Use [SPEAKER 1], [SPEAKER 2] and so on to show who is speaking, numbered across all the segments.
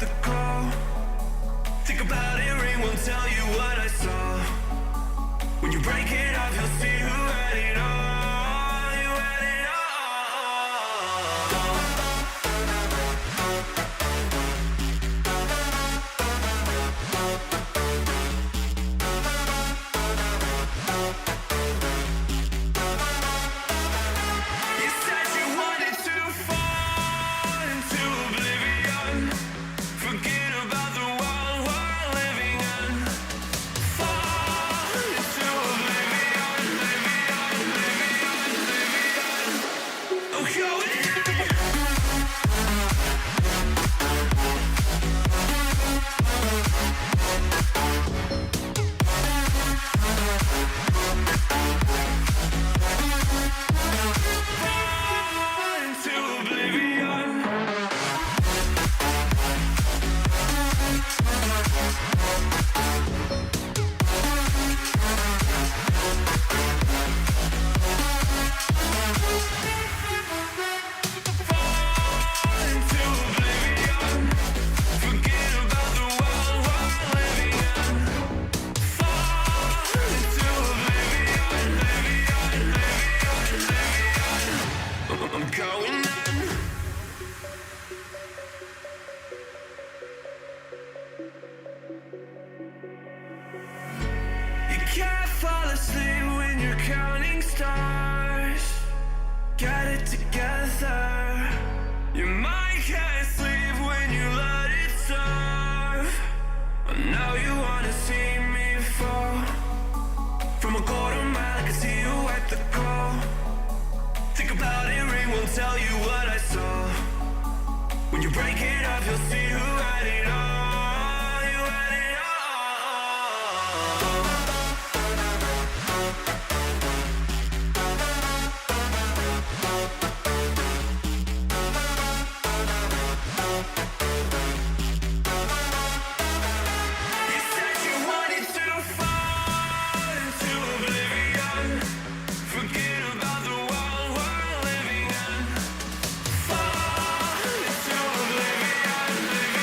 [SPEAKER 1] the call. Think about it, ring won't tell you what I saw. When you break it off, you'll see who had it all. You had it all. You said you wanted to fall into oblivion. Forget about the world we're living in. Fall into oblivion, oblivion, oblivion, oblivion. I'm going in. Fall into oblivion. Fall into oblivion. Forget about the world we're living in. Fall into oblivion, oblivion, oblivion, oblivion. I'm going in. You can't fall asleep when you're counting stars. Get it together. Your mind can't sleep when you let it serve. And now you wanna see me fall. From a quarter mile, I can see you at the call. Think about it, ring won't tell you what I saw. When you break it up, you'll see who had it all. You had it all. You said you wanted to fall into oblivion. Forget about the world we're living in. Fall into oblivion, oblivion.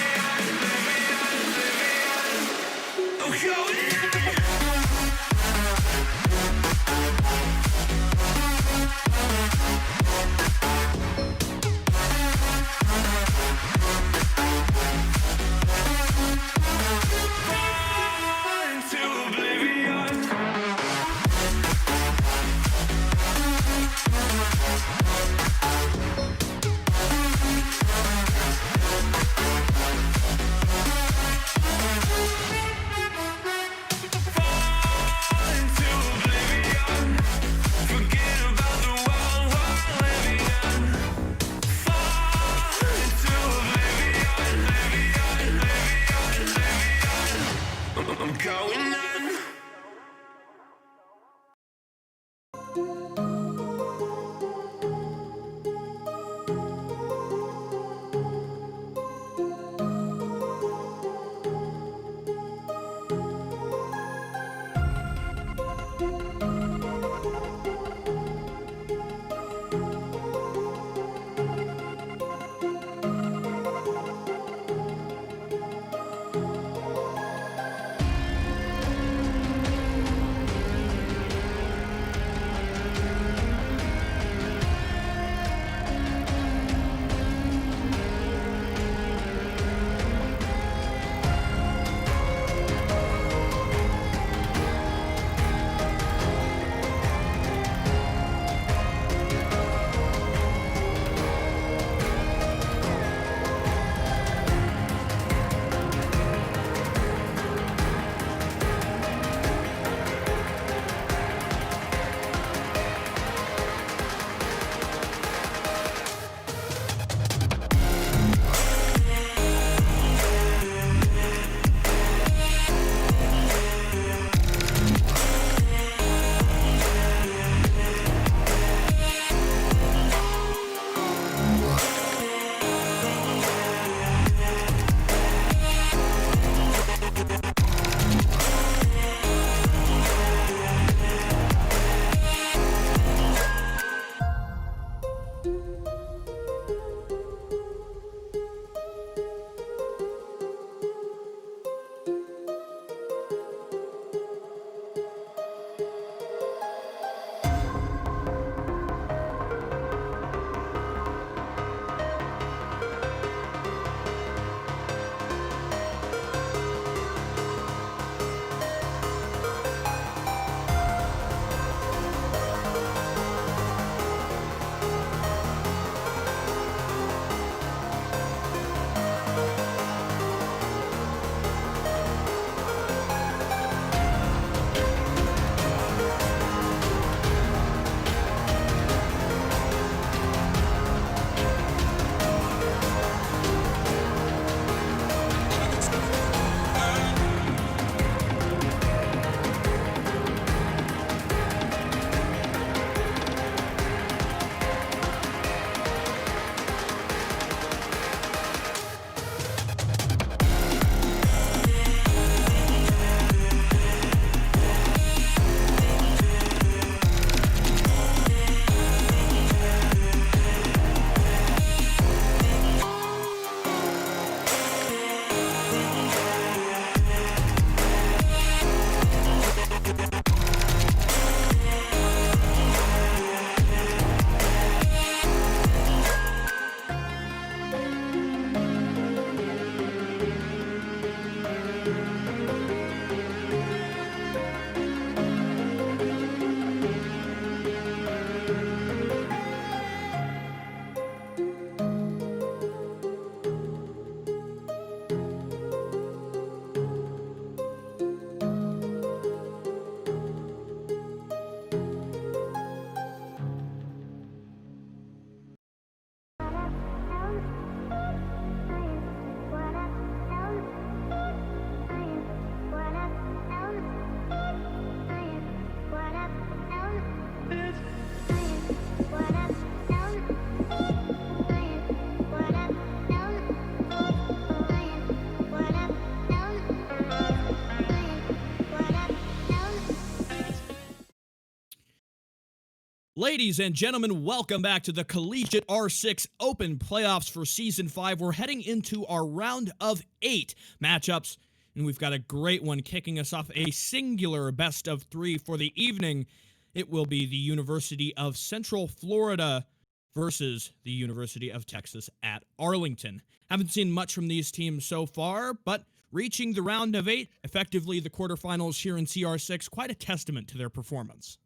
[SPEAKER 2] Ladies and gentlemen, welcome back to the CollegiateR6 Open Playoffs for Season 5. We're heading into our round of 8 matchups, and we've got a great one kicking us off, a singular best of 3 for the evening. It will be the University of Central Florida versus the University of Texas at Arlington. Haven't seen much from these teams so far, but reaching the round of 8, effectively the quarterfinals here in CR6, quite a testament to their performance.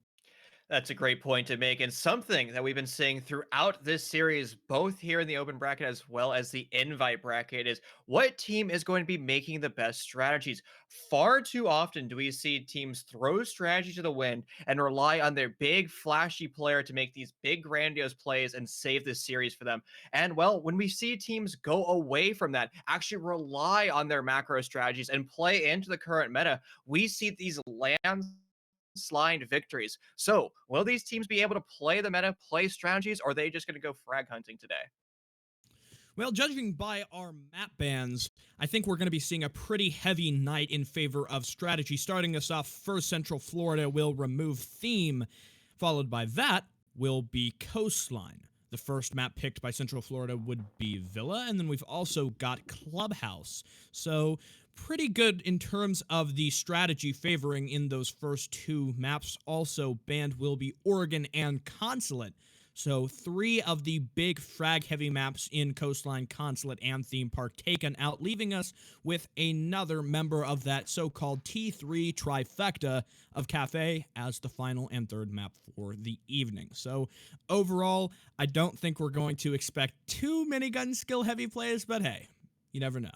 [SPEAKER 3] That's a great point to make, and something that we've been seeing throughout this series, both here in the open bracket as well as the invite bracket, is what team is going to be making the best strategies. Far too often do we see teams throw strategy to the wind and rely on their big, flashy player to make these big, grandiose plays and save this series for them. And well, when we see teams go away from that, actually rely on their macro strategies and play into the current meta, we see these landslide victories. So, will these teams be able to play the meta, play strategies, or are they just going to go frag hunting today?
[SPEAKER 2] Well, judging by our map bans, I think we're going to be seeing a pretty heavy night in favor of strategy. Starting us off, first Central Florida will remove theme, followed by that will be coastline. The first map picked by Central Florida would be Villa, and then we've also got Clubhouse. So, pretty good in terms of the strategy favoring in those first two maps. Also banned will be Oregon and Consulate. So 3 of the big frag-heavy maps in Coastline, Consulate, and Theme Park taken out, leaving us with another member of that so-called T3 trifecta of Cafe as the final and third map for the evening. So overall, I don't think we're going to expect too many gun skill-heavy plays, but hey, you never know.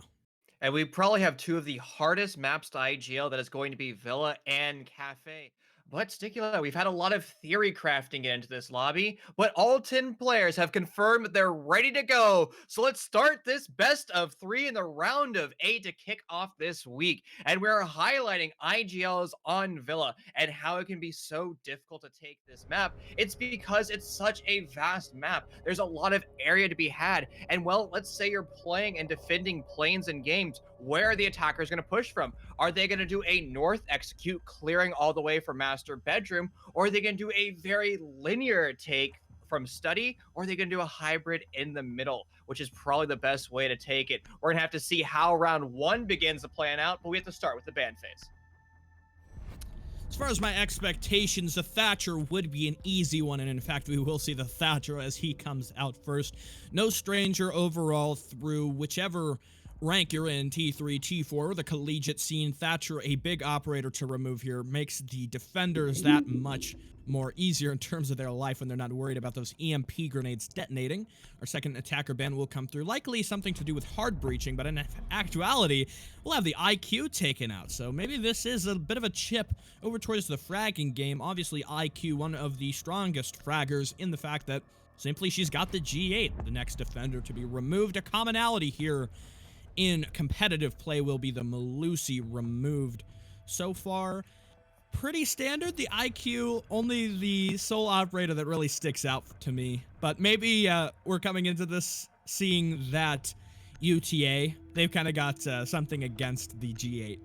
[SPEAKER 3] And we probably have 2 of the hardest maps to IGL, that is going to be Villa and Cafe. But Sticula, we've had a lot of theory crafting into this lobby, but all 10 players have confirmed they're ready to go. So let's start this best of 3 in the round of 8 to kick off this week. And we're highlighting IGLs on Villa and how it can be so difficult to take this map. It's because it's such a vast map. There's a lot of area to be had. And well, let's say you're playing and defending planes and games. Where are the attackers going to push from? Are they going to do a north execute, clearing all the way from master bedroom, or are they going to do a very linear take from study, or are they going to do a hybrid in the middle, which is probably the best way to take it? We're going to have to see how round 1 begins to plan out, but we have to start with the ban phase.
[SPEAKER 2] As far as my expectations, the Thatcher would be an easy one, and in fact, we will see the Thatcher as he comes out first. No stranger overall through whichever rank you're in, T3, T4, the collegiate scene. Thatcher, a big operator to remove here, makes the defenders that much more easier in terms of their life when they're not worried about those EMP grenades detonating. Our second attacker ban will come through, likely something to do with hard breaching, but in actuality, we'll have the IQ taken out. So maybe this is a bit of a chip over towards the fragging game. Obviously, IQ, one of the strongest fraggers in the fact that simply she's got the G8, the next defender to be removed. A commonality here in competitive play will be the Malusi removed. So far, pretty standard. The IQ, only the sole operator that really sticks out to me. But maybe we're coming into this seeing that UTA, they've kind of got something against the G8.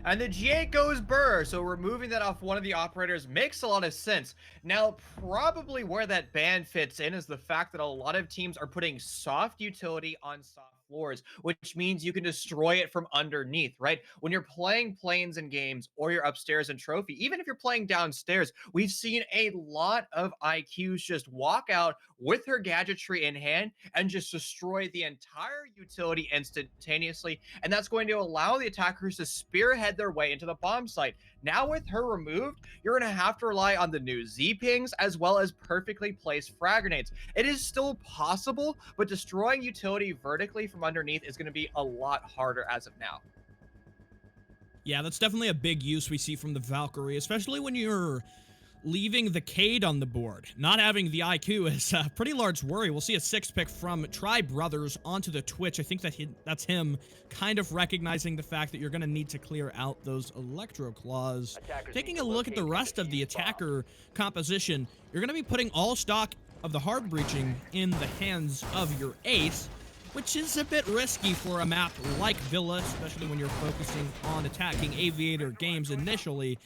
[SPEAKER 3] And the G8 goes burr, so removing that off one of the operators makes a lot of sense. Now, probably where that ban fits in is the fact that a lot of teams are putting soft utility on soft floors, which means you can destroy it from underneath, right? When you're playing planes and games, or you're upstairs in trophy, even if you're playing downstairs, we've seen a lot of IQs just walk out with her gadgetry in hand and just destroy the entire utility instantaneously, and that's going to allow the attackers to spearhead their way into the bomb site. Now with her removed, you're going to have to rely on the new Z pings as well as perfectly placed frag grenades. It is still possible, but destroying utility vertically from underneath is going to be a lot harder as of now.
[SPEAKER 2] Yeah, that's definitely a big use we see from the Valkyrie, especially when you're leaving the Cade on the board. Not having the IQ is a pretty large worry. We'll see a 6 pick from Tri Brothers onto the Twitch. I think that that's him kind of recognizing the fact that you're going to need to clear out those Electro Claws. Taking a look at the rest of the attacker composition, you're going to be putting all stock of the hard breaching in the hands of your ace, which is a bit risky for a map like Villa, especially when you're focusing on attacking Aviator games initially.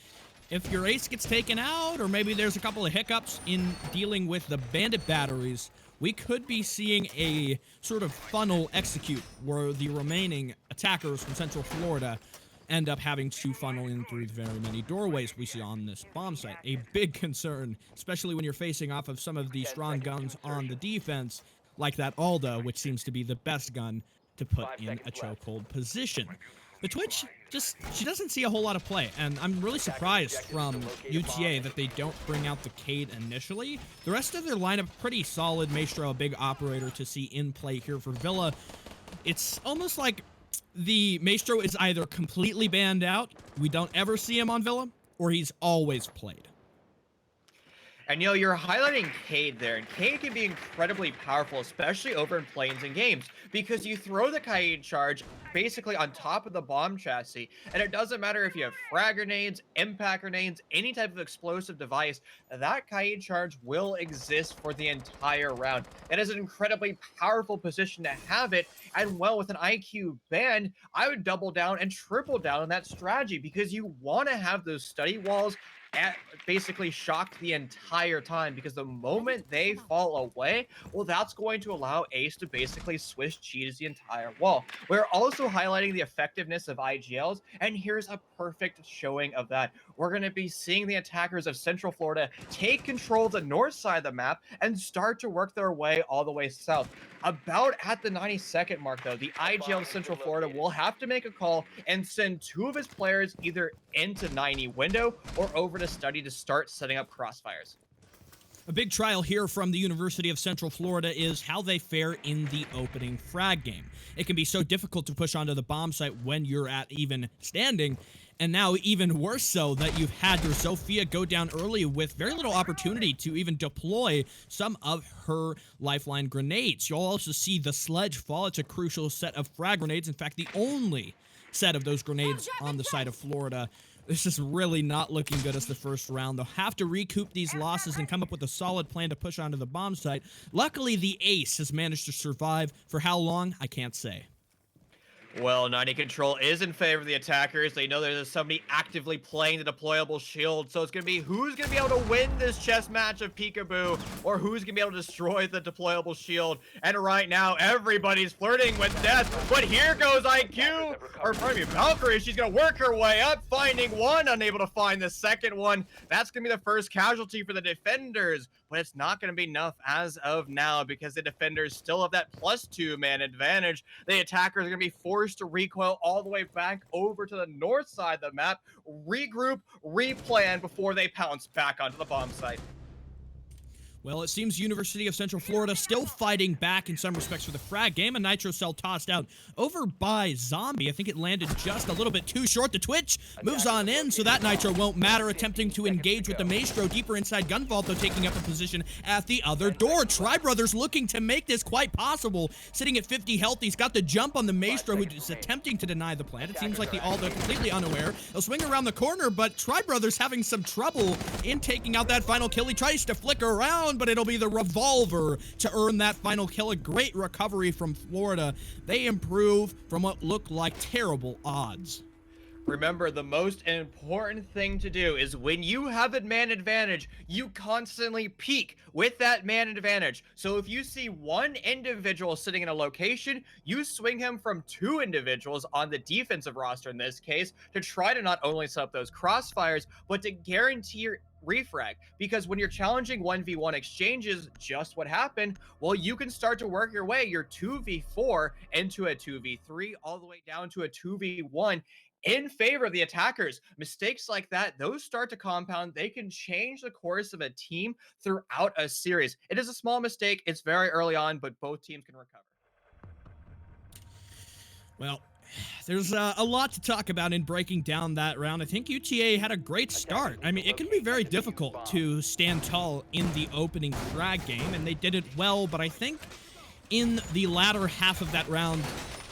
[SPEAKER 2] if your ace gets taken out, or maybe there's a couple of hiccups in dealing with the bandit batteries, we could be seeing a sort of funnel execute where the remaining attackers from Central Florida end up having to funnel in through the very many doorways we see on this bomb site. A big concern, especially when you're facing off of some of the strong guns on the defense, like that Alda, which seems to be the best gun to put in a chokehold position. The Twitch, she doesn't see a whole lot of play, and I'm really surprised from UTA that they don't bring out the Cade initially. The rest of their lineup, pretty solid. Maestro, a big operator to see in play here for Villa. It's almost like the Maestro is either completely banned out, we don't ever see him on Villa, or he's always played.
[SPEAKER 3] And you're highlighting Cade there, and Cade can be incredibly powerful, especially over in planes and games, because you throw the Cade charge basically on top of the bomb chassis, and it doesn't matter if you have frag grenades, impact grenades, any type of explosive device, that Cade charge will exist for the entire round. It is an incredibly powerful position to have it, and well, with an IQ ban, I would double down and triple down on that strategy, because you want to have those study walls basically shocked the entire time, because the moment they fall away, well, that's going to allow Ace to basically Swiss cheese the entire wall. We're also highlighting the effectiveness of IGLs, and here's a perfect showing of that. We're going to be seeing the attackers of Central Florida take control of the north side of the map and start to work their way all the way south. About at the 90-second mark, though, the IGL of Central Florida will have to make a call and send 2 of his players either into 90 window or over to study to start setting up crossfires.
[SPEAKER 2] A big trial here from the University of Central Florida is how they fare in the opening frag game. It can be so difficult to push onto the bomb site when you're at even standing, and now even worse so that you've had your Sophia go down early with very little opportunity to even deploy some of her lifeline grenades. You'll also see the sledge fall. It's a crucial set of frag grenades. In fact, the only set of those grenades on the side of Florida. This is really not looking good as the first round. They'll have to recoup these losses and come up with a solid plan to push onto the bomb site. Luckily, the Ace has managed to survive. For how long, I can't say.
[SPEAKER 3] Well, 90 control is in favor of the attackers. They know there's somebody actively playing the deployable shield, so it's going to be who's going to be able to win this chess match of peekaboo, or who's going to be able to destroy the deployable shield. And right now, everybody's flirting with death, but here goes IQ, or pardon me, Valkyrie. She's going to work her way up, finding one, unable to find the second one. That's going to be the first casualty for the defenders, but it's not going to be enough as of now, because the defenders still have that +2 man advantage. The attackers are going to be forced to recoil all the way back over to the north side of the map, regroup, replan before they pounce back onto the bomb site.
[SPEAKER 2] Well, it seems University of Central Florida still fighting back in some respects for the frag game. A nitro cell tossed out over by Zombie. I think it landed just a little bit too short. The Twitch moves on in, so that nitro won't matter. Attempting to engage with the Maestro deeper inside Gun Vault, though, taking up a position at the other door. Tri Brothers looking to make this quite possible. Sitting at 50 health, he's got the jump on the Maestro, who is attempting to deny the plant. It seems like the Aldo completely unaware. He'll swing around the corner, but Tri Brothers having some trouble in taking out that final kill. He tries to flicker around, but it'll be the revolver to earn that final kill. A great recovery from Florida. They improve from what looked like terrible odds.
[SPEAKER 3] Remember, the most important thing to do is when you have a man advantage, you constantly peak with that man advantage. So if you see one individual sitting in a location, you swing him from 2 individuals on the defensive roster in this case to try to not only set up those crossfires, but to guarantee your refrag, because when you're challenging 1v1 exchanges, just what happened, well, you can start to work your way, your 2v4 into a 2v3 all the way down to a 2v1 in favor of the attackers. Mistakes like that, those start to compound. They can change the course of a team throughout a series. It is a small mistake. It's very early on, but both teams can recover.
[SPEAKER 2] Well, there's a lot to talk about in breaking down that round. I think UTA had a great start. I mean, it can be very difficult to stand tall in the opening frag game, and they did it well, but I think in the latter half of that round,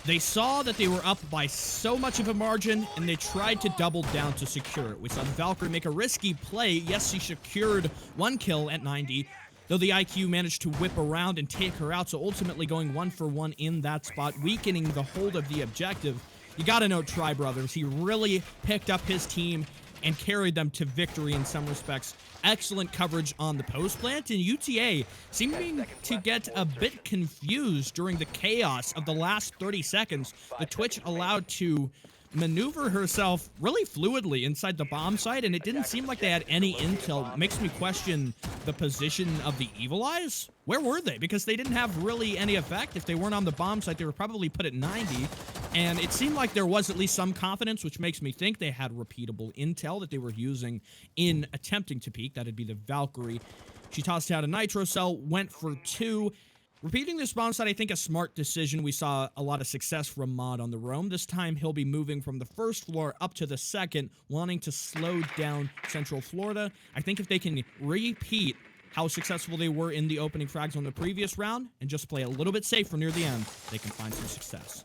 [SPEAKER 2] they saw that they were up by so much of a margin, and they tried to double down to secure it. We saw the Valkyrie make a risky play. Yes, she secured 1 kill at 90, though the IQ managed to whip around and take her out, so ultimately going 1 for 1 in that spot, weakening the hold of the objective. You gotta know Tri Brothers. He really picked up his team and carried them to victory in some respects. Excellent coverage on the post plant, and UTA seeming to get a bit confused during the chaos of the last 30 seconds. The Twitch allowed to maneuver herself really fluidly inside the bomb site, and it didn't seem like they had any intel. It makes me question the position of the Evil Eyes. Where were they? Because they didn't have really any effect. If they weren't on the bomb site, they were probably put at 90, and it seemed like there was at least some confidence, which makes me think they had repeatable intel that they were using in attempting to peek. That'd be the Valkyrie. She tossed out a Nitro Cell, went for 2. Repeating this bomb site, I think a smart decision. We saw a lot of success from Mod on the roam. This time, he'll be moving from the first floor up to the second, wanting to slow down Central Florida. I think if they can repeat how successful they were in the opening frags on the previous round and just play a little bit safer near the end, they can find some success.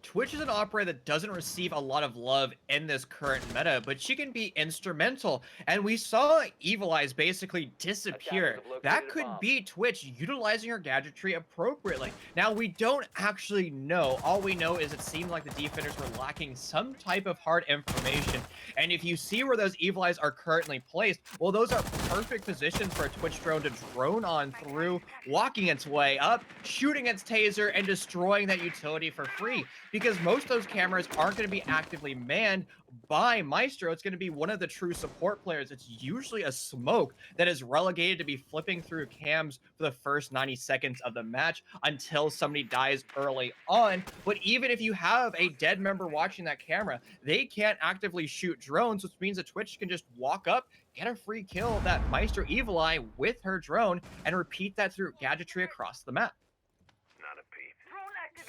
[SPEAKER 3] Twitch is an operator that doesn't receive a lot of love in this current meta, but she can be instrumental. And we saw Evil Eyes basically disappear. That could be Twitch utilizing her gadgetry appropriately. Now, we don't actually know. All we know is it seemed like the defenders were lacking some type of hard information. And if you see where those Evil Eyes are currently placed, well, those are perfect positions for a Twitch drone to drone on through, walking its way up, shooting its taser, and destroying that utility for free. Because most of those cameras aren't going to be actively manned by Maestro. It's going to be one of the true support players. It's usually a smoke that is relegated to be flipping through cams for the first 90 seconds of the match until somebody dies early on. But even if you have a dead member watching that camera, they can't actively shoot drones, which means that Twitch can just walk up, get a free kill that Maestro Evil Eye with her drone, and repeat that through gadgetry across the map.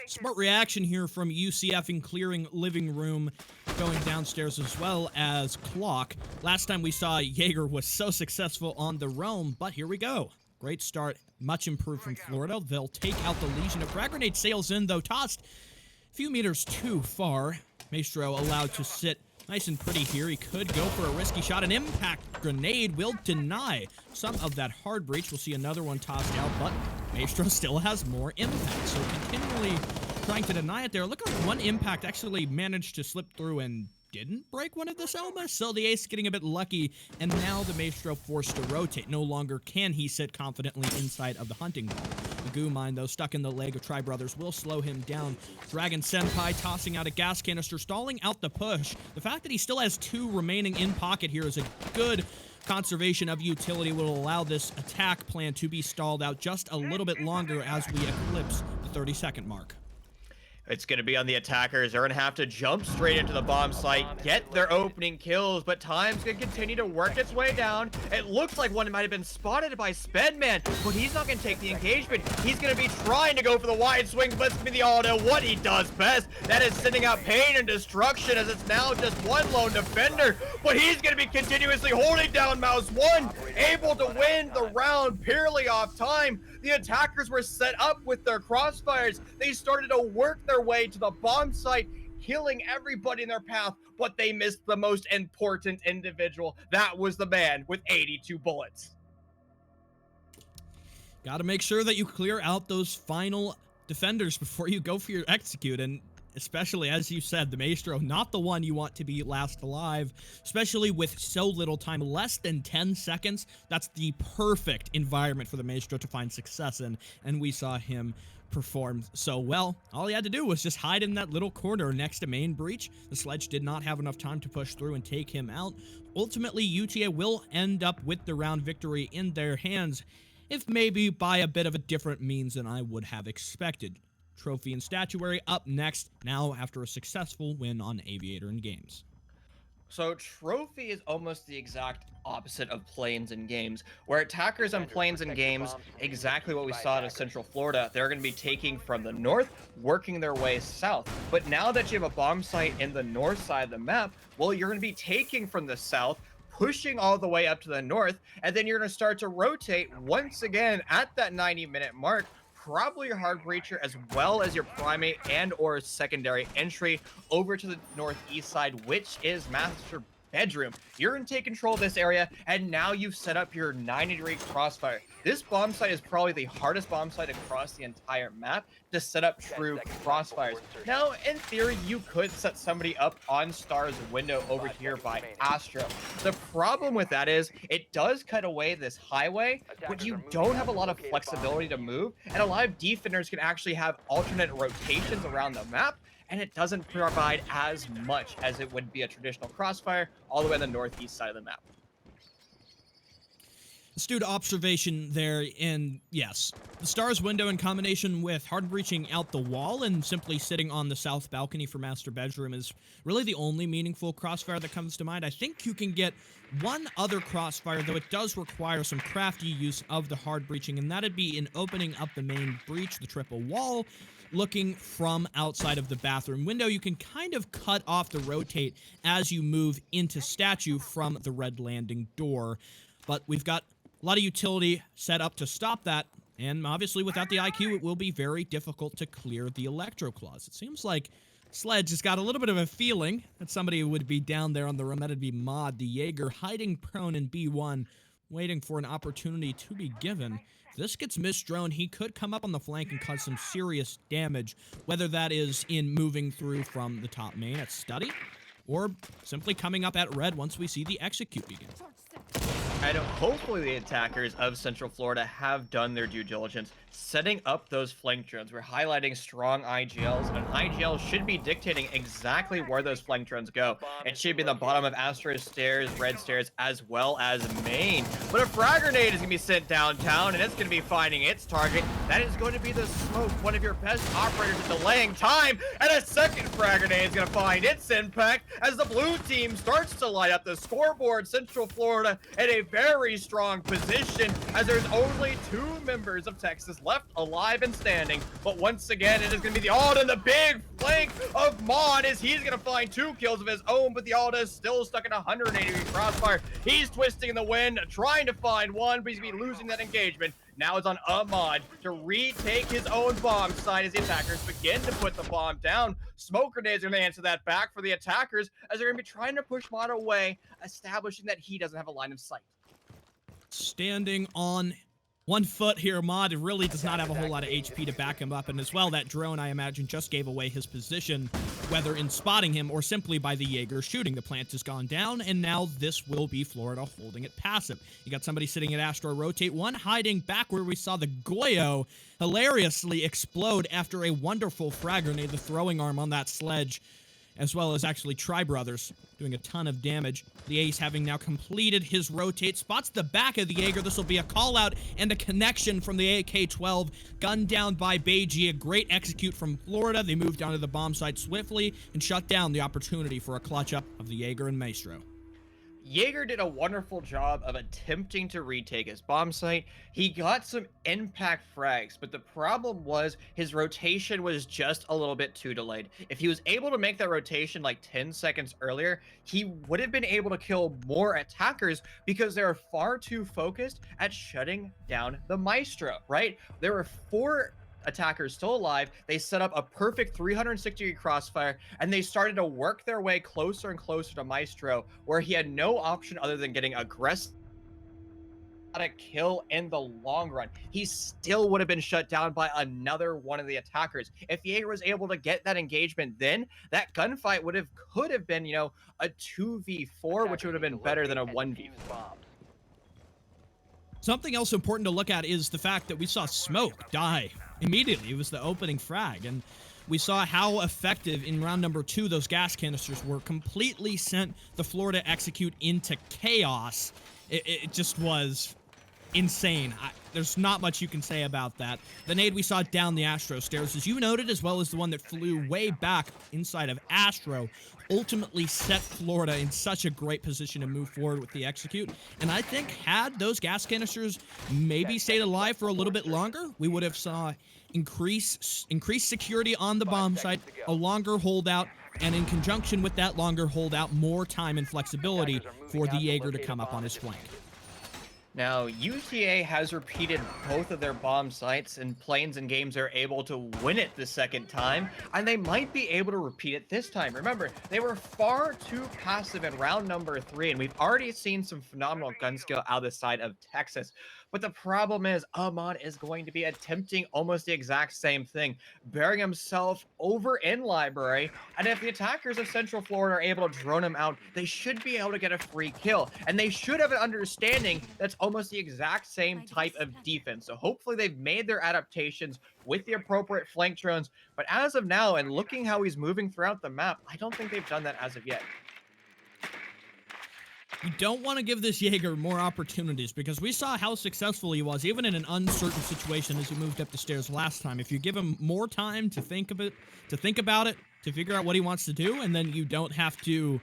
[SPEAKER 2] Smart reaction here from UCF in clearing living room, going downstairs as well as Clock. Last time we saw Jaeger was so successful on the roam, but here we go. Great start, much improved from Florida. They'll take out the Legion. A frag grenade sails in, though tossed a few meters too far. Maestro allowed to sit nice and pretty here. He could go for a risky shot. An impact grenade will deny some of that hard breach. We'll see another one tossed out, but Maestro still has more impact, so continually trying to deny it there. Look how one impact actually managed to slip through and didn't break one of the Selmas, so the Ace getting a bit lucky, and now the Maestro forced to rotate. No longer can he sit confidently inside of the hunting ball. The goo mine, though, stuck in the leg of Tri Brothers, will slow him down. Dragon Senpai tossing out a gas canister, stalling out the push. The fact that he still has 2 remaining in pocket here is a good conservation of utility. Will allow this attack plan to be stalled out just a little bit longer as we eclipse the 30-second mark.
[SPEAKER 3] It's going to be on the attackers. They're going to have to jump straight into the bomb site, get their opening kills, but time's going to continue to work its way down. It looks like one might have been spotted by Spedman, but he's not going to take the engagement. He's going to be trying to go for the wide swing, but it's going to be the auto. What he does best, that is sending out pain and destruction, as it's now just one lone defender, but he's going to be continuously holding down Mouse 1, able to win the round purely off time. The attackers were set up with their crossfires. They started to work their way to the bomb site, killing everybody in their path, but they missed the most important individual. That was the man with 82 bullets.
[SPEAKER 2] Got to make sure that you clear out those final defenders before you go for your execute, and especially, as you said, the Maestro, not the one you want to be last alive, especially with so little time, less than 10 seconds. That's the perfect environment for the Maestro to find success in, and we saw him perform so well. All he had to do was just hide in that little corner next to main breach. The Sledge did not have enough time to push through and take him out. Ultimately, UTA will end up with the round victory in their hands, if maybe by a bit of a different means than I would have expected. Trophy and statuary up next, now after a successful win on Aviator and Games.
[SPEAKER 3] So Trophy is almost the exact opposite of Plains and Games, where attackers on Plains and Games, exactly what we saw to Central Florida, they're going to be taking from the north, working their way south. But now that you have a bomb site in the north side of the map, well, you're going to be taking from the south, pushing all the way up to the north, and then you're going to start to rotate once again at that 90-minute mark, probably your hard breacher as well as your primate and or secondary entry over to the northeast side, which is master bedroom. You're going to take control of this area, and now you've set up your 90-degree crossfire. This bomb site is probably the hardest bomb site across the entire map to set up true crossfires. Now, in theory, you could set somebody up on Star's window over here by Astro. The problem with that is it does cut away this highway, but you don't have a lot of flexibility to move, and a lot of defenders can actually have alternate rotations around the map, and it doesn't provide as much as it would be a traditional crossfire all the way on the northeast side of the map.
[SPEAKER 2] Astute observation there, and yes, the Star's window in combination with hard breaching out the wall and simply sitting on the south balcony for master bedroom is really the only meaningful crossfire that comes to mind. I think you can get one other crossfire, though it does require some crafty use of the hard breaching, and that'd be in opening up the main breach, the triple wall, looking from outside of the bathroom window. You can kind of cut off the rotate as you move into statue from the red landing door, but we've got a lot of utility set up to stop that, and obviously without the IQ, it will be very difficult to clear the Electro Claws. It seems like Sledge has got a little bit of a feeling that somebody would be down there on the room. That'd be Mod, the Jaeger, hiding prone in B1, waiting for an opportunity to be given. If this gets misdroned, he could come up on the flank and cause some serious damage, whether that is in moving through from the top main at Study, or simply coming up at red once we see the execute begin.
[SPEAKER 3] And hopefully the attackers of Central Florida have done their due diligence, setting up those flank drones. We're highlighting strong IGLs, and IGL should be dictating exactly where those flank drones go. It should be in the bottom of Astro's stairs, red stairs, as well as main. But a frag grenade is going to be sent downtown, and it's going to be finding its target. That is going to be the Smoke, one of your best operators at delaying time, and a second frag grenade is going to find its impact as the blue team starts to light up the scoreboard. Central Florida in a very strong position as there's only 2 members of Texas left alive and standing. But once again, it is going to be the ult and the big flank of Mod as he's going to find 2 kills of his own, but the ult is still stuck in 180-degree crossfire. He's twisting in the wind, trying to find one, but he's going to be losing that engagement. Now it's on Ahmad to retake his own bomb site as the attackers begin to put the bomb down. Smoke grenades are going to answer that back for the attackers as they're going to be trying to push Mod away, establishing that he doesn't have a line of sight.
[SPEAKER 2] Standing on one foot here, Mod really does not have a whole lot of HP to back him up, and as well, that drone, I imagine, just gave away his position, whether in spotting him or simply by the Jaeger shooting. The plant has gone down, and now this will be Florida holding it passive. You got somebody sitting at Astro Rotate, one hiding back where we saw the Goyo hilariously explode after a wonderful frag grenade, the throwing arm on that Sledge, as well as actually Tri Brothers doing a ton of damage. The Ace having now completed his rotate, spots the back of the Jaeger. This will be a call out and a connection from the AK-12, gunned down by Beiji. A great execute from Florida. They moved down to the bomb site swiftly and shut down the opportunity for a clutch up of the Jaeger and Maestro.
[SPEAKER 3] Jaeger did a wonderful job of attempting to retake his bomb site. He got some impact frags, but the problem was his rotation was just a little bit too delayed. If he was able to make that rotation like 10 seconds earlier, he would have been able to kill more attackers because they are far too focused at shutting down the Maestro, right? There were 4 attackers still alive. They set up a perfect 360-degree crossfire, and they started to work their way closer and closer to Maestro, where he had no option other than getting aggressive. A kill in the long run. He still would have been shut down by another one of the attackers. If Jaeger was able to get that engagement, then that gunfight could have been, a 2v4, which would have been better than a 1v4.
[SPEAKER 2] Something else important to look at is the fact that we saw Smoke die immediately. It was the opening frag, and we saw how effective in round number 2 those gas canisters were. Completely sent the Florida execute into chaos. It just was insane. There's not much you can say about that. The nade we saw down the Astro stairs, as you noted, as well as the one that flew way back inside of Astro, ultimately set Florida in such a great position to move forward with the execute. And I think had those gas canisters maybe stayed alive for a little bit longer, we would have saw increased security on the bomb site, a longer holdout, and in conjunction with that longer holdout, more time and flexibility for the Jaeger to come up on his flank.
[SPEAKER 3] Now, UTA has repeated both of their bomb sites, and Planes and Games are able to win it the second time, and they might be able to repeat it this time. Remember, they were far too passive in round number 3, and we've already seen some phenomenal gun skill out of the side of Texas. But the problem is, Ahmad is going to be attempting almost the exact same thing, burying himself over in library. And if the attackers of Central Florida are able to drone him out, they should be able to get a free kill. And they should have an understanding that's almost the exact same type of defense. So hopefully they've made their adaptations with the appropriate flank drones. But as of now, and looking how he's moving throughout the map, I don't think they've done that as of yet.
[SPEAKER 2] You don't want to give this Jaeger more opportunities because we saw how successful he was, even in an uncertain situation as he moved up the stairs last time. If you give him more time to think about it, to figure out what he wants to do, and then you don't have to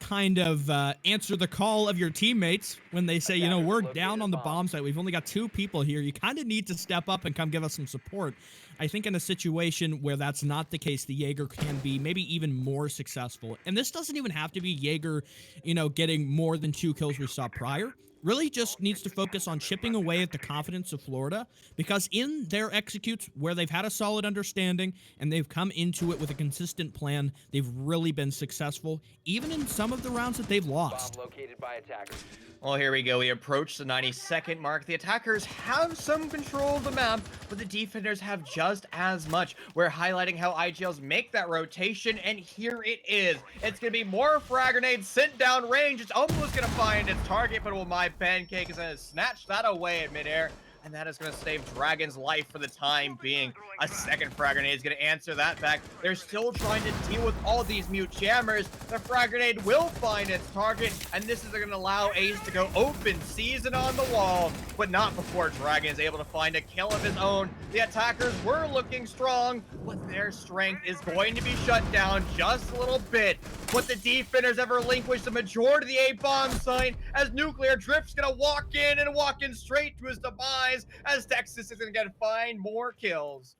[SPEAKER 2] kind of answer the call of your teammates when they say, you know, we're down on the bomb site, we've only got 2 people here, you kind of need to step up and come give us some support. I think in a situation where that's not the case, the Jaeger can be maybe even more successful. And this doesn't even have to be Jaeger, you know, getting more than 2 kills we saw prior. Really just needs to focus on chipping away at the confidence of Florida, because in their executes where they've had a solid understanding and they've come into it with a consistent plan, they've really been successful, even in some of the rounds that they've lost.
[SPEAKER 4] Bomb located by attackers.
[SPEAKER 3] Well, here we go. We approach the 90-second mark. The attackers have some control of the map, but the defenders have just as much. We're highlighting how IGLs make that rotation, and here it is. It's going to be more frag grenades sent down range. It's almost going to find its target, but my pancake is going to snatch that away in midair. And that is going to save Dragon's life for the time being. A second frag grenade is going to answer that back. They're still trying to deal with all these mute jammers. The frag grenade will find its target, and this is going to allow Ace to go open season on the wall, but not before Dragon is able to find a kill of his own. The attackers were looking strong, but their strength is going to be shut down just a little bit. But the defenders have relinquished the majority of the A-bomb site, as Nuclear Drift's going to walk in straight to his demise, as Texas is going to find more kills.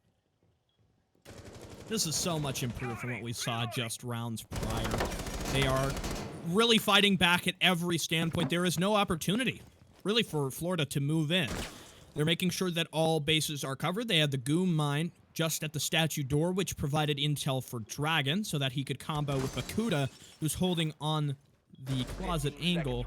[SPEAKER 2] This is so much improved from what we saw just rounds prior. They are really fighting back at every standpoint. There is no opportunity, really, for Florida to move in. They're making sure that all bases are covered. They had the Goom mine just at the statue door, which provided intel for Dragon so that he could combo with Bakuda, who's holding on the closet angle.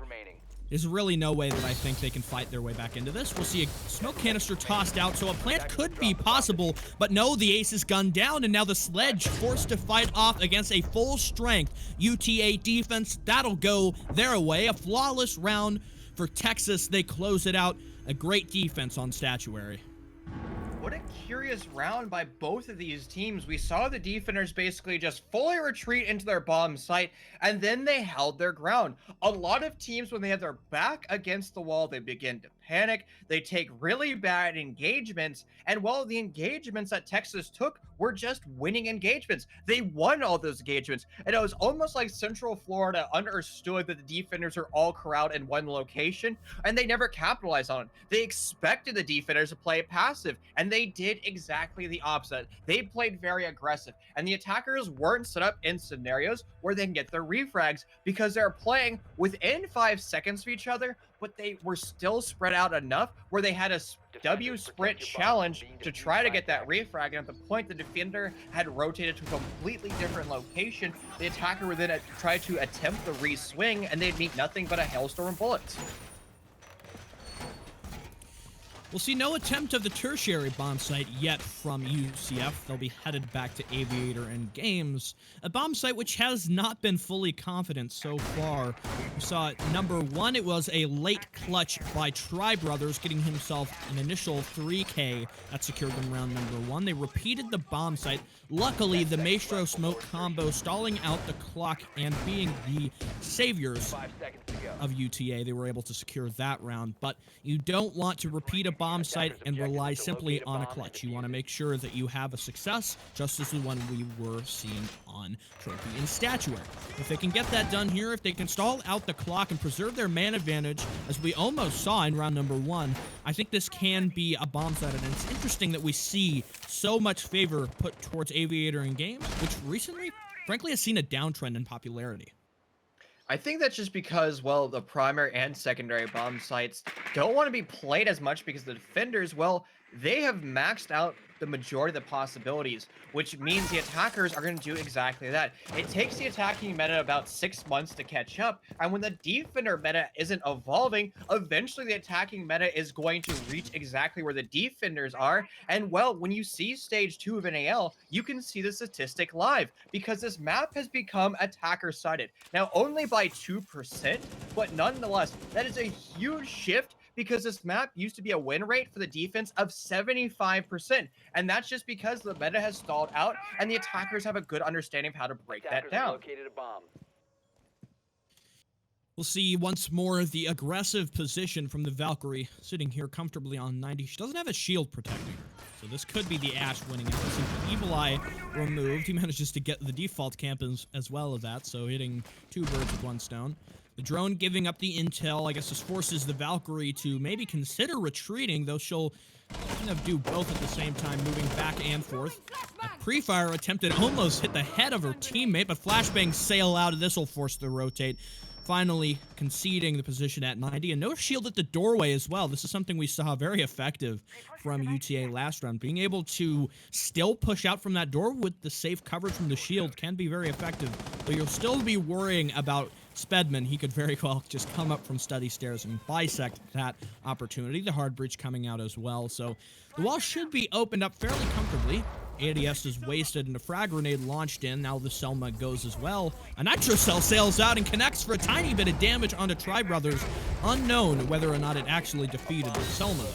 [SPEAKER 2] There's really no way that I think they can fight their way back into this. We'll see a smoke canister tossed out, so a plant could be possible, but no, the Ace is gunned down, and now the Sledge forced to fight off against a full-strength UTA defense. That'll go their way. A flawless round for Texas. They close it out. A great defense on Statuary.
[SPEAKER 3] What a curious round by both of these teams. We saw the defenders basically just fully retreat into their bomb site, and then they held their ground. A lot of teams, when they have their back against the wall, they begin to panic. They take really bad engagements, and while the engagements that Texas took were just winning engagements, they won all those engagements, and it was almost like Central Florida understood that the defenders are all corralled in one location, and they never capitalized on it. They expected the defenders to play passive, and they did exactly the opposite. They played very aggressive, and the attackers weren't set up in scenarios where they can get their refrags because they're playing within 5 seconds of each other, but they were still spread out enough where they had a W sprint challenge to try to get that refrag, and at the point the defender had rotated to a completely different location, the attacker would then try to attempt the re-swing, and they'd meet nothing but a hailstorm of bullets.
[SPEAKER 2] We'll see no attempt of the tertiary bomb site yet from UCF. They'll be headed back to Aviator and Games, a bomb site which has not been fully confident so far. We saw number 1, it was a late clutch by Tri Brothers, getting himself an initial 3K that secured them round number 1. They repeated the bomb site. Luckily, the Maestro Smoke combo stalling out the clock and being the saviors of UTA, they were able to secure that round. But you don't want to repeat a bomb site and rely simply on a clutch. You want to make sure that you have a success, just as the one we were seeing on Trophy and Statuary. If they can get that done here, if they can stall out the clock and preserve their man advantage, as we almost saw in round number 1, I think this can be a bomb site. And it's interesting that we see so much favor put towards Aviator and Games, which recently, frankly, has seen a downtrend in popularity.
[SPEAKER 3] I think that's just because, well, the primary and secondary bomb sites don't want to be played as much because the defenders, well, they have maxed out the majority of the possibilities, which means the attackers are going to do exactly that. It takes the attacking meta about 6 months to catch up, and when the defender meta isn't evolving, eventually the attacking meta is going to reach exactly where the defenders are. And well, when you see stage 2 of NAL, you can see the statistic live because this map has become attacker sided. Now only by 2%, but nonetheless, that is a huge shift because this map used to be a win rate for the defense of 75%. And that's just because the meta has stalled out and the attackers have a good understanding of how to break that down.
[SPEAKER 2] We'll see once more the aggressive position from the Valkyrie, sitting here comfortably on 90. She doesn't have a shield protecting her, so this could be the Ashe winning it. See the Evil Eye removed. He manages to get the default camp as well as that, so hitting 2 birds with 1 stone. The drone giving up the intel. I guess this forces the Valkyrie to maybe consider retreating, though she'll kind of do both at the same time, moving back and forth. A pre-fire attempted almost hit the head of her teammate, but flashbangs sail out, and this will force the rotate. Finally conceding the position at 90, and no shield at the doorway as well. This is something we saw very effective from UTA last round. Being able to still push out from that door with the safe coverage from the shield can be very effective, but you'll still be worrying about Spedman. He could very well just come up from study stairs and bisect that opportunity. The hard breach coming out as well, so the wall should be opened up fairly comfortably. ADS is wasted and a frag grenade launched in. Now the Selma goes as well. A nitro cell sails out and connects for a tiny bit of damage onto Tri Brothers. Unknown whether or not it actually defeated the Selma.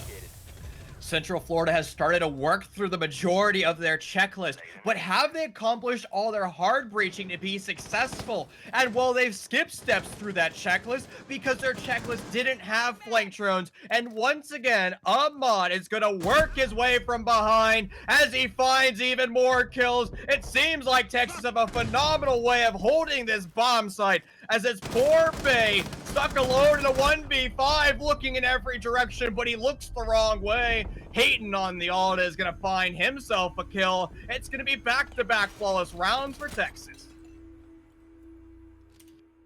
[SPEAKER 3] Central Florida has started to work through the majority of their checklist, but have they accomplished all their hard breaching to be successful? And well, they've skipped steps through that checklist because their checklist didn't have flank drones. And once again, Ahmad is going to work his way from behind as he finds even more kills. It seems like Texas have a phenomenal way of holding this bomb site, as it's poor Bay stuck alone in a 1v5 looking in every direction, but he looks the wrong way. Hayton on the Alta is going to find himself a kill. It's going to be back-to-back flawless rounds for Texas.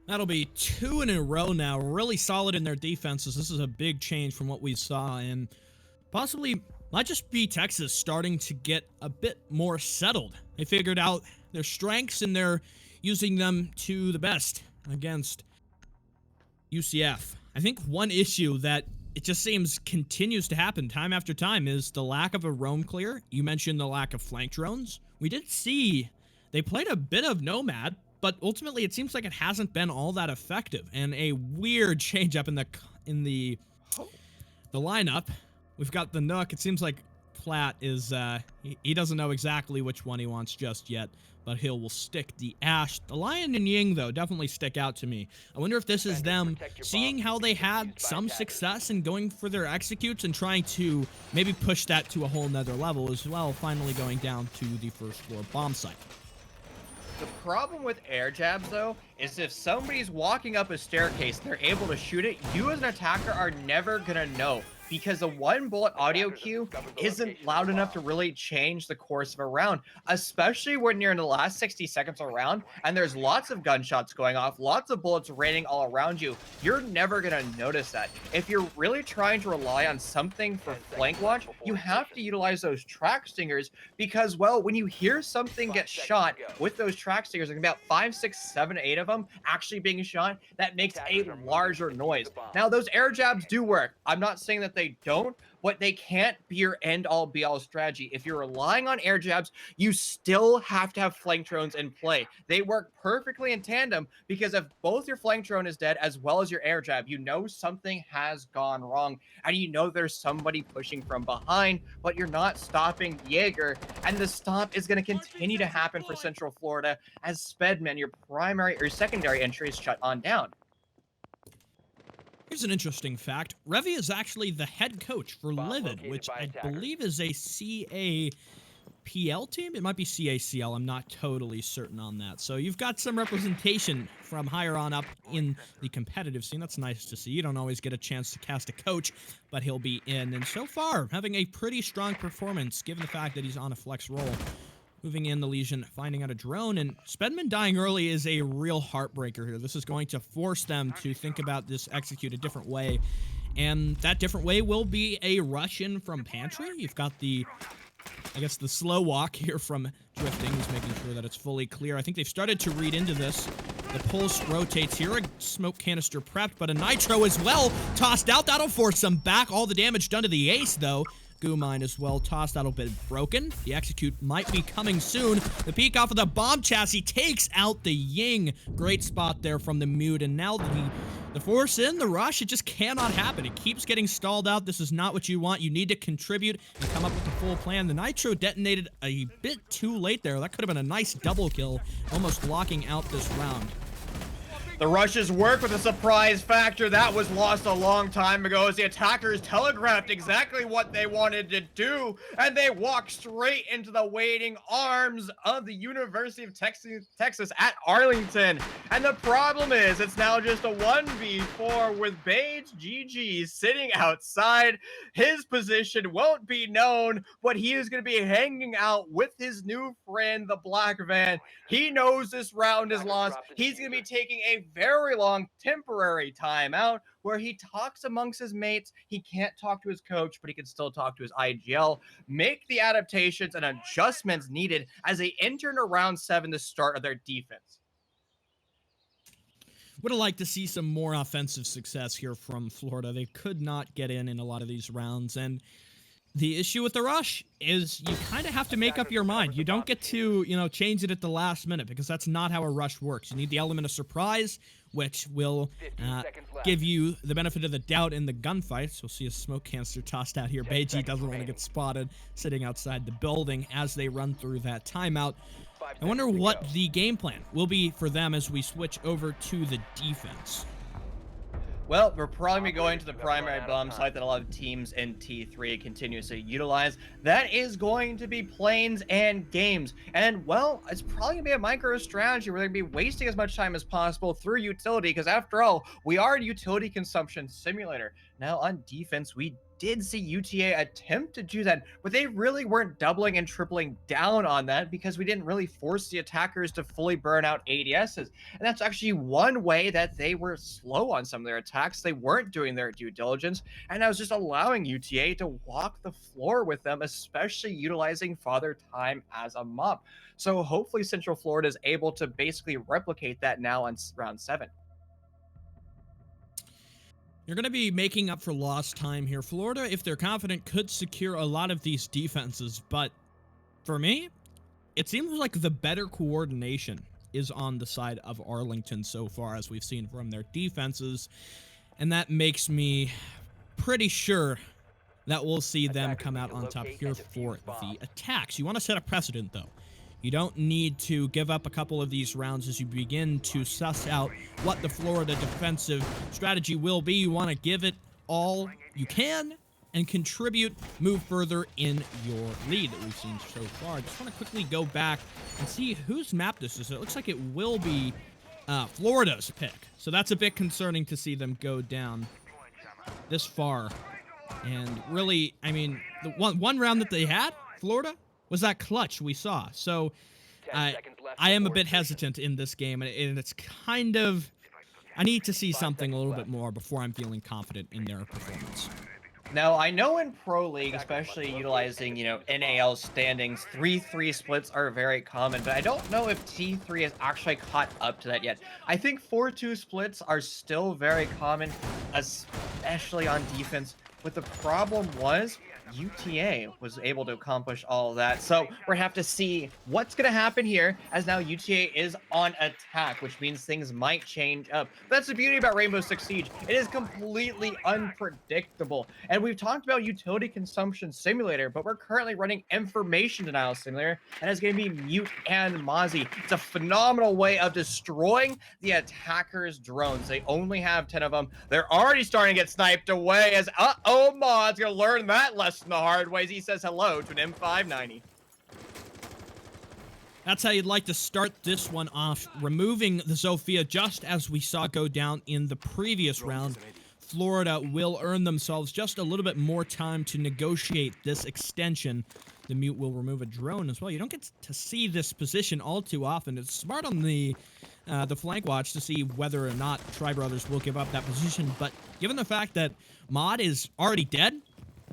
[SPEAKER 2] That'll be 2 in a row now. Really solid in their defenses. This is a big change from what we saw, and possibly might just be Texas starting to get a bit more settled. They figured out their strengths, and they're using them to the best against UCF. I think one issue that it just seems continues to happen time after time is the lack of a roam clear. You mentioned the lack of flank drones. We did see they played a bit of Nomad, but ultimately it seems like it hasn't been all that effective, and a weird change up in the lineup. We've got the Nook. It seems like Platt is he doesn't know exactly which one he wants just yet, but Hill will stick the Ashe. The Lion and Ying, though, definitely stick out to me. I wonder if this is them seeing how they had some success in going for their executes and trying to maybe push that to a whole nother level as well, finally going down to the first floor bomb site.
[SPEAKER 3] The problem with air jabs, though, is if somebody's walking up a staircase and they're able to shoot it, you as an attacker are never gonna know, because the 1 bullet audio cue isn't loud enough to really change the course of a round, especially when you're in the last 60 seconds of a round and there's lots of gunshots going off, lots of bullets raining all around you. You're never going to notice that. If you're really trying to rely on something for flank watch, you have to utilize those track stingers because, well, when you hear something get shot with those track stingers, like about 5, 6, 7, 8 of them actually being shot, that makes a larger noise. Now, those air jabs do work. I'm not saying that they don't, but they can't be your end-all be-all strategy. If you're relying on air jabs, you still have to have flank drones in play. They work perfectly in tandem because if both your flank drone is dead as well as your air jab, you know something has gone wrong, and you know there's somebody pushing from behind, but you're not stopping Jaeger, and the stop is going to continue to happen for Central Florida as Spedman, your primary or secondary entry, is shut on down.
[SPEAKER 2] Here's an interesting fact. Revy is actually the head coach for Livid, which I believe is a CAPL team. It might be CACL. I'm not totally certain on that. So you've got some representation from higher on up in the competitive scene. That's nice to see. You don't always get a chance to cast a coach, but he'll be in. And so far, having a pretty strong performance, given the fact that he's on a flex role. Moving in, the Legion finding out a drone, and Spedman dying early is a real heartbreaker here. This is going to force them to think about this execute a different way, and that different way will be a rush in from Pantry. You've got the I guess, the slow walk here from Drifting. He's making sure that it's fully clear. I think they've started to read into this. The pulse rotates here. A smoke canister prepped, but a nitro as well tossed out. That'll force them back. All the damage done to the ace, though. Goo mine as well tossed out a bit broken. The execute might be coming soon. The peek off of the bomb chassis takes out the Ying. Great spot there from the Mute, and now the force in, the rush, it just cannot happen. It keeps getting stalled out. This is not what you want. You need to contribute and come up with a full plan. The nitro detonated a bit too late there. That could have been a nice double kill, almost locking out this round.
[SPEAKER 3] The rushes work with a surprise factor that was lost a long time ago as the attackers telegraphed exactly what they wanted to do, and they walked straight into the waiting arms of the University of Texas at Arlington. And the problem is, it's now just a 1v4 with Bage GG sitting outside. His position won't be known, but he is going to be hanging out with his new friend, the Black Van. He knows this round is lost. He's going to be taking a very long temporary timeout where he talks amongst his mates. He can't talk to his coach, but he can still talk to his IGL, make the adaptations and adjustments needed as they enter into round 7, the start of their defense.
[SPEAKER 2] Would have liked to see some more offensive success here from Florida. They could not get in a lot of these rounds, and the issue with the rush is you kind of have to make up your mind. You don't get to, change it at the last minute, because that's not how a rush works. You need the element of surprise, which will give you the benefit of the doubt in the gunfights. We'll see a smoke canister tossed out here. Beiji doesn't want to get spotted sitting outside the building as they run through that timeout. I wonder what the game plan will be for them as we switch over to the defense.
[SPEAKER 3] Well, we're probably going to the primary bomb site that a lot of teams in T3 continuously utilize. That is going to be planes and games. And, well, it's probably going to be a micro strategy. We're going to be wasting as much time as possible through utility, because after all, we are a utility consumption simulator. Now, on defense, we did see UTA attempt to do that, but they really weren't doubling and tripling down on that because we didn't really force the attackers to fully burn out ADSs. And that's actually one way that they were slow on some of their attacks. They weren't doing their due diligence, and I was just allowing UTA to walk the floor with them, especially utilizing Father Time as a mob. So hopefully Central Florida is able to basically replicate that now on round 7.
[SPEAKER 2] You're going to be making up for lost time here. Florida, if they're confident, could secure a lot of these defenses, but for me, it seems like the better coordination is on the side of Arlington so far, as we've seen from their defenses, and that makes me pretty sure that we'll see them come out on top here for the attacks. You want to set a precedent, though. You don't need to give up a couple of these rounds as you begin to suss out what the Florida defensive strategy will be. You want to give it all you can and contribute, move further in your lead that we've seen so far. I just want to quickly go back and see whose map this is. It looks like it will be Florida's pick. So that's a bit concerning to see them go down this far. And really, I mean, the one round that they had, Florida, was that clutch we saw. So I am a bit hesitant in this game, and it's kind of, I need to see something a little bit more before I'm feeling confident in their performance.
[SPEAKER 3] Now, I know in Pro League, especially utilizing, NAL standings, 3-3 splits are very common, but I don't know if T3 has actually caught up to that yet. I think 4-2 splits are still very common, especially on defense, but the problem was UTA was able to accomplish all of that. So we're gonna have to see what's gonna happen here, as now UTA is on attack, which means things might change up. That's the beauty about Rainbow Six Siege. It is completely unpredictable. And we've talked about utility consumption simulator, but we're currently running information denial simulator, and it's gonna be Mute and Mozzie. It's a phenomenal way of destroying the attackers' drones. They only have 10 of them. They're already starting to get sniped away as, Mod's gonna learn that lesson the hard way. He says hello to an M590.
[SPEAKER 2] That's how you'd like to start this one off, removing the Zofia just as we saw go down in the previous round. Florida will earn themselves just a little bit more time to negotiate this extension. The Mute will remove a drone as well. You don't get to see this position all too often. It's smart on the flank watch to see whether or not Tri Brothers will give up that position, but given the fact that Mod is already dead,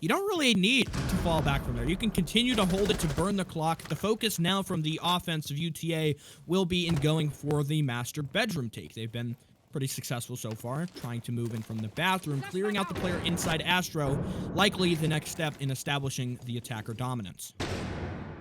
[SPEAKER 2] you don't really need to fall back from there. You can continue to hold it to burn the clock. The focus now from the offense of UTA will be in going for the master bedroom take. They've been pretty successful so far, trying to move in from the bathroom, clearing out the player inside Astro, likely the next step in establishing the attacker dominance.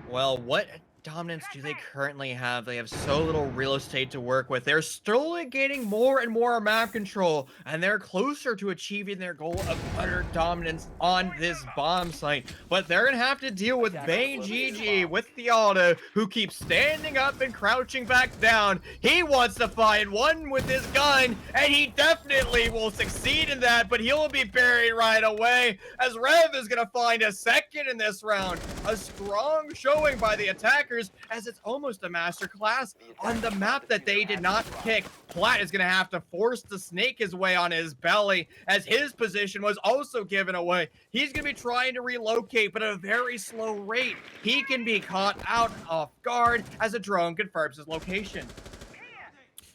[SPEAKER 3] Well, what dominance do they currently have? They have so little real estate to work with. They're slowly gaining more and more map control, and they're closer to achieving their goal of utter dominance on this bomb site. But they're gonna have to deal with Bane GG with the auto, who keeps standing up and crouching back down. He wants to find one with his gun, and he definitely will succeed in that, but he'll be buried right away, as Rev is gonna find a second in this round. A strong showing by the attackers, as it's almost a masterclass on the map that they did not pick. Plat is going to have to force the snake his way on his belly, as his position was also given away. He's going to be trying to relocate, but at a very slow rate. He can be caught out off guard as a drone confirms his location.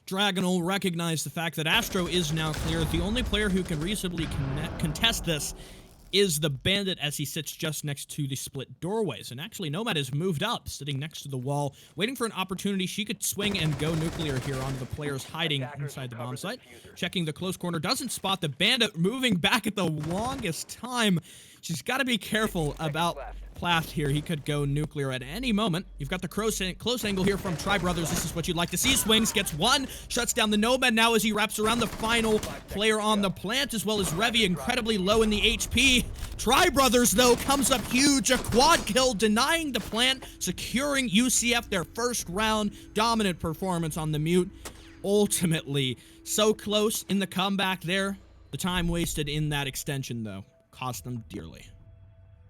[SPEAKER 2] Dragon will recognize the fact that Astro is now clear. The only player who can reasonably contest this is the bandit, as he sits just next to the split doorways. And actually, Nomad has moved up, sitting next to the wall, waiting for an opportunity. She could swing and go nuclear here onto the players hiding inside the bomb site. Checking the close corner, doesn't spot the bandit, moving back at the longest time. She's got to be careful about Plath here. He could go nuclear at any moment. You've got the close angle here from Tri Brothers. This is what you'd like to see. Swings, gets one, shuts down the Nomad now as he wraps around the final player on the plant, as well as Revy incredibly low in the HP. Tri Brothers, though, comes up huge. A quad kill, denying the plant, securing UCF their first round. Dominant performance on the mute. Ultimately, so close in the comeback there. The time wasted in that extension, though, cost them dearly.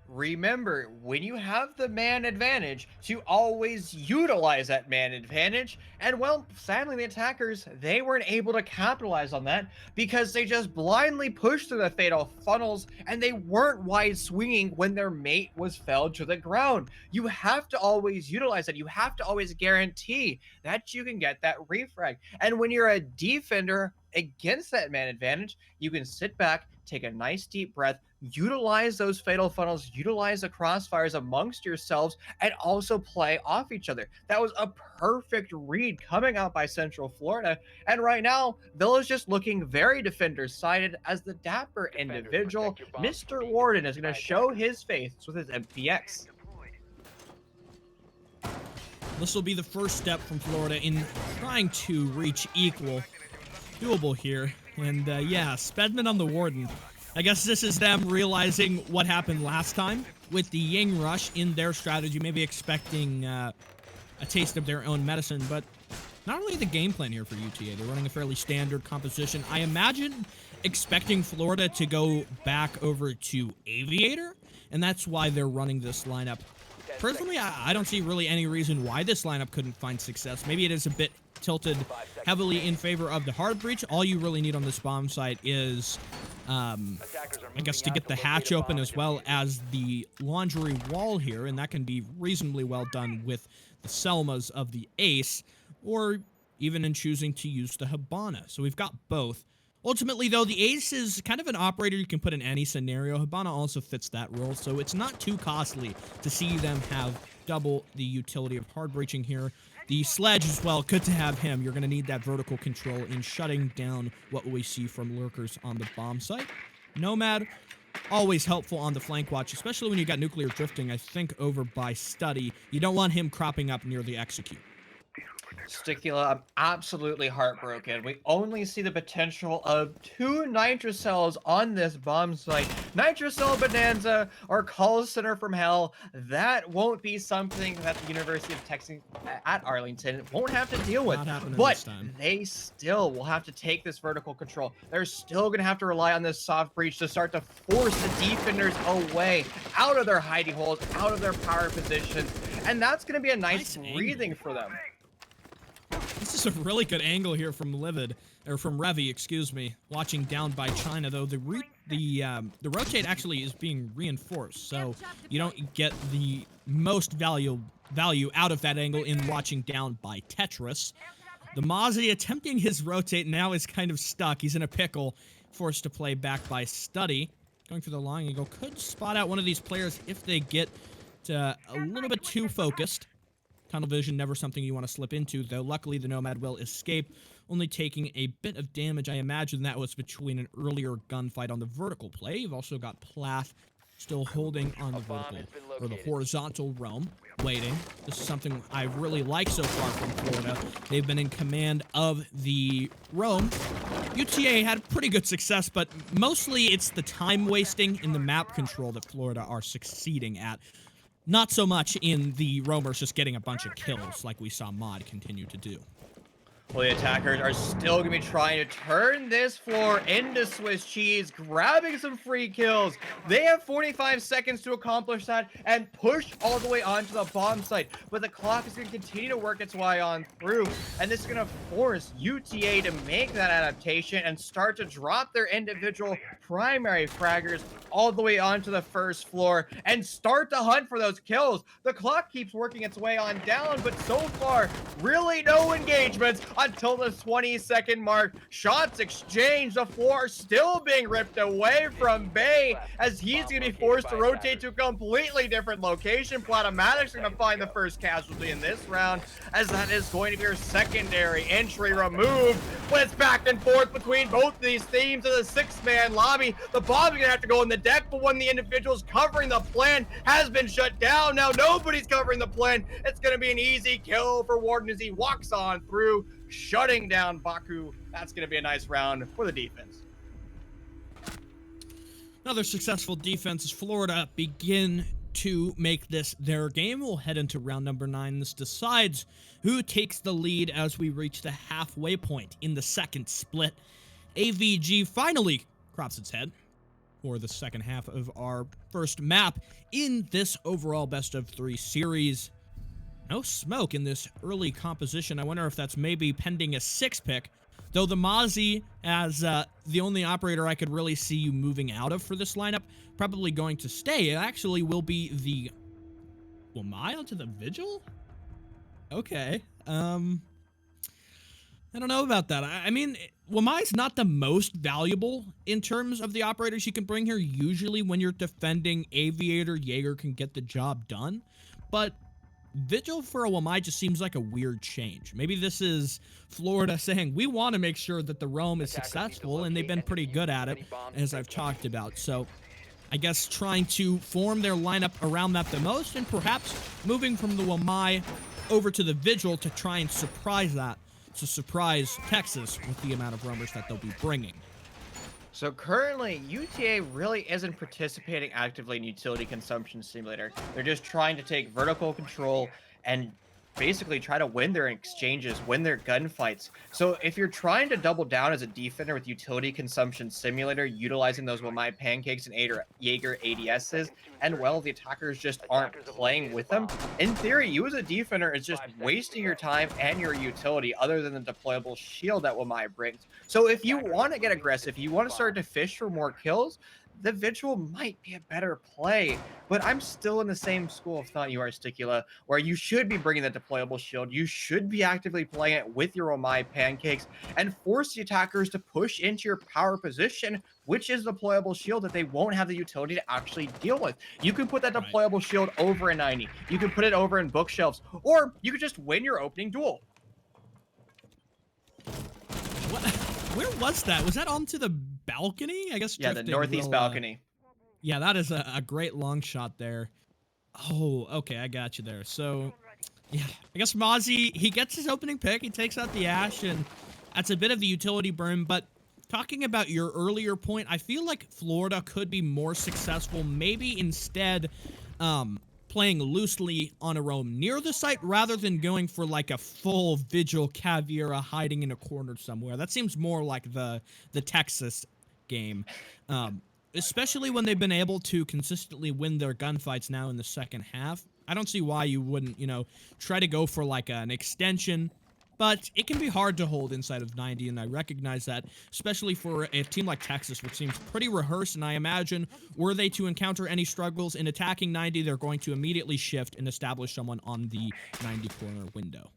[SPEAKER 3] Remember, when you have the man advantage, to always utilize that man advantage. And well, sadly, the attackers, they weren't able to capitalize on that because they just blindly pushed through the fatal funnels, and they weren't wide swinging when their mate was felled to the ground. You have to always utilize that. You have to always guarantee that you can get that refrag. And when you're a defender against that man advantage, you can sit back, take a nice deep breath, utilize those fatal funnels, utilize the crossfires amongst yourselves, and also play off each other. That was a perfect read coming out by Central Florida. And right now, Villa's just looking very defender-sided, as the dapper individual, Mr. Warden, is going to show his face with his MPX.
[SPEAKER 2] This will be the first step from Florida in trying to reach equal. Doable here. And yeah, Spedman on the Warden. I guess this is them realizing what happened last time with the Ying Rush in their strategy, maybe expecting a taste of their own medicine, but not really the game plan here for UTA. They're running a fairly standard composition. I imagine expecting Florida to go back over to Aviator, and that's why they're running this lineup. Personally, I don't see really any reason why this lineup couldn't find success. Maybe it is a bit tilted heavily in favor of the hard breach. All you really need on this bomb site is, I guess, to get the hatch open as well as the laundry wall here, and that can be reasonably well done with the Selmas of the Ace, or even in choosing to use the Habana. So we've got both. Ultimately, though, the Ace is kind of an operator you can put in any scenario. Habana also fits that role, so it's not too costly to see them have double the utility of hard breaching here. The Sledge as well, good to have him. You're going to need that vertical control in shutting down what we see from lurkers on the bomb site. Nomad, always helpful on the flank watch, especially when you got nuclear drifting, I think, over by Study. You don't want him cropping up near the execute.
[SPEAKER 3] Sticula, I'm absolutely heartbroken. We only see the potential of 2 Nitrocells on this bomb site. Nitrocell Bonanza or Call Center from Hell, that won't be something that the University of Texas at Arlington won't have to deal with. But they still will have to take this vertical control. They're still going to have to rely on this soft breach to start to force the defenders away, out of their hiding holes, out of their power positions. And that's going to be a nice breathing for them.
[SPEAKER 2] This is a really good angle here from Revy, excuse me. Watching down by China, though, the rotate actually is being reinforced, so you don't get the most value out of that angle in watching down by Tetris. The Mozzie attempting his rotate now is kind of stuck. He's in a pickle, forced to play back by Study. going for the long angle. Could spot out one of these players if they get a little bit too focused. Tunnel vision, never something you want to slip into, though luckily the Nomad will escape, only taking a bit of damage. I imagine that was between an earlier gunfight on the vertical play. You've also got Plath still holding on the vertical, or the horizontal roam, waiting. This is something I really like so far from Florida. They've been in command of the roam. UTA had pretty good success, but mostly it's the time wasting in the map control that Florida are succeeding at. Not so much in the roamers just getting a bunch of kills like we saw Mod continue to do.
[SPEAKER 3] Well, the attackers are still going to be trying to turn this floor into Swiss cheese, grabbing some free kills. They have 45 seconds to accomplish that and push all the way onto the bomb site. But the clock is going to continue to work its way on through, and this is going to force UTA to make that adaptation and start to drop their individual primary fraggers all the way onto the first floor and start to hunt for those kills. The clock keeps working its way on down, but so far, really no engagements until the 20-second mark. Shots exchanged, the floor still being ripped away from Bay as he's going to be forced to rotate to a completely different location. Platomatic's going to find the first casualty in this round, as that is going to be your secondary entry removed. When it's back and forth between both of these teams in the 6-man lobby, the bomb's going to have to go in the deck, but when the individuals covering the plan has been shut down, now nobody's covering the plan. It's going to be an easy kill for Warden as he walks on through, shutting down Baku. That's going to be a nice round for the defense.
[SPEAKER 2] Another successful defense as Florida begin to make this their game. We'll head into round number 9. This decides who takes the lead as we reach the halfway point in the second split. AVG finally crops its head for the second half of our first map in this overall best-of-3 series. No smoke in this early composition. I wonder if that's maybe pending a 6 pick, though the Mozzie, as the only operator I could really see you moving out of for this lineup, probably going to stay. It actually will be the Wamai to the Vigil? Okay. I don't know about that. I mean, Wamai's not the most valuable in terms of the operators you can bring here. Usually when you're defending Aviator, Jaeger can get the job done, but Vigil for a Wamai just seems like a weird change. Maybe this is Florida saying, we want to make sure that the Roam is successful, and they've been pretty good at it, as I've talked about. So I guess trying to form their lineup around that the most, and perhaps moving from the Wamai over to the Vigil to try and surprise that, to surprise Texas with the amount of roamers that they'll be bringing.
[SPEAKER 3] So currently, UTA really isn't participating actively in Utility Consumption Simulator. They're just trying to take vertical control and basically try to win their exchanges, win their gunfights. So if you're trying to double down as a defender with Utility Consumption Simulator, utilizing those Wamai pancakes and Jaeger ADSs, and well, the attackers just aren't playing with them, in theory, you as a defender is just wasting your time and your utility other than the deployable shield that Wamai brings. So if you want to get aggressive, you want to start to fish for more kills, the Vigil might be a better play, but I'm still in the same school of thought you are, Sticula, where you should be bringing the deployable shield. You should be actively playing it with your Wamai pancakes and force the attackers to push into your power position, which is the deployable shield that they won't have the utility to actually deal with. You can put that deployable shield over in 90. You can put it over in bookshelves, or you could just win your opening duel.
[SPEAKER 2] What? Where was that? Was that onto the balcony? I guess.
[SPEAKER 3] Yeah, the northeast balcony.
[SPEAKER 2] Yeah, that is a great long shot there. Oh, okay, I got you there. So, yeah, I guess Mozzie, he gets his opening pick. He takes out the Ash, and that's a bit of the utility burn. But talking about your earlier point, I feel like Florida could be more successful. Maybe instead, playing loosely on a roam near the site rather than going for like a full Vigil Caveira hiding in a corner somewhere. That seems more like the Texas game, especially when they've been able to consistently win their gunfights now in the second half. I don't see why you wouldn't, try to go for like an extension, but it can be hard to hold inside of 90, and I recognize that, especially for a team like Texas, which seems pretty rehearsed, and I imagine were they to encounter any struggles in attacking 90, they're going to immediately shift and establish someone on the 90 corner window.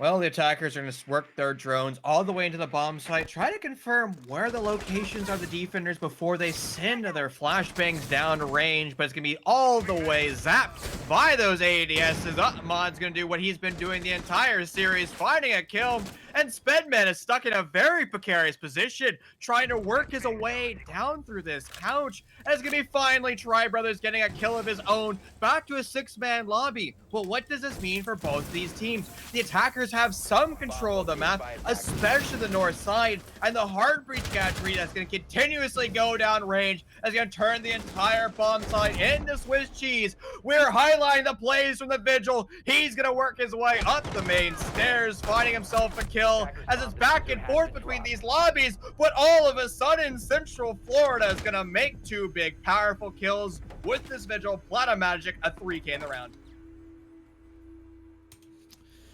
[SPEAKER 3] Well, the attackers are going to work their drones all the way into the bomb site, try to confirm where the locations are the defenders before they send their flashbangs down range, but it's going to be all the way zapped by those ADSs. Mod's going to do what he's been doing the entire series, finding a kill, and Spedman is stuck in a very precarious position, trying to work his way down through this couch, and it's going to be finally Tri Brothers getting a kill of his own, back to a 6-man lobby. Well, what does this mean for both these teams? The attackers have some control of the map, especially the north side, and the hard breach gantry that's going to continuously go down range is going to turn the entire bomb site into Swiss cheese. We're highlighting the plays from the Vigil. He's going to work his way up the main stairs, finding himself a kill as it's back and forth between these lobbies, but all of a sudden, Central Florida is going to make 2 big, powerful kills with this Vigil. Platinum Magic, a 3K in the round.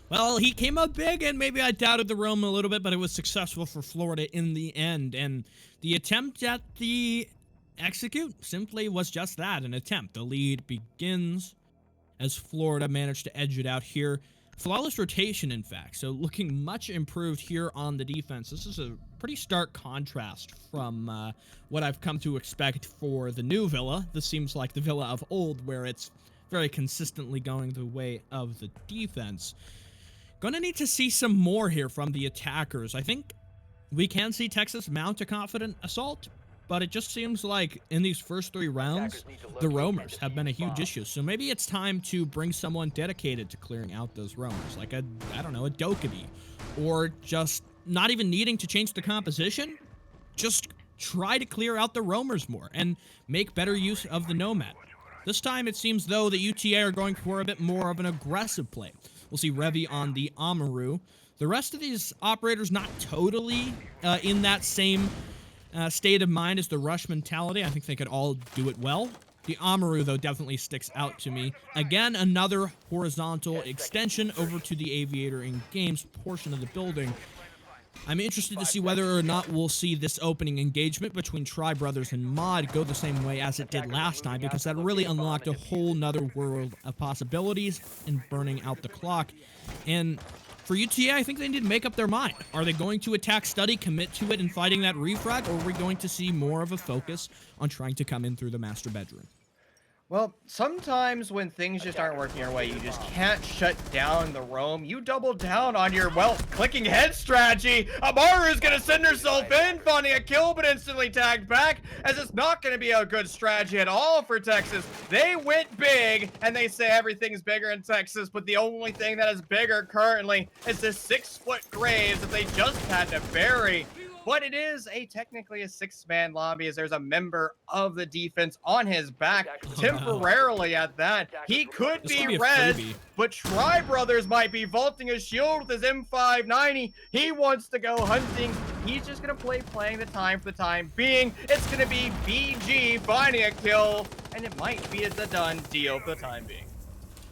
[SPEAKER 2] Well, he came up big, and maybe I doubted the roam a little bit, but it was successful for Florida in the end. And the attempt at the execute simply was just that, an attempt. The lead begins as Florida managed to edge it out here. Flawless rotation, in fact, so looking much improved here on the defense. This is a pretty stark contrast from what I've come to expect for the new Villa. This seems like the Villa of old, where it's very consistently going the way of the defense. Gonna need to see some more here from the attackers. I think we can see Texas mount a confident assault, but it just seems like in these first 3 rounds, the roamers have been a huge issue. So maybe it's time to bring someone dedicated to clearing out those roamers, like I don't know, a Dokkaebi, or just not even needing to change the composition, just try to clear out the roamers more and make better use of the Nomad. This time it seems though that UTA are going for a bit more of an aggressive play. We'll see Revy on the Amaru. The rest of these operators not totally in that same state of mind as the rush mentality. I think they could all do it well. The Amaru, though, definitely sticks out to me. Again, another horizontal extension over to the Aviator in Games portion of the building. I'm interested to see whether or not we'll see this opening engagement between Tri Brothers and Mod go the same way as it did last time, because that really unlocked a whole nother world of possibilities in burning out the clock. And for UTA, I think they need to make up their mind. Are they going to attack Study, commit to it, and fighting that refrag, or are we going to see more of a focus on trying to come in through the master bedroom?
[SPEAKER 3] Well, sometimes when things just aren't working your way, you just can't shut down the roam. You double down on your, well, clicking head strategy. Amaru's gonna send herself in, finding a kill, but instantly tagged back, as it's not gonna be a good strategy at all for Texas. They went big, and they say everything's bigger in Texas, but the only thing that is bigger currently is the 6-foot graves that they just had to bury. But it is technically a 6-man lobby, as there's a member of the defense on his back, temporarily at that. He could be red, but Tri Brothers might be vaulting his shield with his M590. He wants to go hunting. He's just going to playing the time for the time being. It's going to be BG finding a kill, and it might be the done deal for the time being.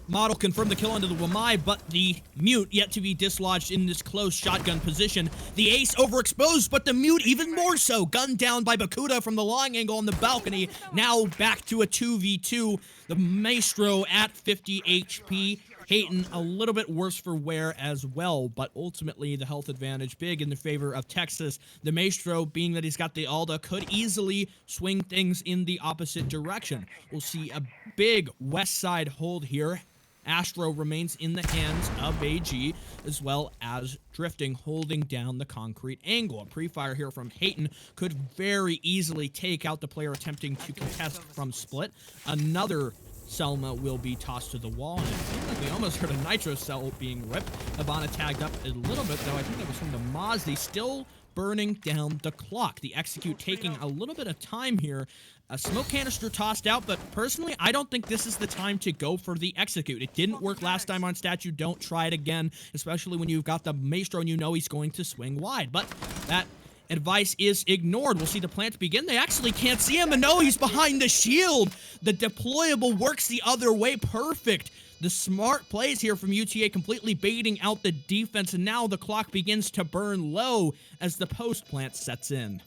[SPEAKER 2] Model confirmed the kill onto the Wamai, but the Mute yet to be dislodged in this close shotgun position. The Ace overexposed, but the Mute even more so. Gunned down by Bakuda from the long angle on the balcony. Now back to a 2v2. The Maestro at 50 HP. Hayton a little bit worse for wear as well, but ultimately the health advantage big in the favor of Texas. The Maestro, being that he's got the Alda, could easily swing things in the opposite direction. We'll see a big west side hold here. Astro remains in the hands of AG, as well as Drifting, holding down the concrete angle. A pre-fire here from Hayton could very easily take out the player attempting to contest from split. Another Selma will be tossed to the wall, and it seems like we almost heard a Nitro cell being ripped. Habana tagged up a little bit, though. I think that was from the Mazdi, still burning down the clock. The execute taking a little bit of time here. A smoke canister tossed out, but personally, I don't think this is the time to go for the execute. It didn't work last time on Statue. Don't try it again, especially when you've got the Maestro and you know he's going to swing wide. But that advice is ignored. We'll see the plant begin. They actually can't see him, and no, he's behind the shield. The deployable works the other way. Perfect. The smart plays here from UTA, completely baiting out the defense, and now the clock begins to burn low as the post plant sets in.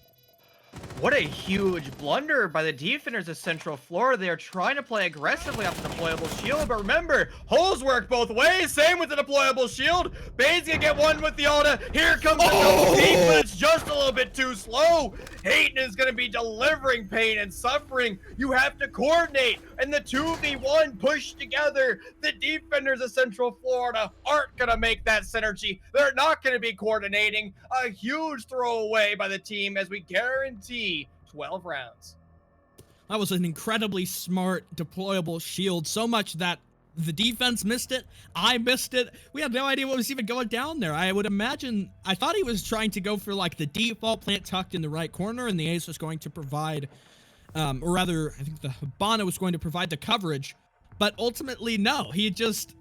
[SPEAKER 3] What a huge blunder by the defenders of Central Florida. They are trying to play aggressively off the deployable shield, but remember, holes work both ways. Same with the deployable shield. Bane's gonna get one with the Alta. Here comes the double peek, but it's just a little bit too slow. Hayden is gonna be delivering pain and suffering. You have to coordinate, and the 2v1 push together. The defenders of Central Florida aren't gonna make that synergy. They're not gonna be coordinating. A huge throwaway by the team as we guarantee 12 rounds.
[SPEAKER 2] That was an incredibly smart deployable shield, so much that the defense missed it. I missed it. We had no idea what was even going down there. I would imagine, I thought he was trying to go for like the default plant tucked in the right corner, and the ace was going to provide, or rather, I think the Hibana was going to provide the coverage. But ultimately, no, he just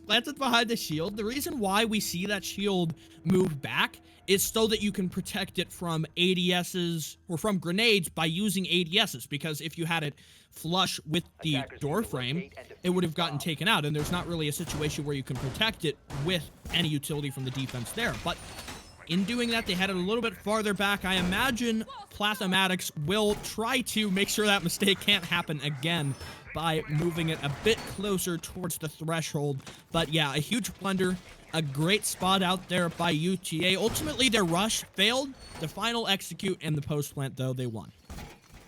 [SPEAKER 2] planted behind the shield. The reason why we see that shield move back is so that you can protect it from ADSs or from grenades by using ADSs, because if you had it flush with the door frame, it would have gotten taken out, and there's not really a situation where you can protect it with any utility from the defense there. But in doing that, they had it a little bit farther back. I imagine Plathematics will try to make sure that mistake can't happen again by moving it a bit closer towards the threshold. But yeah, a huge blunder, a great spot out there by UTA. Ultimately, their rush failed. The final execute and the post plant, though, they won.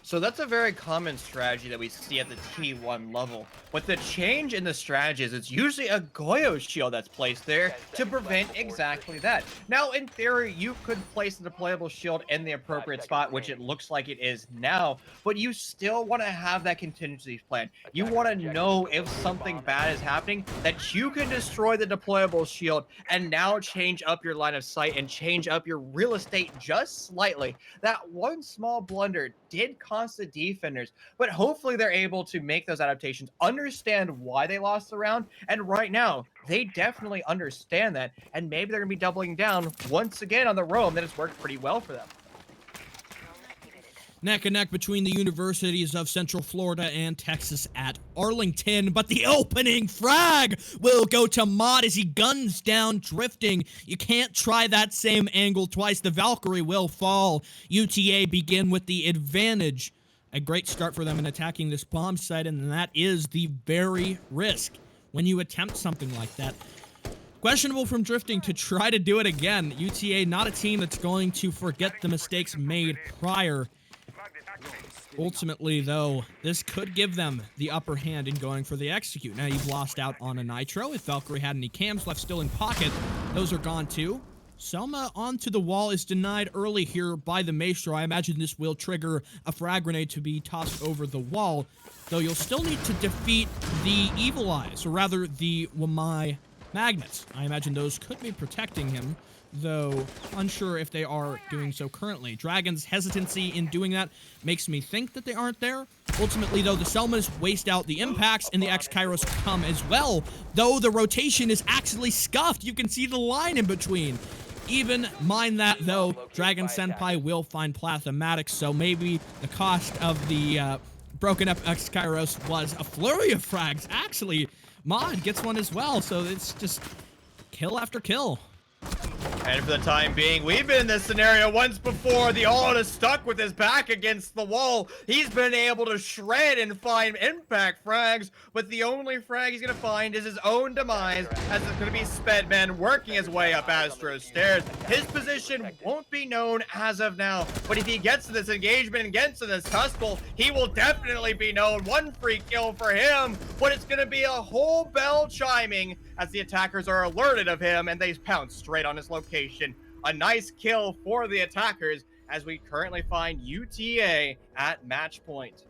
[SPEAKER 3] So that's a very common strategy that we see at the T1 level. But the change in the strategy is it's usually a Goyo shield that's placed there to prevent exactly that. Now, in theory, you could place the deployable shield in the appropriate spot, which it looks like it is now, but you still want to have that contingency plan. You want to know if something bad is happening, that you can destroy the deployable shield and now change up your line of sight and change up your real estate just slightly. That one small blunder did cost the defenders, but hopefully they're able to make those adaptations, understand why they lost the round, and right now they definitely understand that, and maybe they're gonna be doubling down once again on the roam that has worked pretty well for them.
[SPEAKER 2] Neck and neck between the universities of Central Florida and Texas at Arlington, but the opening frag will go to Mod as he guns down Drifting. You can't try that same angle twice. The Valkyrie will fall. UTA begin with the advantage. A great start for them in attacking this bomb site, and that is the very risk when you attempt something like that. Questionable from Drifting to try to do it again. UTA, not a team that's going to forget the mistakes made prior. Ultimately, though, this could give them the upper hand in going for the execute. Now, you've lost out on a Nitro. If Valkyrie had any cams left still in pocket, those are gone too. Selma onto the wall is denied early here by the Maestro. I imagine this will trigger a frag grenade to be tossed over the wall, though you'll still need to defeat the Evil Eyes, or rather the Wamai Magnets. I imagine those could be protecting him, though unsure if they are doing so currently. Dragon's hesitancy in doing that makes me think that they aren't there. Ultimately, though, the Selmas waste out the impacts, and the X-Kairos come as well, though the rotation is actually scuffed. You can see the line in between. Even mind that, though, Dragon Senpai will find Plathematics, so maybe the cost of the broken up X-Kairos was a flurry of frags. Actually, Mod gets one as well, so it's just kill after kill.
[SPEAKER 3] And for the time being, we've been in this scenario once before. The Alta is stuck with his back against the wall. He's been able to shred and find impact frags, but the only frag he's going to find is his own demise, as it's going to be Spedman working his way up Astro's stairs. His position won't be known as of now, but if he gets to this engagement and gets to this tussle, he will definitely be known. One free kill for him, but it's going to be a whole bell chiming as the attackers are alerted of him, and they pounce straight on his location. A nice kill for the attackers as we currently find UTA at match point.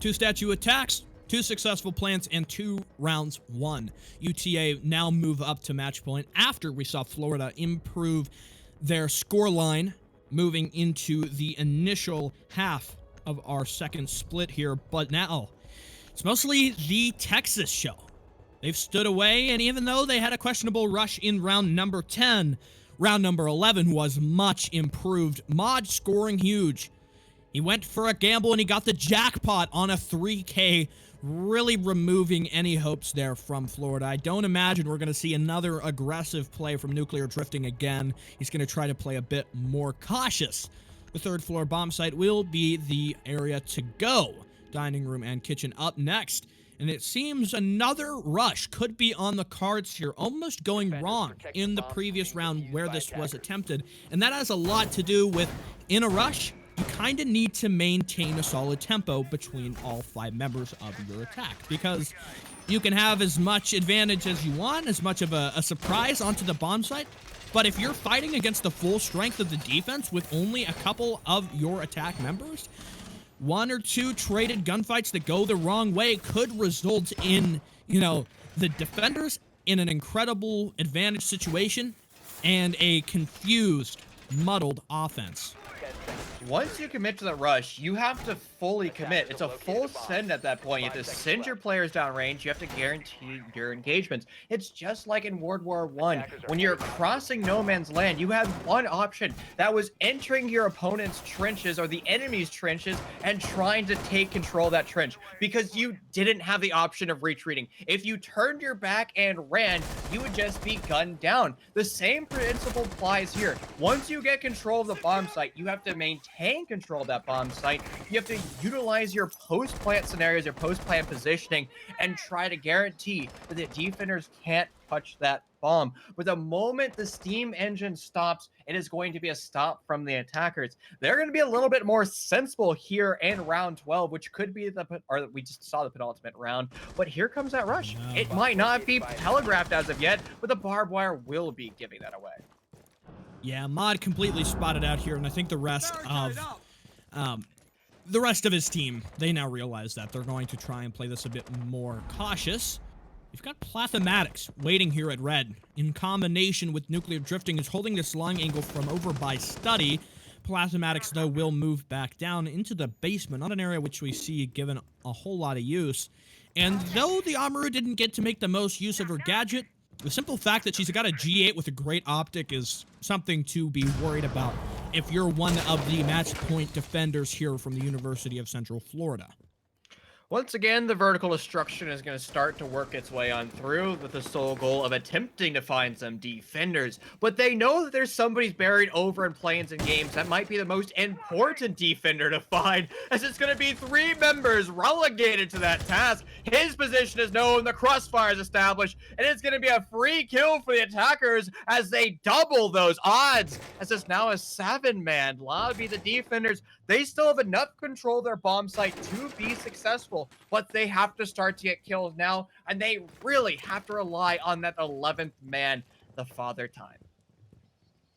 [SPEAKER 2] 2 statue attacks, 2 successful plants, and 2 rounds won. UTA now move up to match point after we saw Florida improve their scoreline moving into the initial half of our second split here. But now it's mostly the Texas show. They've stood away, and even though they had a questionable rush in round number 10, round number 11 was much improved. Mod scoring huge. He went for a gamble, and he got the jackpot on a 3K, really removing any hopes there from Florida. I don't imagine we're going to see another aggressive play from Nuclear Drifting again. He's going to try to play a bit more cautious. The third floor bomb site will be the area to go. Dining room and kitchen up next. And it seems another rush could be on the cards here, almost going wrong in the previous round where this was attempted. And that has a lot to do with, in a rush, you kind of need to maintain a solid tempo between all 5 members of your attack, because you can have as much advantage as you want, as much of a surprise onto the bomb site, but if you're fighting against the full strength of the defense with only a couple of your attack members, 1 or 2 traded gunfights that go the wrong way could result in, the defenders in an incredible advantage situation and a confused, muddled offense.
[SPEAKER 3] Once you commit to the rush, you have to fully commit. It's a full send at that point. You have to send your players downrange. You have to guarantee your engagements. It's just like in World War I. When you're crossing no man's land, you had one option. That was entering your opponent's trenches or the enemy's trenches and trying to take control of that trench, because you didn't have the option of retreating. If you turned your back and ran, you would just be gunned down. The same principle applies here. Once you get control of the bomb site, you have to maintain control of that bomb site. You have to utilize your post-plant scenarios, your post-plant positioning, and try to guarantee that the defenders can't touch that bomb. But the moment the steam engine stops, it is going to be a stop from the attackers. They're going to be a little bit more sensible here in round 12, which could be we just saw the penultimate round. But here comes that rush. It might not be telegraphed as of yet, but the barbed wire will be giving that away.
[SPEAKER 2] Yeah, Mod completely spotted out here, and I think the rest of his team, they now realize that they're going to try and play this a bit more cautious. We've got Plathematics waiting here at red. In combination with Nuclear Drifting is holding this long angle from over by Study. Plathematics, though, will move back down into the basement, not an area which we see given a whole lot of use. And though the Amaru didn't get to make the most use of her gadget, the simple fact that she's got a G8 with a great optic is something to be worried about if you're one of the match point defenders here from the University of Central Florida.
[SPEAKER 3] Once again, the vertical destruction is going to start to work its way on through with the sole goal of attempting to find some defenders. But they know that there's somebody buried over in planes and games that might be the most important defender to find, as it's going to be 3 members relegated to that task. His position is known, the crossfire is established, and it's going to be a free kill for the attackers as they double those odds, as it's now a 7-man lobby. The defenders, they still have enough control of their bomb site to be successful, but they have to start to get kills now, and they really have to rely on that 11th man, the Father Time.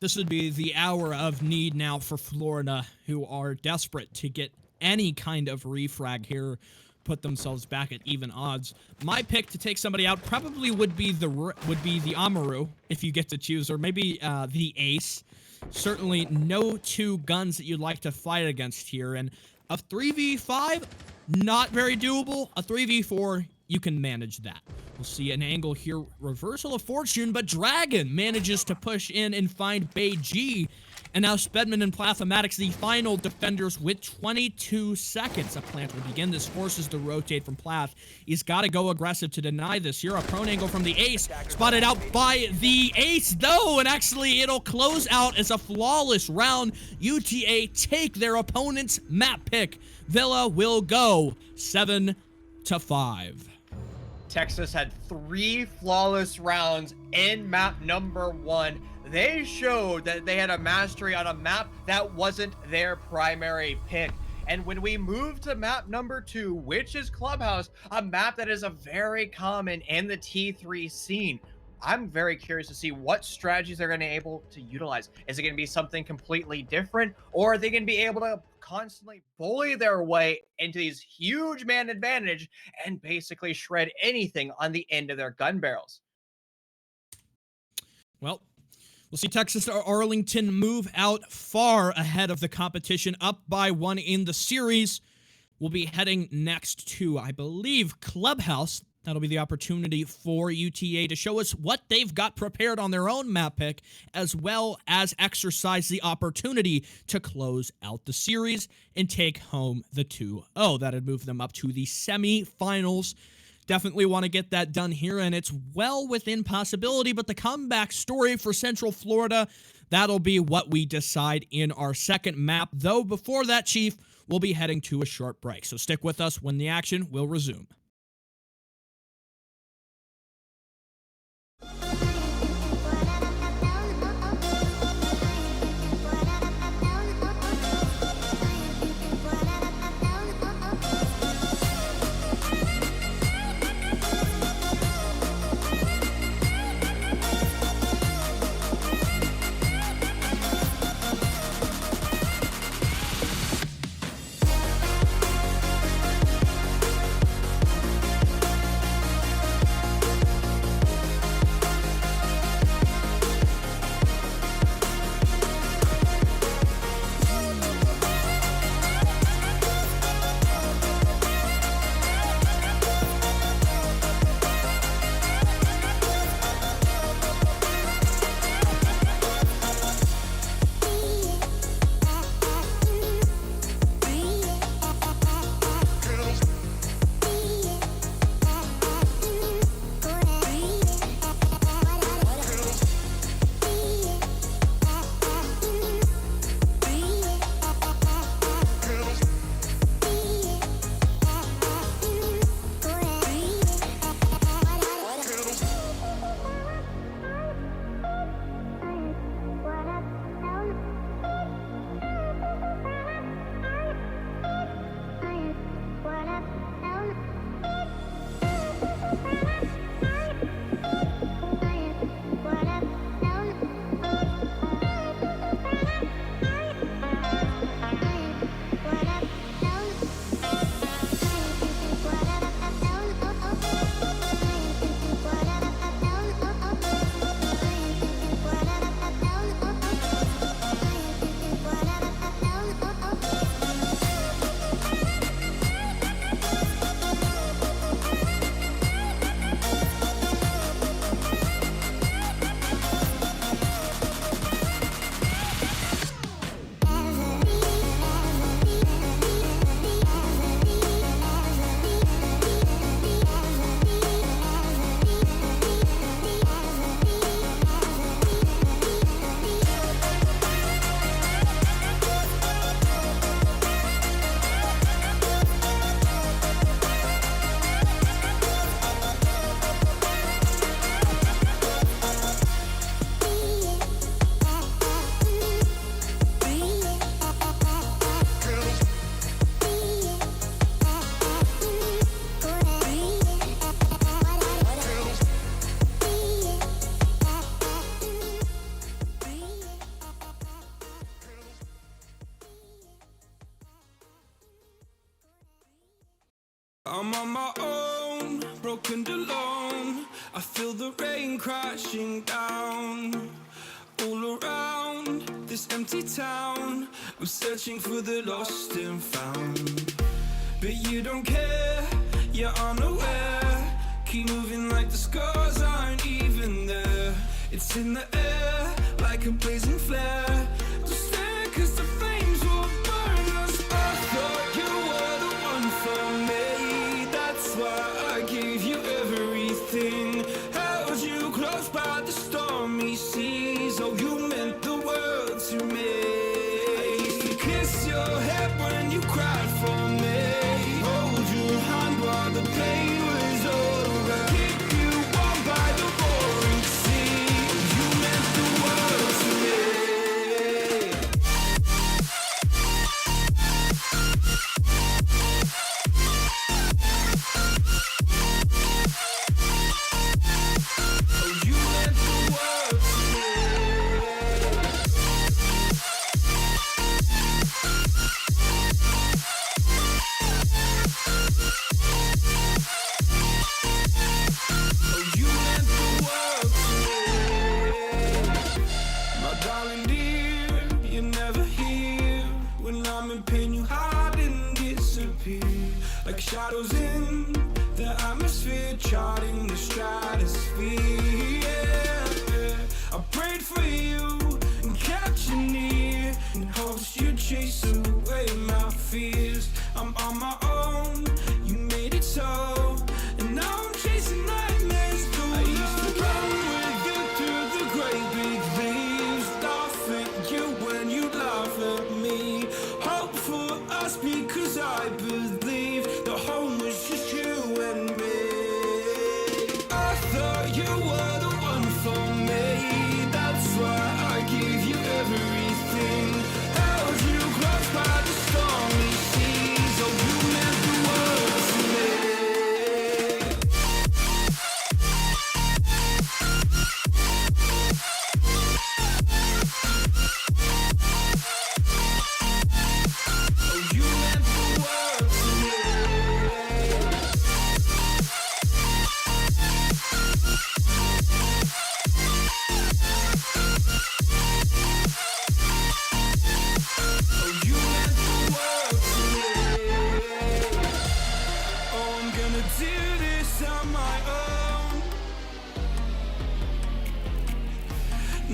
[SPEAKER 2] This would be the hour of need now for Florida, who are desperate to get any kind of refrag here, put themselves back at even odds. My pick to take somebody out probably would be the Amaru, if you get to choose, or maybe the Ace. Certainly no 2 guns that you'd like to fight against here, and a 3v5, not very doable. A 3v4, you can manage that. We'll see an angle here, reversal of fortune, but Dragon manages to push in and find Bay G. And now Spedman and Plathematics, the final defenders with 22 seconds. A plant will begin. This forces the rotate from Plath. He's got to go aggressive to deny this. Here, a prone angle from the Ace. Spotted out by the Ace, though. And actually, it'll close out as a flawless round. UTA take their opponent's map pick. Villa will go 7-5.
[SPEAKER 3] Texas had 3 flawless rounds in map number 1. They showed that they had a mastery on a map that wasn't their primary pick. And when we move to map number 2, which is Clubhouse, a map that is a very common in the T3 scene, I'm very curious to see what strategies they're going to be able to utilize. Is it going to be something completely different, or are they going to be able to constantly bully their way into these huge man advantage and basically shred anything on the end of their gun barrels?
[SPEAKER 2] Well, we'll see Texas Arlington move out far ahead of the competition, up by 1 in the series. We'll be heading next to, I believe, Clubhouse. That'll be the opportunity for UTA to show us what they've got prepared on their own map pick, as well as exercise the opportunity to close out the series and take home the 2-0. That'd move them up to the semifinals. Definitely want to get that done here, and it's well within possibility, but the comeback story for Central Florida, That'll be what we decide in our second map, though before that, Chief, we'll be heading to a short break. So stick with us when the action will resume.
[SPEAKER 1] I'm on my own, broken alone. I feel the rain crashing down all around this empty town. I'm searching for the lost and found, but you don't care, you're unaware. Keep moving like the scars aren't even there. It's in the air like a blazing flare. Just stare 'cause the flames will burn us. I thought you were the one for me, that's why I gave you everything. Held you close by the stormy seas. Oh, you meant the world to me. I used to kiss your head when you cried for me. Hold your hand while the pain was over. Keep you warm by the roaring sea. You meant the world to me. Oh, you meant the world to me. Oh, you meant the world to me. My darling dear, you're never here. When I'm in pain, you hide and disappear. Like shadows in the atmosphere, charting the stratosphere. Yeah. I prayed for you and kept you near, in hopes you'd chase away my fears. I'm on my own, you made it so, and now I'm chasing nightmares. I used to run with you through the great big leaves, laugh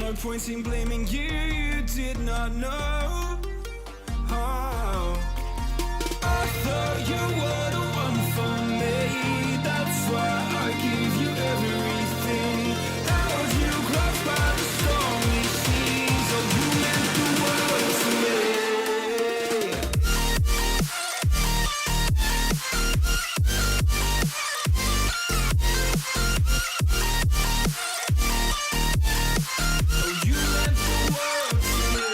[SPEAKER 1] no point in blaming you, you did not know. Oh. I thought you were the one for me, that's why I give you everything. Held you close by the stormy seas, oh you meant the world to me. Oh you meant the world to me.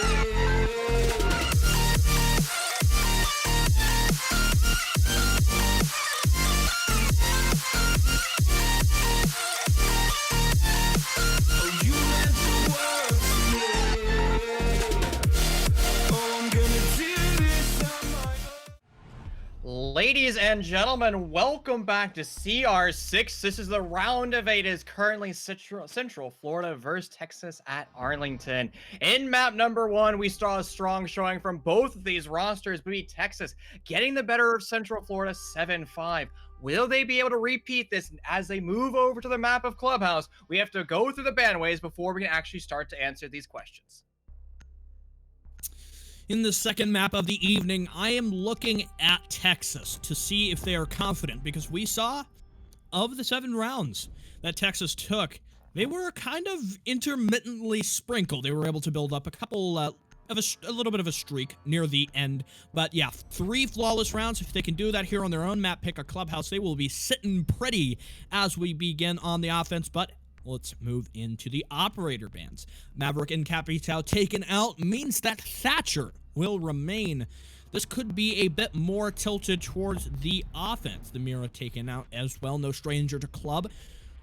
[SPEAKER 1] Oh, you meant the world to me. Oh, I'm gonna do this on my own.
[SPEAKER 3] Ladies and gentlemen, welcome back to CR6. This is the round of 8. It is currently Central Florida versus Texas at Arlington. In map number 1, we saw a strong showing from both of these rosters, but Texas getting the better of Central Florida 7-5. Will they be able to repeat this as they move over to the map of Clubhouse? We have to go through the bandways before we can actually start to answer these questions.
[SPEAKER 2] In the second map of the evening, I am looking at Texas to see if they are confident, because we saw, of the 7 rounds that Texas took, they were kind of intermittently sprinkled. They were able to build up a couple, a little bit of a streak near the end. But yeah, 3 flawless rounds. If they can do that here on their own map, pick a Clubhouse, they will be sitting pretty as we begin on the offense. But let's move into the operator bands. Maverick and Capital taken out means that Thatcher will remain. This could be a bit more tilted towards the offense. The Mira taken out as well. No stranger to club.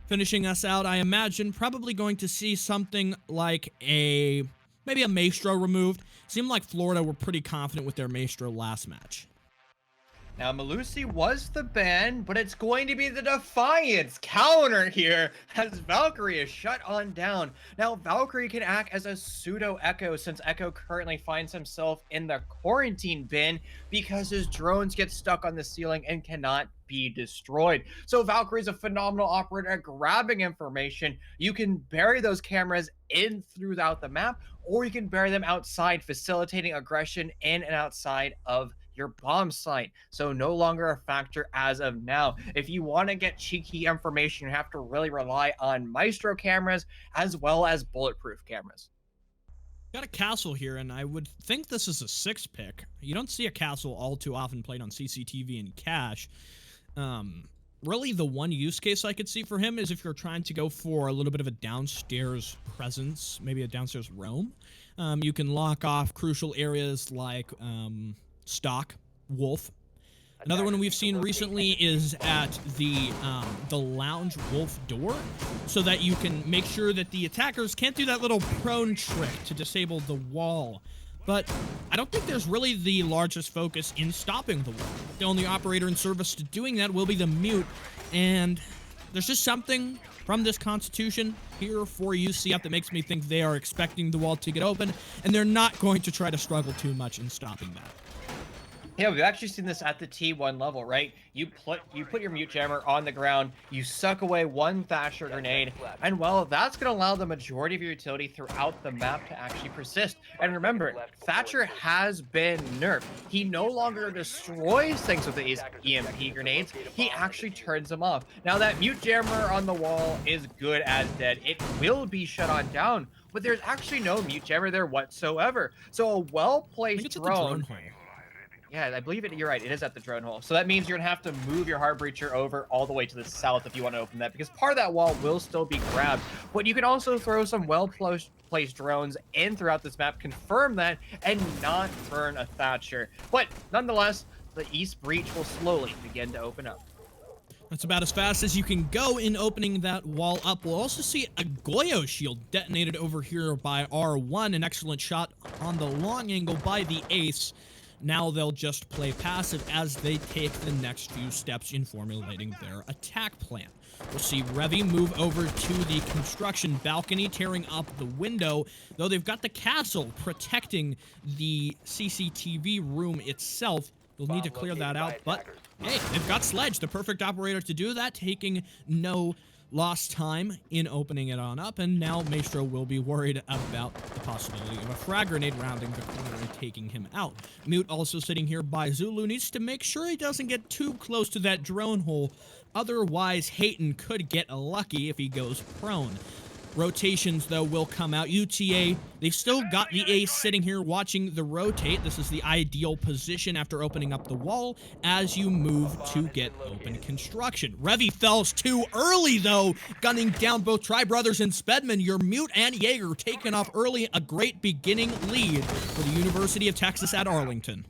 [SPEAKER 2] Finishing us out, I imagine, probably going to see something like maybe a Maestro removed. Seemed like Florida were pretty confident with their Maestro last match.
[SPEAKER 3] Now, Malusi was the ban, but it's going to be the Defiance counter here as Valkyrie is shut on down. Now, Valkyrie can act as a pseudo Echo since Echo currently finds himself in the quarantine bin because his drones get stuck on the ceiling and cannot be destroyed. So Valkyrie is a phenomenal operator at grabbing information. You can bury those cameras in throughout the map, or you can bury them outside, facilitating aggression in and outside of your bomb site. So no longer a factor as of now. If you want to get cheeky information, you have to really rely on Maestro cameras as well as bulletproof cameras.
[SPEAKER 2] Got a castle here, and I would think this is a 6 pick. You don't see a castle all too often played on CCTV and cache. Really, the one use case I could see for him is if you're trying to go for a little bit of a downstairs presence, maybe a downstairs roam. You can lock off crucial areas like Stock, Wolf. Another one we've seen recently is at the lounge Wolf door, so that you can make sure that the attackers can't do that little prone trick to disable the wall. But I don't think there's really the largest focus in stopping the wall. The only operator in service to doing that will be the mute, and there's just something from this Constitution here for UCF that makes me think they are expecting the wall to get open, and they're not going to try to struggle too much in stopping that.
[SPEAKER 3] Yeah, we've actually seen this at the T1 level, right? You put your mute jammer on the ground, you suck away one Thatcher grenade, and well, that's going to allow the majority of your utility throughout the map to actually persist. And remember, Thatcher has been nerfed. He no longer destroys things with the EMP grenades, he actually turns them off. Now that mute jammer on the wall is good as dead. It will be shut on down, but there's actually no mute jammer there whatsoever. So a well-placed drone. Yeah, I believe it. You're right. It is at the drone hole. So that means you're going to have to move your heart breacher over all the way to the south if you want to open that, because part of that wall will still be grabbed. But you can also throw some well-placed drones in throughout this map, confirm that, and not burn a Thatcher. But nonetheless, the east breach will slowly begin to open up.
[SPEAKER 2] That's about as fast as you can go in opening that wall up. We'll also see a Goyo shield detonated over here by R1. An excellent shot on the long angle by the ace. Now they'll just play passive as they take the next few steps in formulating their attack plan. We'll see Revy move over to the construction balcony, tearing up the window, though they've got the castle protecting the CCTV room itself. They'll need to clear that out, but hey, they've got Sledge, the perfect operator to do that, taking no lost time in opening it on up, and now Maestro will be worried about the possibility of a frag grenade rounding the corner and taking him out. Mute, also sitting here by Zulu, needs to make sure he doesn't get too close to that drone hole. Otherwise, Hayton could get lucky if he goes prone. Rotations, though, will come out. UTA, they've still got the ace sitting here watching the rotate. This is the ideal position after opening up the wall as you move to get open construction. Revy fells too early, though, gunning down both Tri-Brothers and Spedman. Your Mute and Jaeger taking off early. A great beginning lead for the University of Texas at Arlington.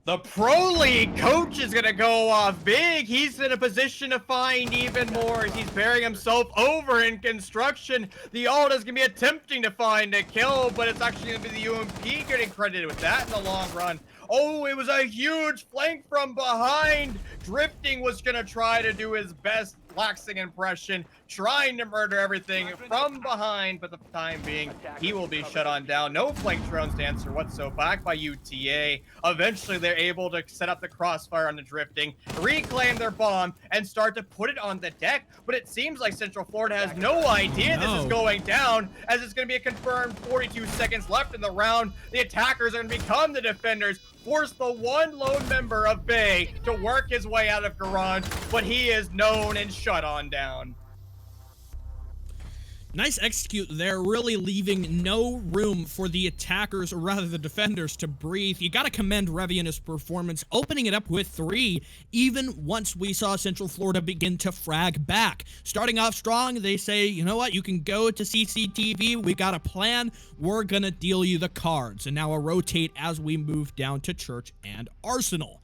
[SPEAKER 3] The Pro League coach is going to go off big. He's in a position to find even more as he's burying himself over in construction. The ult is going to be attempting to find a kill, but it's actually going to be the UMP getting credited with that in the long run. Oh, it was a huge flank from behind. Drifting was going to try to do his best laxing impression, trying to murder everything from behind, but the time being, he will be shut on down. No flank drones to answer whatsoever, back by UTA. Eventually, they're able to set up the crossfire on the Drifting, reclaim their bomb, and start to put it on the deck, but it seems like Central Florida has no idea this is going down, as it's going to be a confirmed 42 seconds left in the round. The attackers are going to become the defenders, force the one lone member of Bay to work his way out of Garage, but he is known and shut on down.
[SPEAKER 2] Nice execute there, really leaving no room for the attackers, or rather the defenders, to breathe. You gotta commend Revy in his performance, opening it up with 3, even once we saw Central Florida begin to frag back. Starting off strong, they say, you know what, you can go to CCTV, we got a plan, we're gonna deal you the cards. And now a rotate as we move down to Church and Arsenal.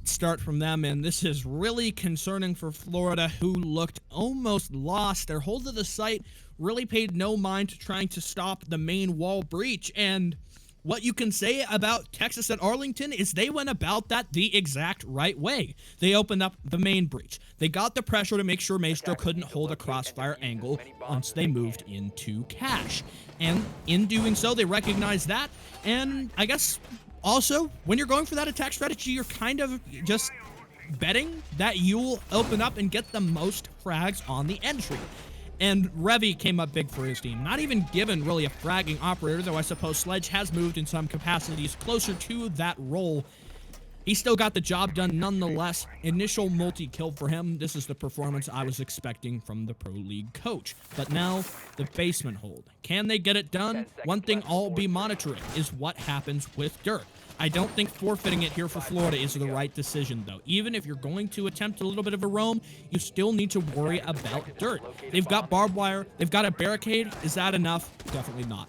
[SPEAKER 2] Start from them, and this is really concerning for Florida, who looked almost lost. Their hold of the site really paid no mind to trying to stop the main wall breach, and what you can say about Texas at Arlington is they went about that the exact right way. They opened up the main breach. They got the pressure to make sure Maestro couldn't hold a crossfire angle once they moved into cache, and in doing so, they recognized that, and I guess also, when you're going for that attack strategy, you're kind of just betting that you'll open up and get the most frags on the entry. And Revy came up big for his team. Not even given really a fragging operator, though I suppose Sledge has moved in some capacities closer to that role. He still got the job done nonetheless. Initial multi-kill for him. This is the performance I was expecting from the Pro League coach. But now, the basement hold. Can they get it done? One thing I'll be monitoring is what happens with Dirt. I don't think forfeiting it here for Florida is the right decision, though. Even if you're going to attempt a little bit of a roam, you still need to worry about Dirt. They've got barbed wire. They've got a barricade. Is that enough? Definitely not.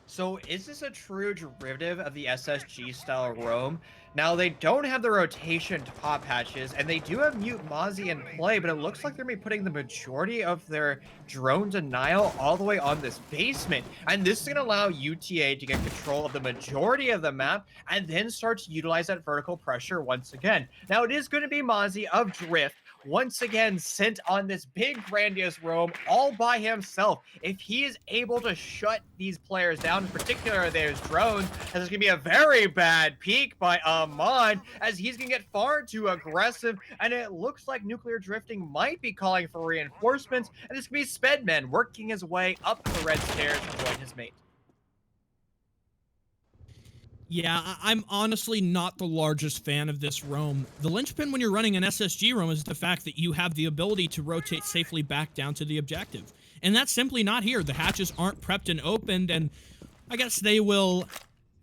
[SPEAKER 3] So is this a true derivative of the SSG style roam? Now they don't have the rotation top hatches, and they do have Mute Mozzie in play, but it looks like they're going to be putting the majority of their drone denial all the way on this basement. And this is going to allow UTA to get control of the majority of the map and then start to utilize that vertical pressure once again. Now it is going to be Mozzie of Drift, once again sent on this big grandiose roam all by himself. If he is able to shut these players down, in particular there's drones, and there's gonna be a very bad peek by Ahmad, as he's gonna get far too aggressive, and it looks like Nuclear Drifting might be calling for reinforcements, and it's gonna be Spedman working his way up the red stairs to join his mate.
[SPEAKER 2] Yeah, I'm honestly not the largest fan of this roam. The linchpin when you're running an SSG roam is the fact that you have the ability to rotate safely back down to the objective. And that's simply not here. The hatches aren't prepped and opened, and I guess they will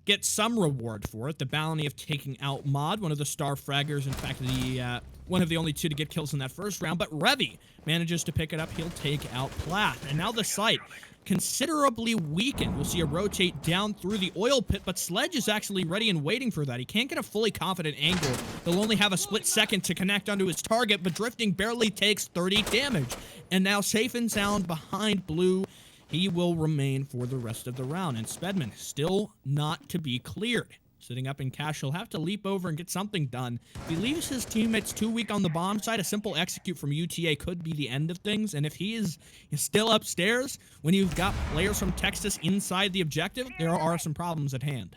[SPEAKER 2] get some reward for it. The bounty of taking out Mod, one of the star fraggers, in fact, the one of the only 2 to get kills in that first round. But Revy manages to pick it up. He'll take out Plath. And now the site considerably weakened. We'll see a rotate down through the oil pit, but Sledge is actually ready and waiting for that. He can't get a fully confident angle. He'll only have a split second to connect onto his target, but Drifting barely takes 30 damage. And now safe and sound behind Blue, he will remain for the rest of the round. And Spedman still not to be cleared. Sitting up in cash, he'll have to leap over and get something done. If he leaves his teammates too weak on the bomb side, a simple execute from UTA could be the end of things. And if he is still upstairs, when you've got players from Texas inside the objective, there are some problems at hand.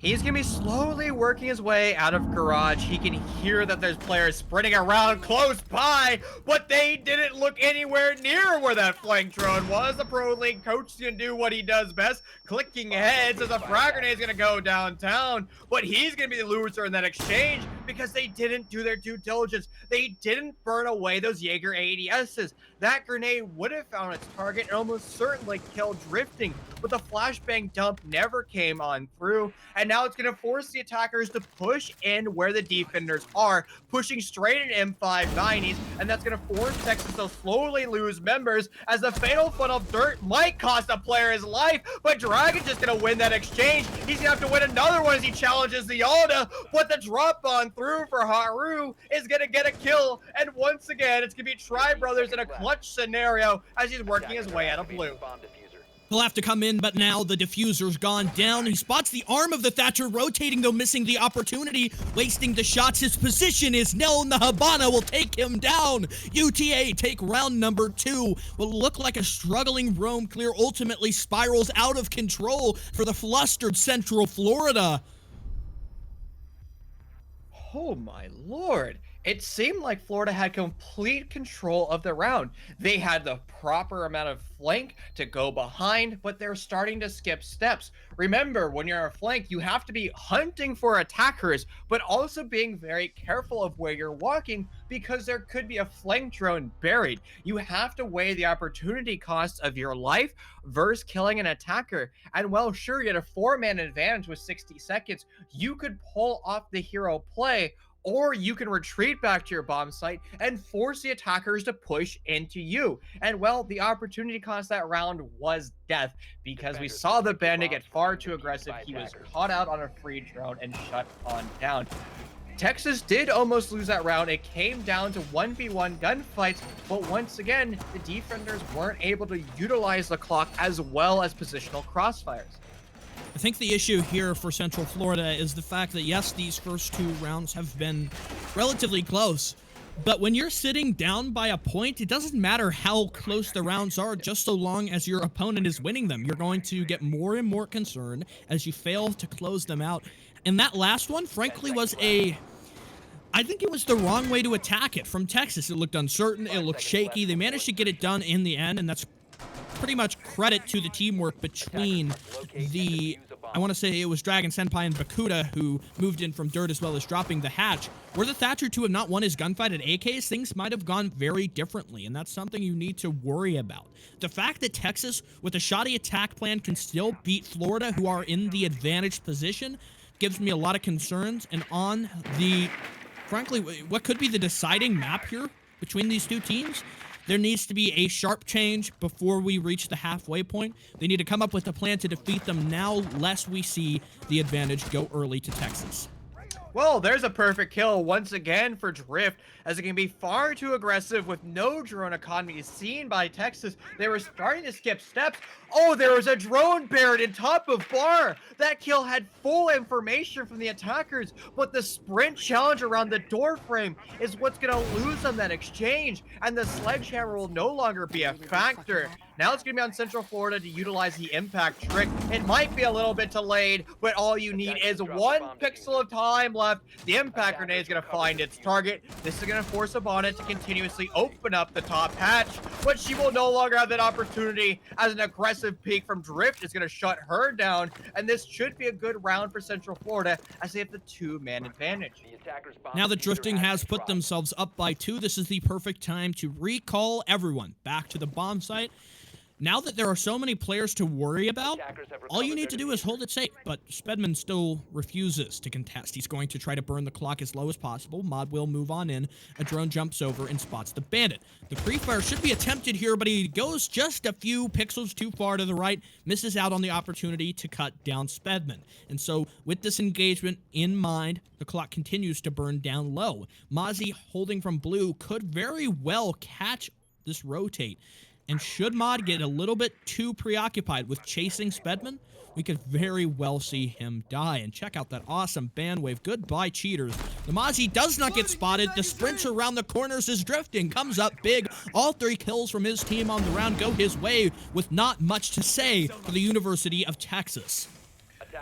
[SPEAKER 3] He's gonna be slowly working his way out of garage. He can hear that there's players sprinting around close by, but they didn't look anywhere near where that flank drone was. The Pro League coach is gonna do what he does best, clicking heads as a frag grenade is gonna go downtown, but he's gonna be the loser in that exchange because they didn't do their due diligence. They didn't burn away those Jaeger ADSs. That grenade would have found its target and almost certainly killed Drifting, but the flashbang dump never came on through, and now it's going to force the attackers to push in where the defenders are, pushing straight in M590s, and that's going to force Texas to slowly lose members as the fatal funnel dirt might cost a player his life, but Dragon's just going to win that exchange. He's going to have to win another one as he challenges the Alda, but the drop on through for Haru is going to get a kill, and once again, it's going to be Tri Brothers in a clutch scenario as he's working his way out of blue.
[SPEAKER 2] He'll have to come in, but now the diffuser's gone down. He spots the arm of the Thatcher rotating, though missing the opportunity, wasting the shots. His position is known. The Habana will take him down. UTA take round number 2. What looked like a struggling roam clear ultimately spirals out of control for the flustered Central Florida.
[SPEAKER 3] Oh my lord. It seemed like Florida had complete control of the round. They had the proper amount of flank to go behind, but they're starting to skip steps. Remember, when you're a flank, you have to be hunting for attackers, but also being very careful of where you're walking because there could be a flank drone buried. You have to weigh the opportunity cost of your life versus killing an attacker. And well, sure, you had a 4-man advantage with 60 seconds. You could pull off the hero play, or you can retreat back to your bomb site and force the attackers to push into you. And well, the opportunity cost that round was death because we saw the bandit get far too aggressive. He was caught out on a free drone and shut on down. Texas did almost lose that round. It came down to 1v1 gunfights, but once again, the defenders weren't able to utilize the clock as well as positional crossfires.
[SPEAKER 2] I think the issue here for Central Florida is the fact that, yes, these first 2 rounds have been relatively close, but when you're sitting down by a point, it doesn't matter how close the rounds are, just so long as your opponent is winning them. You're going to get more and more concerned as you fail to close them out. And that last one, frankly, I think it was the wrong way to attack it from Texas. It looked uncertain, it looked shaky. They managed to get it done in the end, and that's pretty much credit to the teamwork between I want to say it was Dragon Senpai and Bakuda who moved in from dirt as well as dropping the hatch. Were the Thatcher to have not won his gunfight at AKs, things might have gone very differently, and that's something you need to worry about. The fact that Texas, with a shoddy attack plan, can still beat Florida, who are in the advantaged position, gives me a lot of concerns. And on the, frankly, what could be the deciding map here between these two teams, there needs to be a sharp change before we reach the halfway point. They need to come up with a plan to defeat them now, lest we see the advantage go early to Texas.
[SPEAKER 3] Well, there's a perfect kill once again for Drift, as it can be far too aggressive with no drone economy seen by Texas. They were starting to skip steps. Oh, there was a drone buried in top of bar. That kill had full information from the attackers, but the sprint challenge around the door frame is what's going to lose them that exchange, and the sledgehammer will no longer be a factor. Now it's going to be on Central Florida to utilize the impact trick. It might be a little bit delayed, but all you need is 1 pixel of time left. The impact grenade is going to find its target. This is going to force Abana to continuously open up the top hatch, but she will no longer have that opportunity as an aggressive peek from Drift is going to shut her down, and this should be a good round for Central Florida as they have the 2-man advantage.
[SPEAKER 2] Now that Drifting has put themselves up by 2, this is the perfect time to recall everyone back to the bomb site. Now that there are so many players to worry about, all you need to do is hold it safe, but Spedman still refuses to contest. He's going to try to burn the clock as low as possible. Mod will move on in. A drone jumps over and spots the bandit. The pre-fire should be attempted here, but he goes just a few pixels too far to the right, misses out on the opportunity to cut down Spedman. And so, with this engagement in mind, the clock continues to burn down low. Mozzie, holding from blue, could very well catch this rotate. And should Mod get a little bit too preoccupied with chasing Spedman, we could very well see him die. And check out that awesome band wave. Goodbye, cheaters. The Mozzie does not get spotted. The sprint around the corners is Drifting. Comes up big. All 3 kills from his team on the round go his way with not much to say for the University of Texas.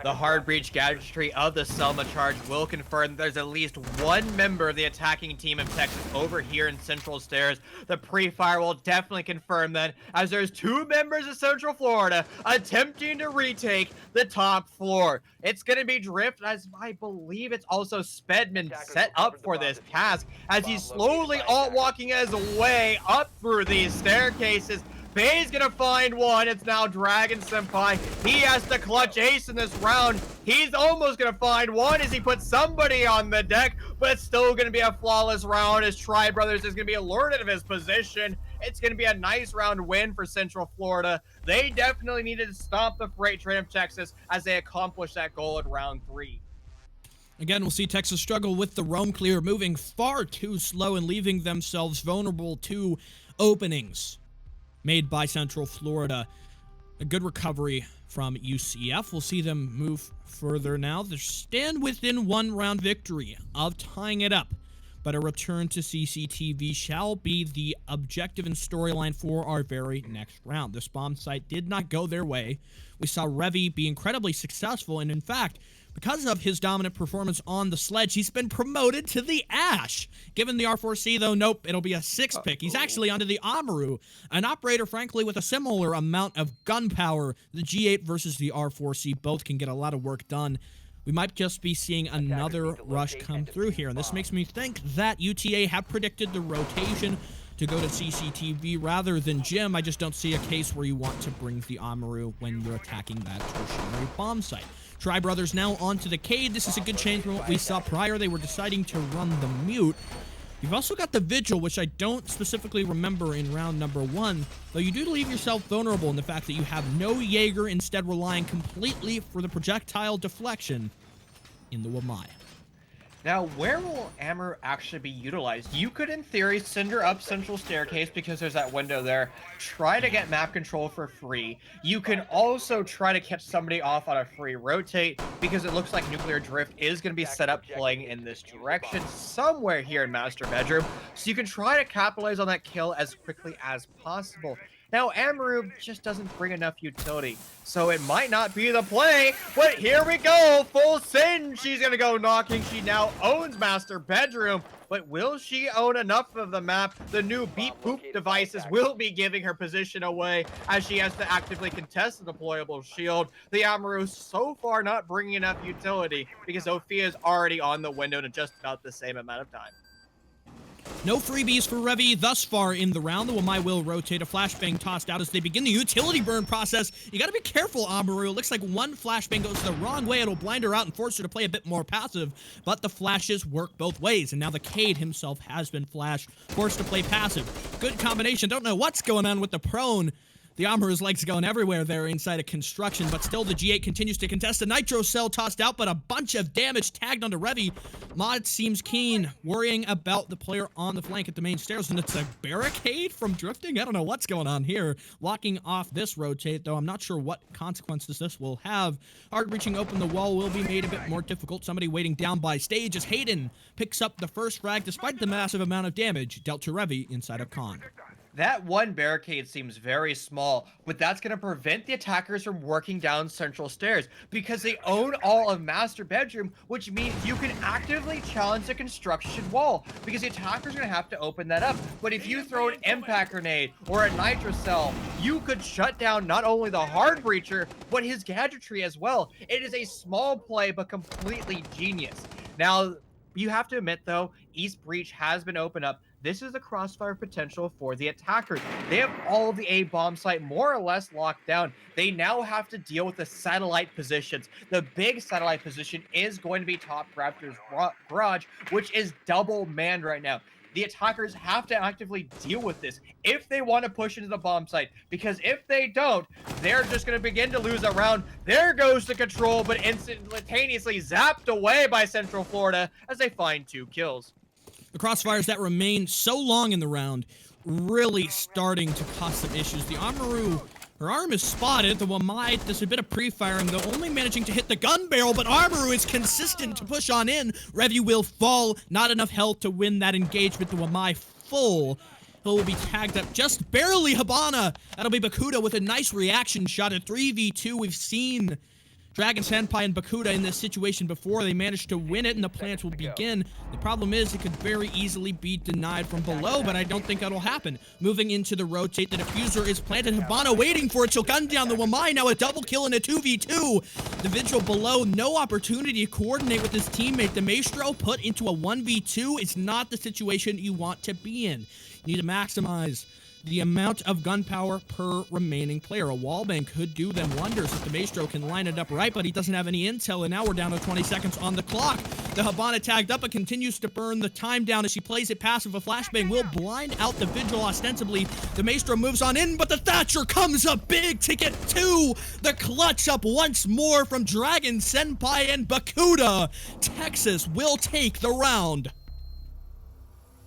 [SPEAKER 3] The hard breach gadgetry of the Selma charge will confirm there's at least one member of the attacking team of Texas over here in Central Stairs. The pre-fire will definitely confirm that, as there's two members of Central Florida attempting to retake the top floor. It's going to be Drift, as I believe it's also Spedman set up for this task, as he's slowly alt-walking his way up through these staircases. Bay's gonna find one. It's now Dragon Senpai. He has to clutch ace in this round. He's almost gonna find one as he puts somebody on the deck, but it's still gonna be a flawless round as Tri Brothers is gonna be alerted of his position. It's gonna be a nice round win for Central Florida. They definitely needed to stop the freight train of Texas as they accomplished that goal in round 3.
[SPEAKER 2] Again, we'll see Texas struggle with the roam clear, moving far too slow and leaving themselves vulnerable to openings made by Central Florida. A good recovery from UCF. We'll see them move further now. They stand within one round victory of tying it up, but a return to CCTV shall be the objective and storyline for our very next round. This bomb site did not go their way. We saw Revy be incredibly successful, and in fact, because of his dominant performance on the sledge, he's been promoted to the Ash. Given the R4C, though, nope, it'll be a 6 pick. He's actually onto the Amaru, an operator, frankly, with a similar amount of gunpowder. The G8 versus the R4C both can get a lot of work done. We might just be seeing another rush come through here, and this makes me think that UTA have predicted the rotation to go to CCTV rather than Jim. I just don't see a case where you want to bring the Amaru when you're attacking that tertiary bomb site. Tri Brothers now onto the Cade. This is a good change from what we saw prior. They were deciding to run the Mute. You've also got the Vigil, which I don't specifically remember in round number 1, though you do leave yourself vulnerable in the fact that you have no Jaeger, instead relying completely for the projectile deflection in the Wamai.
[SPEAKER 3] Now, where will Amaru actually be utilized? You could, in theory, send her up Central Staircase because there's that window there. Try to get map control for free. You can also try to catch somebody off on a free rotate because it looks like Nuclear Drift is going to be set up playing in this direction somewhere here in Master Bedroom. So you can try to capitalize on that kill as quickly as possible. Now, Amaru just doesn't bring enough utility, so it might not be the play, but here we go, full send. She's gonna go knocking. She now owns Master Bedroom, but will she own enough of the map? The new beep boop devices will be giving her position away as she has to actively contest the deployable shield. The Amaru so far not bringing enough utility because Sophia is already on the window in just about the same amount of time.
[SPEAKER 2] No freebies for Revy thus far in the round. The Wamai will rotate. A flashbang tossed out as they begin the utility burn process. You gotta be careful, Amaru. It looks like one flashbang goes the wrong way. It'll blind her out and force her to play a bit more passive, but the flashes work both ways, and now the Cade himself has been flashed, forced to play passive. Good combination. Don't know what's going on with the prone. The Amaru's legs going everywhere there inside of construction, but still the G8 continues to contest. A nitro cell tossed out, but a bunch of damage tagged onto Revy. Mod seems keen, worrying about the player on the flank at the main stairs, and it's a barricade from drifting? I don't know what's going on here. Locking off this rotate, though I'm not sure what consequences this will have. Hard reaching open the wall will be made a bit more difficult. Somebody waiting down by stage as Hayden picks up the first frag despite the massive amount of damage dealt to Revy inside of Con.
[SPEAKER 3] That one barricade seems very small, but that's going to prevent the attackers from working down Central Stairs because they own all of Master Bedroom, which means you can actively challenge the construction wall because the attackers are going to have to open that up. But if you throw an impact grenade or a nitro cell, you could shut down not only the hard breacher, but his gadgetry as well. It is a small play, but completely genius. Now, you have to admit, though, East Breach has been opened up. This is the crossfire potential for the attackers. They have all of the A bomb site more or less locked down. They now have to deal with the satellite positions. The big satellite position is going to be Top Raptor's garage, which is double manned right now. The attackers have to actively deal with this if they want to push into the bomb site, because if they don't, they're just going to begin to lose a round. There goes the control, but instantaneously zapped away by Central Florida as they find 2 kills.
[SPEAKER 2] The crossfires that remain so long in the round really starting to cause some issues. The Amaru, her arm is spotted. The Wamai does a bit of pre-firing, though only managing to hit the gun barrel, but Amaru is consistent to push on in. Revy will fall. Not enough health to win that engagement. The Wamai full. He'll be tagged up just barely. Habana. That'll be Bakuda with a nice reaction shot at 3v2. We've seen Dragon Senpai and Bakuda in this situation before. They managed to win it, and the plants will begin. The problem is it could very easily be denied from below, but I don't think that'll happen. Moving into the rotate, the diffuser is planted. Hibana waiting for it. She'll gun down the Wamai. Now a double kill and a 2v2. The Vigil below, no opportunity to coordinate with his teammate. The Maestro put into a 1v2. It's not the situation you want to be in. You need to maximize the amount of gunpowder per remaining player. A wallbang could do them wonders if the Maestro can line it up right, but he doesn't have any intel, and now we're down to 20 seconds on the clock. The Hibana tagged up and continues to burn the time down as she plays it passive. A flashbang will blind out the Vigil ostensibly. The Maestro moves on in, but the Thatcher comes up big to get two. The clutch up once more from Dragon Senpai and Bakuda. Texas will take the round.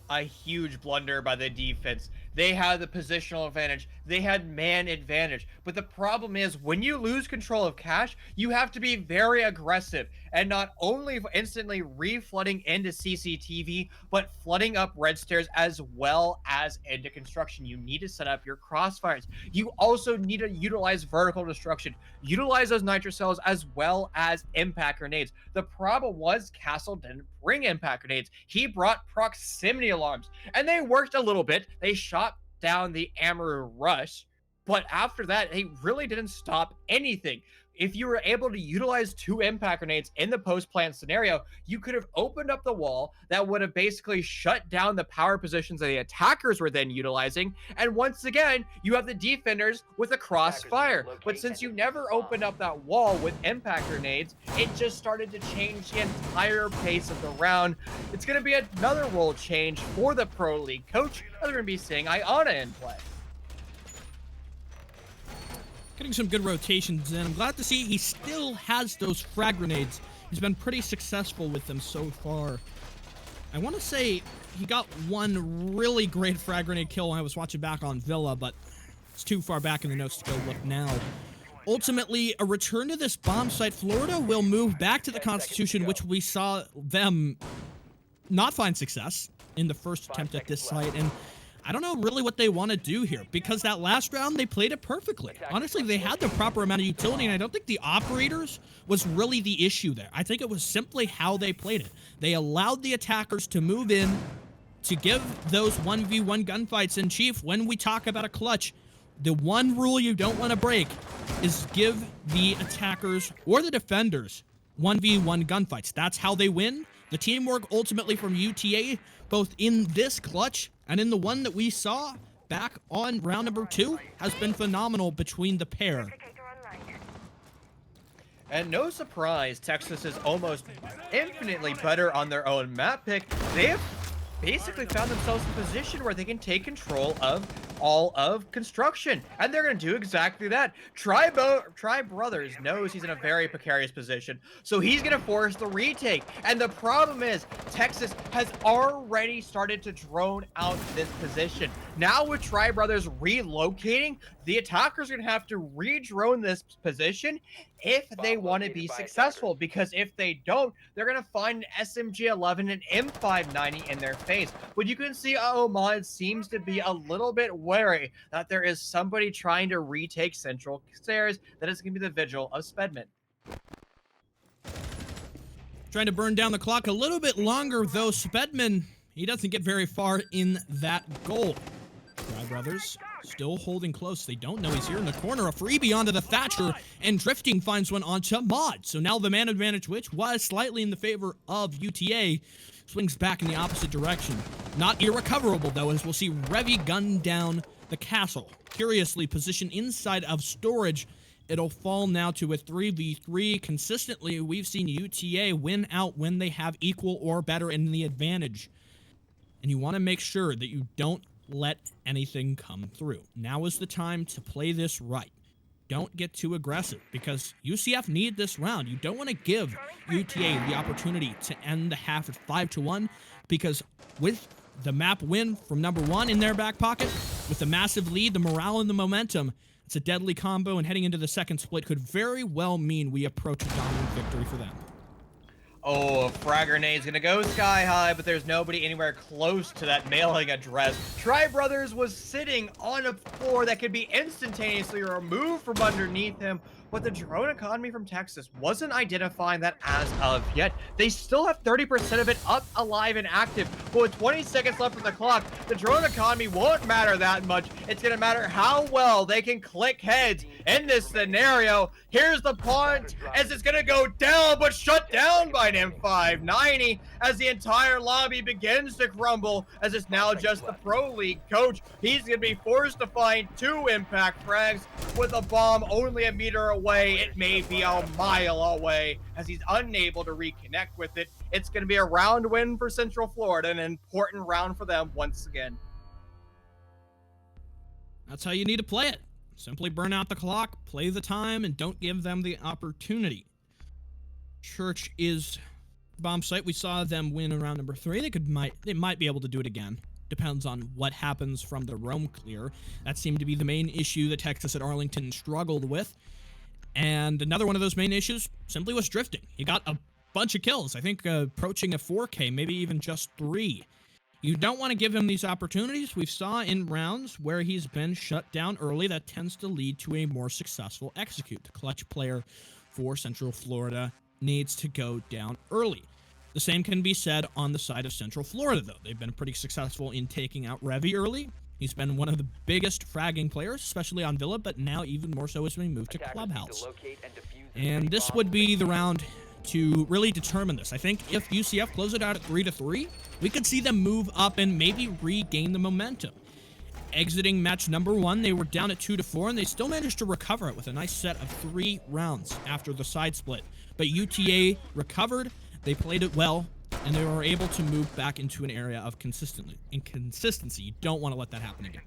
[SPEAKER 3] A huge blunder by the defense. They had the positional advantage. They had man advantage. But the problem is, when you lose control of cash, you have to be very aggressive. And not only instantly reflooding into CCTV, but flooding up red stairs as well as into construction. You need to set up your crossfires. You also need to utilize vertical destruction. Utilize those nitro cells as well as impact grenades. The problem was Castle didn't bring impact grenades. He brought proximity alarms. And they worked a little bit. They shot down the Amaru Rush, but after that, they really didn't stop anything. If you were able to utilize 2 impact grenades in the post-plant scenario, you could have opened up the wall that would have basically shut down the power positions that the attackers were then utilizing, and once again, you have the defenders with a crossfire. But since you never opened up that wall with impact grenades, it just started to change the entire pace of the round. It's going to be another role change for the Pro League coach. They're going to be seeing Iana in play.
[SPEAKER 2] Getting some good rotations in. I'm glad to see he still has those frag grenades. He's been pretty successful with them so far. I want to say he got one really great frag grenade kill when I was watching back on Villa, but it's too far back in the notes to go look now. Ultimately, a return to this bomb site. Florida will move back to the Constitution, which we saw them not find success in the first attempt at this site, and I don't know really what they want to do here, because that last round, they played it perfectly. Honestly, they had the proper amount of utility, and I don't think the operators was really the issue there. I think it was simply how they played it. They allowed the attackers to move in to give those 1v1 gunfights. And Chief, when we talk about a clutch, the one rule you don't want to break is give the attackers or the defenders 1v1 gunfights. That's how they win. The teamwork ultimately from UTA, both in this clutch and in the one that we saw back on round number 2, has been phenomenal between the pair.
[SPEAKER 3] And no surprise, Texas is almost infinitely better on their own map pick. They have basically found themselves in a position where they can take control of all of construction, and they're going to do exactly that. Tri Brothers knows he's in a very precarious position, so he's going to force the retake. And the problem is, Texas has already started to drone out this position. Now with Tri Brothers relocating, the attackers are going to have to re-drone this position if they want to be successful, because if they don't, they're going to find an SMG-11 and M590 in their face. But you can see Oman seems to be a little bit wary that there is somebody trying to retake Central Stairs, that is going to be the Vigil of Spedman.
[SPEAKER 2] Trying to burn down the clock a little bit longer, though. Spedman, he doesn't get very far in that goal. Tri Brothers still holding close. They don't know he's here in the corner. A freebie onto the Thatcher, and Drifting finds one onto Mod. So now the man advantage, which was slightly in the favor of UTA, swings back in the opposite direction. Not irrecoverable, though, as we'll see Revy gun down the castle. Curiously positioned inside of storage, it'll fall now to a 3v3. Consistently, we've seen UTA win out when they have equal or better in the advantage. And you want to make sure that you don't let anything come through. Now is the time to play this right. Don't get too aggressive, because UCF need this round. You don't want to give UTA the opportunity to end the half at 5-1, because with the map win from number 1 in their back pocket, with the massive lead, the morale and the momentum, it's a deadly combo, and heading into the second split could very well mean we approach a dominant victory for them.
[SPEAKER 3] Oh, a frag grenade's gonna go sky high, but there's nobody anywhere close to that mailing address. Tri Brothers was sitting on a floor that could be instantaneously removed from underneath him, but the drone economy from Texas wasn't identifying that as of yet. They still have 30% of it up, alive, and active, but with 20 seconds left on the clock, the drone economy won't matter that much. It's going to matter how well they can click heads in this scenario. Here's the punt, as it's going to go down, but shut down by an M590 as the entire lobby begins to crumble, as it's now just the Pro League coach. He's going to be forced to find 2 impact frags with a bomb only a meter away. It may be a mile away, as he's unable to reconnect with it. It's going to be a round win for Central Florida, an important round for them once again.
[SPEAKER 2] That's how you need to play it. Simply burn out the clock, play the time, and don't give them the opportunity. Church is bomb site. We saw them win in round number 3. They might be able to do it again. Depends on what happens from the roam clear. That seemed to be the main issue that Texas at Arlington struggled with. And another one of those main issues simply was drifting. He got a bunch of kills, I think approaching a 4K, maybe even just 3. You don't want to give him these opportunities. We saw in rounds where he's been shut down early, that tends to lead to a more successful execute. The clutch player for Central Florida needs to go down early. The same can be said on the side of Central Florida, though. They've been pretty successful in taking out Revy early. He's been one of the biggest fragging players, especially on Villa, but now even more so as we move to Clubhouse. And this would be the round to really determine this. I think if UCF close it out at 3-3, we could see them move up and maybe regain the momentum. Exiting match number 1, they were down at 2-4, and they still managed to recover it with a nice set of 3 rounds after the side split. But UTA recovered, they played it well, and they were able to move back into an area of consistency. You don't want to let that happen again.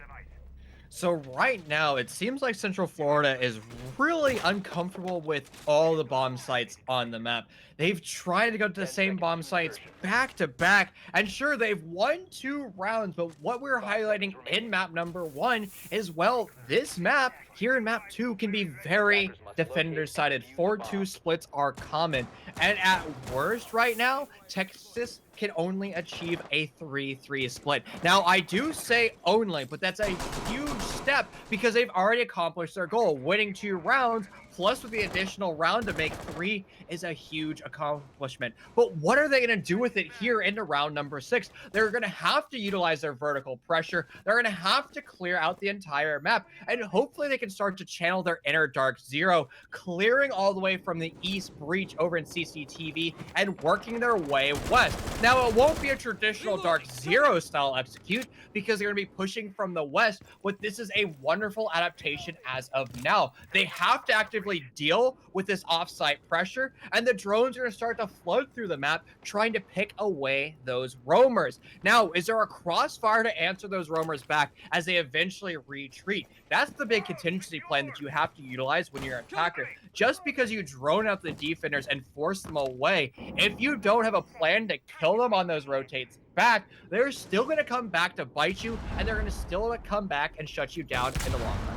[SPEAKER 3] So right now, it seems like Central Florida is really uncomfortable with all the bomb sites on the map. They've tried to go to the same bomb sites back to back, and sure, they've won 2 rounds, but what we're highlighting in map number 1 is, well, this map here in map 2 can be very defender-sided. 4-2 splits are common, and at worst right now, Texas can only achieve a 3-3 split. Now, I do say only, but that's a huge step because they've already accomplished their goal. Winning 2 rounds, plus with the additional round to make 3 is a huge accomplishment. But what are they going to do with it here into round number 6? They're going to have to utilize their vertical pressure. They're going to have to clear out the entire map, and hopefully they can start to channel their inner Dark Zero, clearing all the way from the East Breach over in CCTV and working their way west. Now, it won't be a traditional Dark Zero style execute because they're going to be pushing from the west, but this is a wonderful adaptation as of now. They have to actively deal with this offsite pressure, and the drones are going to start to flood through the map, trying to pick away those roamers. Now, is there a crossfire to answer those roamers back as they eventually retreat? That's the big contingency plan that you have to utilize when you're an attacker. Just because you drone out the defenders and force them away, if you don't have a plan to kill them on those rotates back, they're still going to come back to bite you, and they're going to still come back and shut you down in the long run.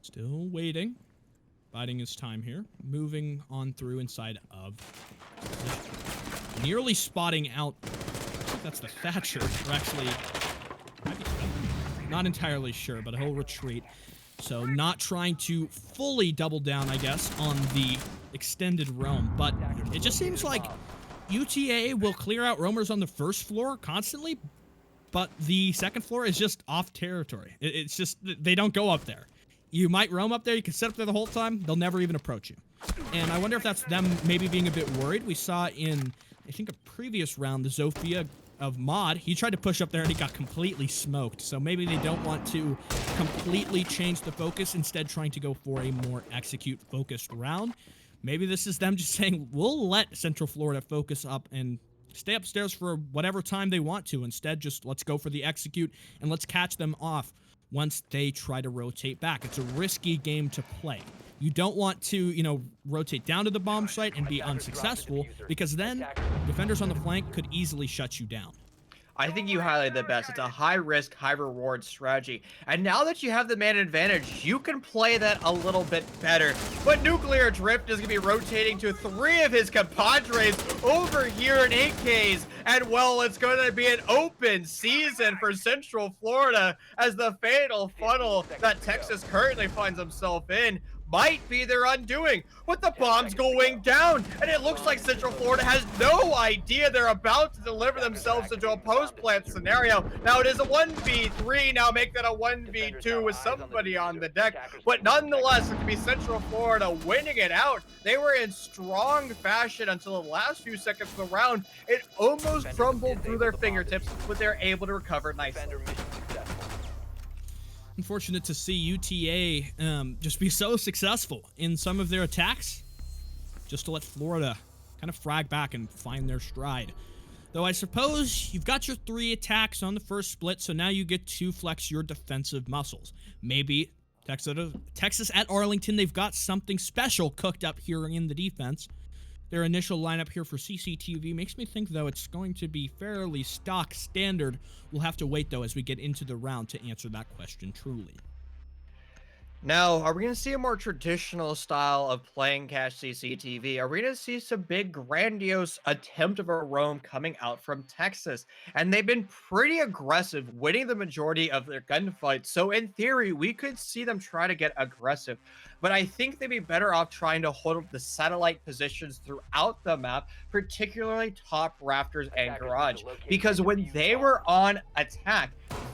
[SPEAKER 2] Still waiting. Biding his time here. Moving on through inside of... Nearly spotting out... I think that's the Thatcher. Or actually... Not entirely sure, but he'll retreat. So not trying to fully double down, I guess, on the extended roam. But it just seems like UTA will clear out roamers on the first floor constantly, but the second floor is just off territory. It's just, they don't go up there. You might roam up there, you can sit up there the whole time, they'll never even approach you. And I wonder if that's them maybe being a bit worried. We saw in, I think, a previous round, the Zofia of Mod, he tried to push up there and he got completely smoked. So maybe they don't want to completely change the focus, instead trying to go for a more execute-focused round. Maybe this is them just saying, we'll let Central Florida focus up and stay upstairs for whatever time they want to. Instead, just let's go for the execute and let's catch them off once they try to rotate back. It's a risky game to play. You don't want to, rotate down to the bomb site and be unsuccessful, because then defenders on the flank could easily shut you down.
[SPEAKER 3] I think you highlighted the best. It's a high risk, high reward strategy. And now that you have the man advantage, you can play that a little bit better. But Nuclear Drift is going to be rotating to 3 of his compadres over here in 8Ks. And well, it's going to be an open season for Central Florida as the fatal funnel that Texas currently finds himself in might be their undoing, with the bombs going down, and it looks like Central Florida has no idea they're about to deliver themselves into a post-plant scenario. Now it is a 1v3, now make that a 1v2 with somebody on the deck, but nonetheless, it could be Central Florida winning it out. They were in strong fashion until the last few seconds of the round. It almost crumbled through their fingertips, but they're able to recover nicely.
[SPEAKER 2] Unfortunate to see UTA just be so successful in some of their attacks, just to let Florida kind of frag back and find their stride. Though I suppose you've got your 3 attacks on the first split, so now you get to flex your defensive muscles. Maybe Texas at Arlington, they've got something special cooked up here in the defense. Their initial lineup here for CCTV makes me think, though, it's going to be fairly stock standard. We'll have to wait, though, as we get into the round to answer that question truly.
[SPEAKER 3] Now, are we going to see a more traditional style of playing cash CCTV? Are we going to see some big, grandiose attempt of a roam coming out from Texas? And they've been pretty aggressive, winning the majority of their gunfights. So in theory, we could see them try to get aggressive. But I think they'd be better off trying to hold up the satellite positions throughout the map, particularly top rafters and garage. Because when they were on attack,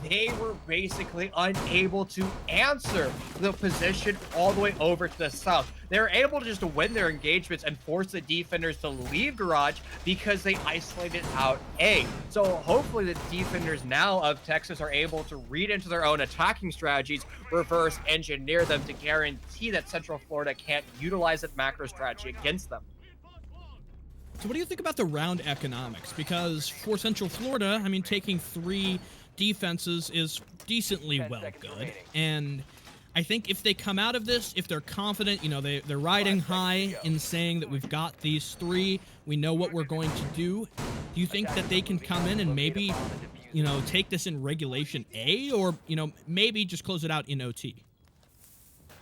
[SPEAKER 3] they were basically unable to answer the position all the way over to the south. They were able to just win their engagements and force the defenders to leave garage because they isolated out A. So hopefully the defenders now of Texas are able to read into their own attacking strategies, reverse engineer them to guarantee that Central Florida can't utilize that macro strategy against them.
[SPEAKER 2] So what do you think about the round economics? Because for Central Florida, I mean, taking 3 defenses is decently well good. And I think if they come out of this, if they're confident, you know, they're riding high in saying that we've got these 3, we know what we're going to do you think that they can come in and maybe, you know, take this in regulation A, or, you know, maybe just close it out in OT?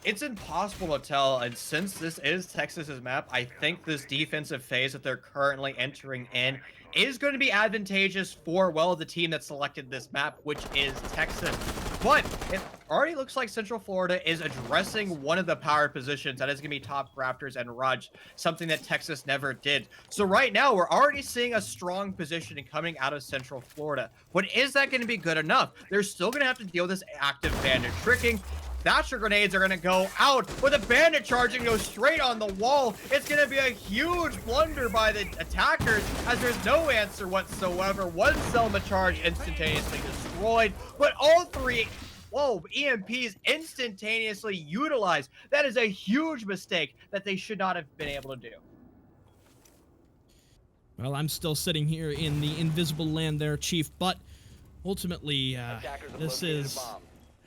[SPEAKER 3] It's impossible to tell, and since this is Texas's map, I think this defensive phase that they're currently entering in is going to be advantageous for, well, the team that selected this map, which is Texas. But it already looks like Central Florida is addressing one of the power positions. That is going to be top rafters and Raj, something that Texas never did. So right now, we're already seeing a strong positioning coming out of Central Florida. But is that going to be good enough? They're still going to have to deal with this active bandit tricking. Thatcher grenades are going to go out, with a bandit charging go straight on the wall. It's going to be a huge blunder by the attackers, as there's no answer whatsoever. One Selma charge instantaneously destroyed, but all 3 EMPs instantaneously utilized. That is a huge mistake that they should not have been able to do.
[SPEAKER 2] Well, I'm still sitting here in the invisible land there, Chief, but ultimately, this is...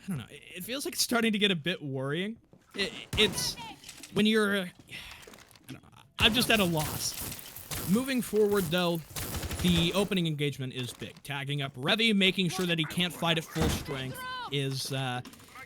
[SPEAKER 2] I don't know. It feels like it's starting to get a bit worrying. It's when you're... I'm just at a loss. Moving forward, though, the opening engagement is big. Tagging up Revy, making sure that he can't fight at full strength is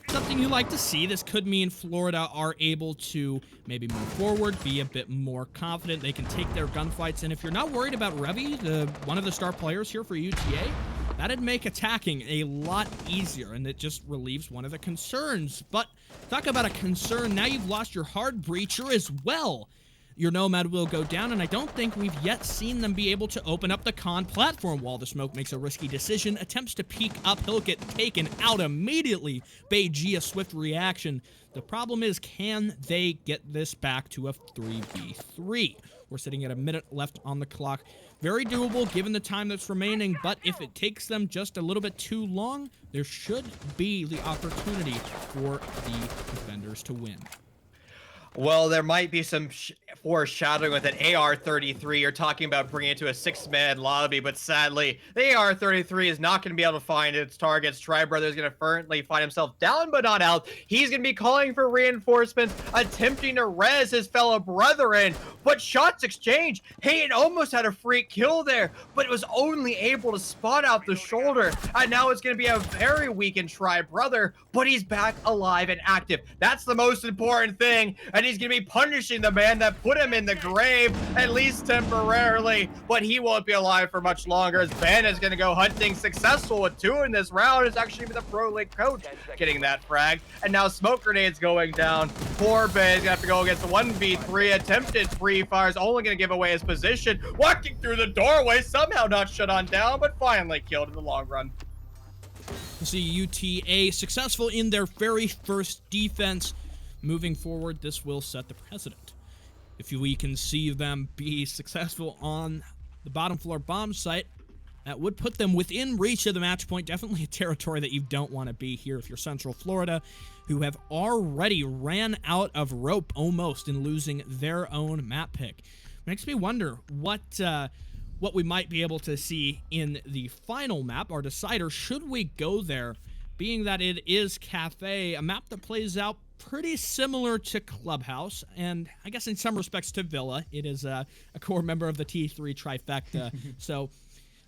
[SPEAKER 2] something you like to see. This could mean Florida are able to maybe move forward, be a bit more confident. They can take their gunfights. And if you're not worried about Revy, one of the star players here for UTA, that'd make attacking a lot easier, and it just relieves one of the concerns. But talk about a concern, now you've lost your hard breacher as well. Your Nomad will go down, and I don't think we've yet seen them be able to open up the con platform. While the Smoke makes a risky decision, attempts to peek up, he'll get taken out immediately. Beiji, a swift reaction. The problem is, can they get this back to a 3v3? We're sitting at a minute left on the clock. Very doable given the time that's remaining, but if it takes them just a little bit too long, there should be the opportunity for the defenders to win.
[SPEAKER 3] Well, there might be some foreshadowing with an AR-33. You're talking about bringing it to a 6-man lobby, but sadly, the AR-33 is not going to be able to find its targets. Tri-Brother is going to currently find himself down but not out. He's going to be calling for reinforcements, attempting to res his fellow brethren, but shots exchange. Hayden almost had a free kill there, but it was only able to spot out the shoulder, and now it's going to be a very weakened Tri-Brother, but he's back alive and active. That's the most important thing, and he's going to be punishing the man that put him in the grave, at least temporarily, but he won't be alive for much longer, as Ben is going to go hunting, successful with 2 in this round. It's actually the Pro League coach getting that frag, and now smoke grenades going down. Poor Ben is going to have to go against the 1v3, attempted free fires, only going to give away his position, walking through the doorway, somehow not shut on down, but finally killed in the long run.
[SPEAKER 2] We'll see UTA successful in their very first defense. Moving forward, this will set the precedent. If we can see them be successful on the bottom floor bomb site, that would put them within reach of the match point. Definitely a territory that you don't want to be here if you're Central Florida, who have already ran out of rope almost in losing their own map pick. Makes me wonder what we might be able to see in the final map, our decider, should we go there, being that it is Cafe, a map that plays out pretty similar to Clubhouse, and I guess in some respects to Villa. It is a core member of the T3 trifecta, so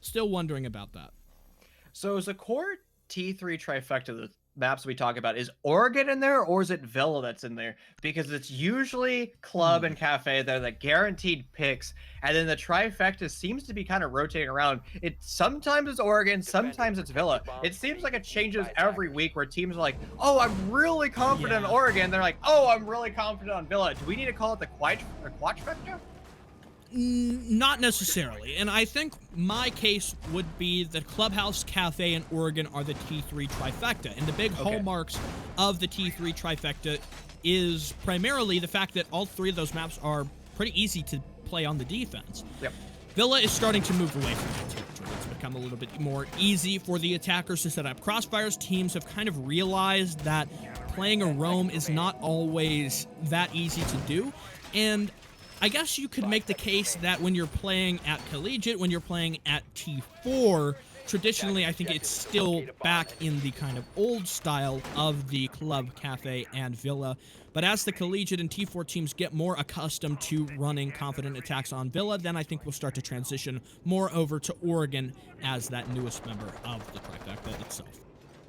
[SPEAKER 2] still wondering about that.
[SPEAKER 3] So is the core T3 trifecta, the maps we talk about, is Oregon in there, or is it Villa that's in there? Because it's usually Club and Cafe. They're the guaranteed picks, and then the trifecta seems to be kind of rotating around. Sometimes it's Oregon, sometimes it's Villa. It seems like it changes every week, where teams are like, oh, I'm really confident in Oregon. They're like, oh, I'm really confident on Villa. Do we need to call it the quadfecta?
[SPEAKER 2] Not necessarily, and I think my case would be that Clubhouse, Cafe, and Oregon are the T3 trifecta, and the big hallmarks of the T3 trifecta is primarily the fact that all 3 of those maps are pretty easy to play on the defense.
[SPEAKER 3] Yep.
[SPEAKER 2] Villa is starting to move away from that territory. It's become a little bit more easy for the attackers to set up crossfires. Teams have kind of realized that playing a roam is not always that easy to do, and I guess you could make the case that when you're playing at Collegiate, when you're playing at T4, traditionally I think it's still back in the kind of old style of the Club, Cafe, and Villa. But as the Collegiate and T4 teams get more accustomed to running confident attacks on Villa, then I think we'll start to transition more over to Oregon as that newest member of the trifecta itself.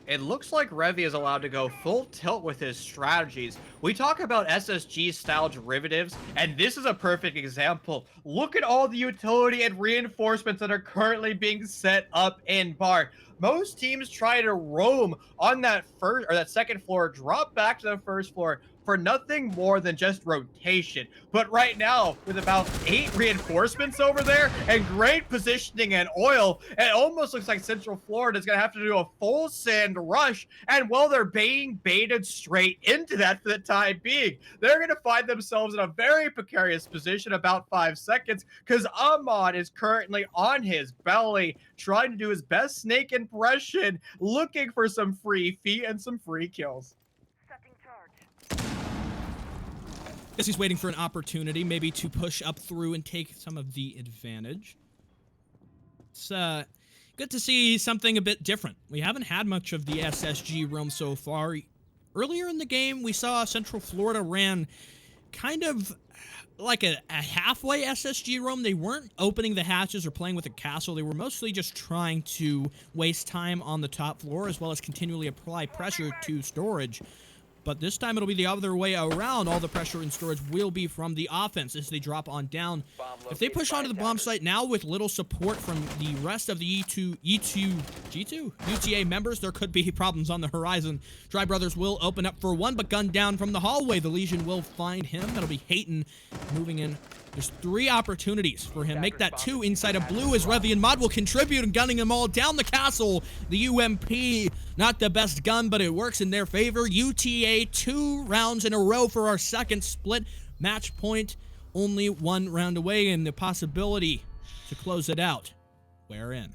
[SPEAKER 3] It looks like Revy is allowed to go full tilt with his strategies. We talk about SSG-style derivatives, and this is a perfect example. Look at all the utility and reinforcements that are currently being set up in Bar. Most teams try to roam on that second floor, drop back to the first floor for nothing more than just rotation. But right now, with about 8 reinforcements over there and great positioning and oil, it almost looks like Central Florida is going to have to do a full send rush. And well, they're being baited straight into that for the time being. They're going to find themselves in a very precarious position about 5 seconds, because Ahmad is currently on his belly, trying to do his best snake impression, looking for some free feet and some free kills.
[SPEAKER 2] Guess he's waiting for an opportunity, maybe to push up through and take some of the advantage. It's good to see something a bit different. We haven't had much of the SSG roam so far. Earlier in the game, we saw Central Florida ran kind of like a halfway SSG roam. They weren't opening the hatches or playing with a castle. They were mostly just trying to waste time on the top floor, as well as continually apply pressure to storage. But this time it'll be the other way around. All the pressure and storage will be from the offense as they drop on down. If they push onto the bomb site now with little support from the rest of the UTA members, there could be problems on the horizon. Dry Brothers will open up for one, but gunned down from the hallway. The Legion will find him. That'll be Hayton moving in. There's 3 opportunities for him. Make that 2 inside of blue as Revy and Mod will contribute and gunning them all down the castle. The UMP, not the best gun, but it works in their favor. UTA 2 rounds in a row for our second split. Match point only 1 round away, and the possibility to close it out. Wherein?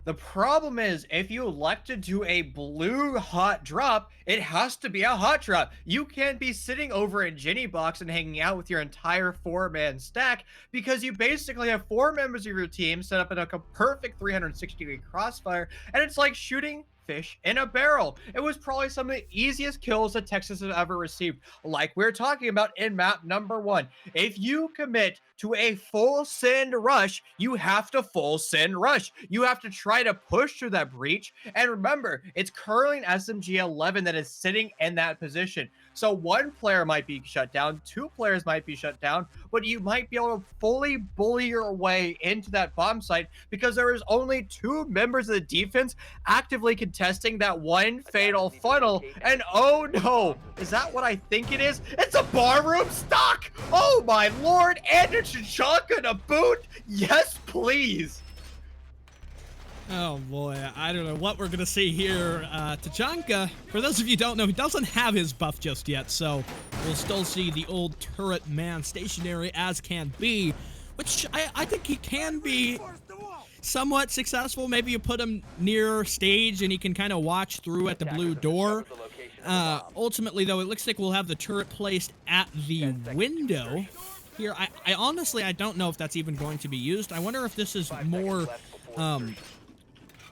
[SPEAKER 3] The problem is, if you elect to do a blue hot drop, it has to be a hot drop. You can't be sitting over in Ginny Box and hanging out with your entire 4-man stack because you basically have 4 members of your team set up in a perfect 360-degree crossfire, and it's like shooting fish in a barrel. It was probably some of the easiest kills that Texas has ever received, like we are talking about in map number 1. If you commit to a full send rush, you have to full send rush. You have to try to push through that breach. And remember, it's currently an SMG-11 that is sitting in that position. So 1 player might be shut down, 2 players might be shut down, but you might be able to fully bully your way into that bomb site because there is only 2 members of the defense actively contesting that 1 fatal funnel. And oh no, is that what I think it is? It's a barroom stock! Oh my lord, and a Chichanka to boot? Yes, please!
[SPEAKER 2] Oh boy, I don't know what we're gonna see here. Tachanka, for those of you who don't know, he doesn't have his buff just yet, so we'll still see the old turret man stationary as can be, which I think he can be somewhat successful. Maybe you put him near stage and he can kind of watch through at the blue door. Ultimately, though, it looks like we'll have the turret placed at the window. Here, I honestly, I don't know if that's even going to be used. I wonder if this is more,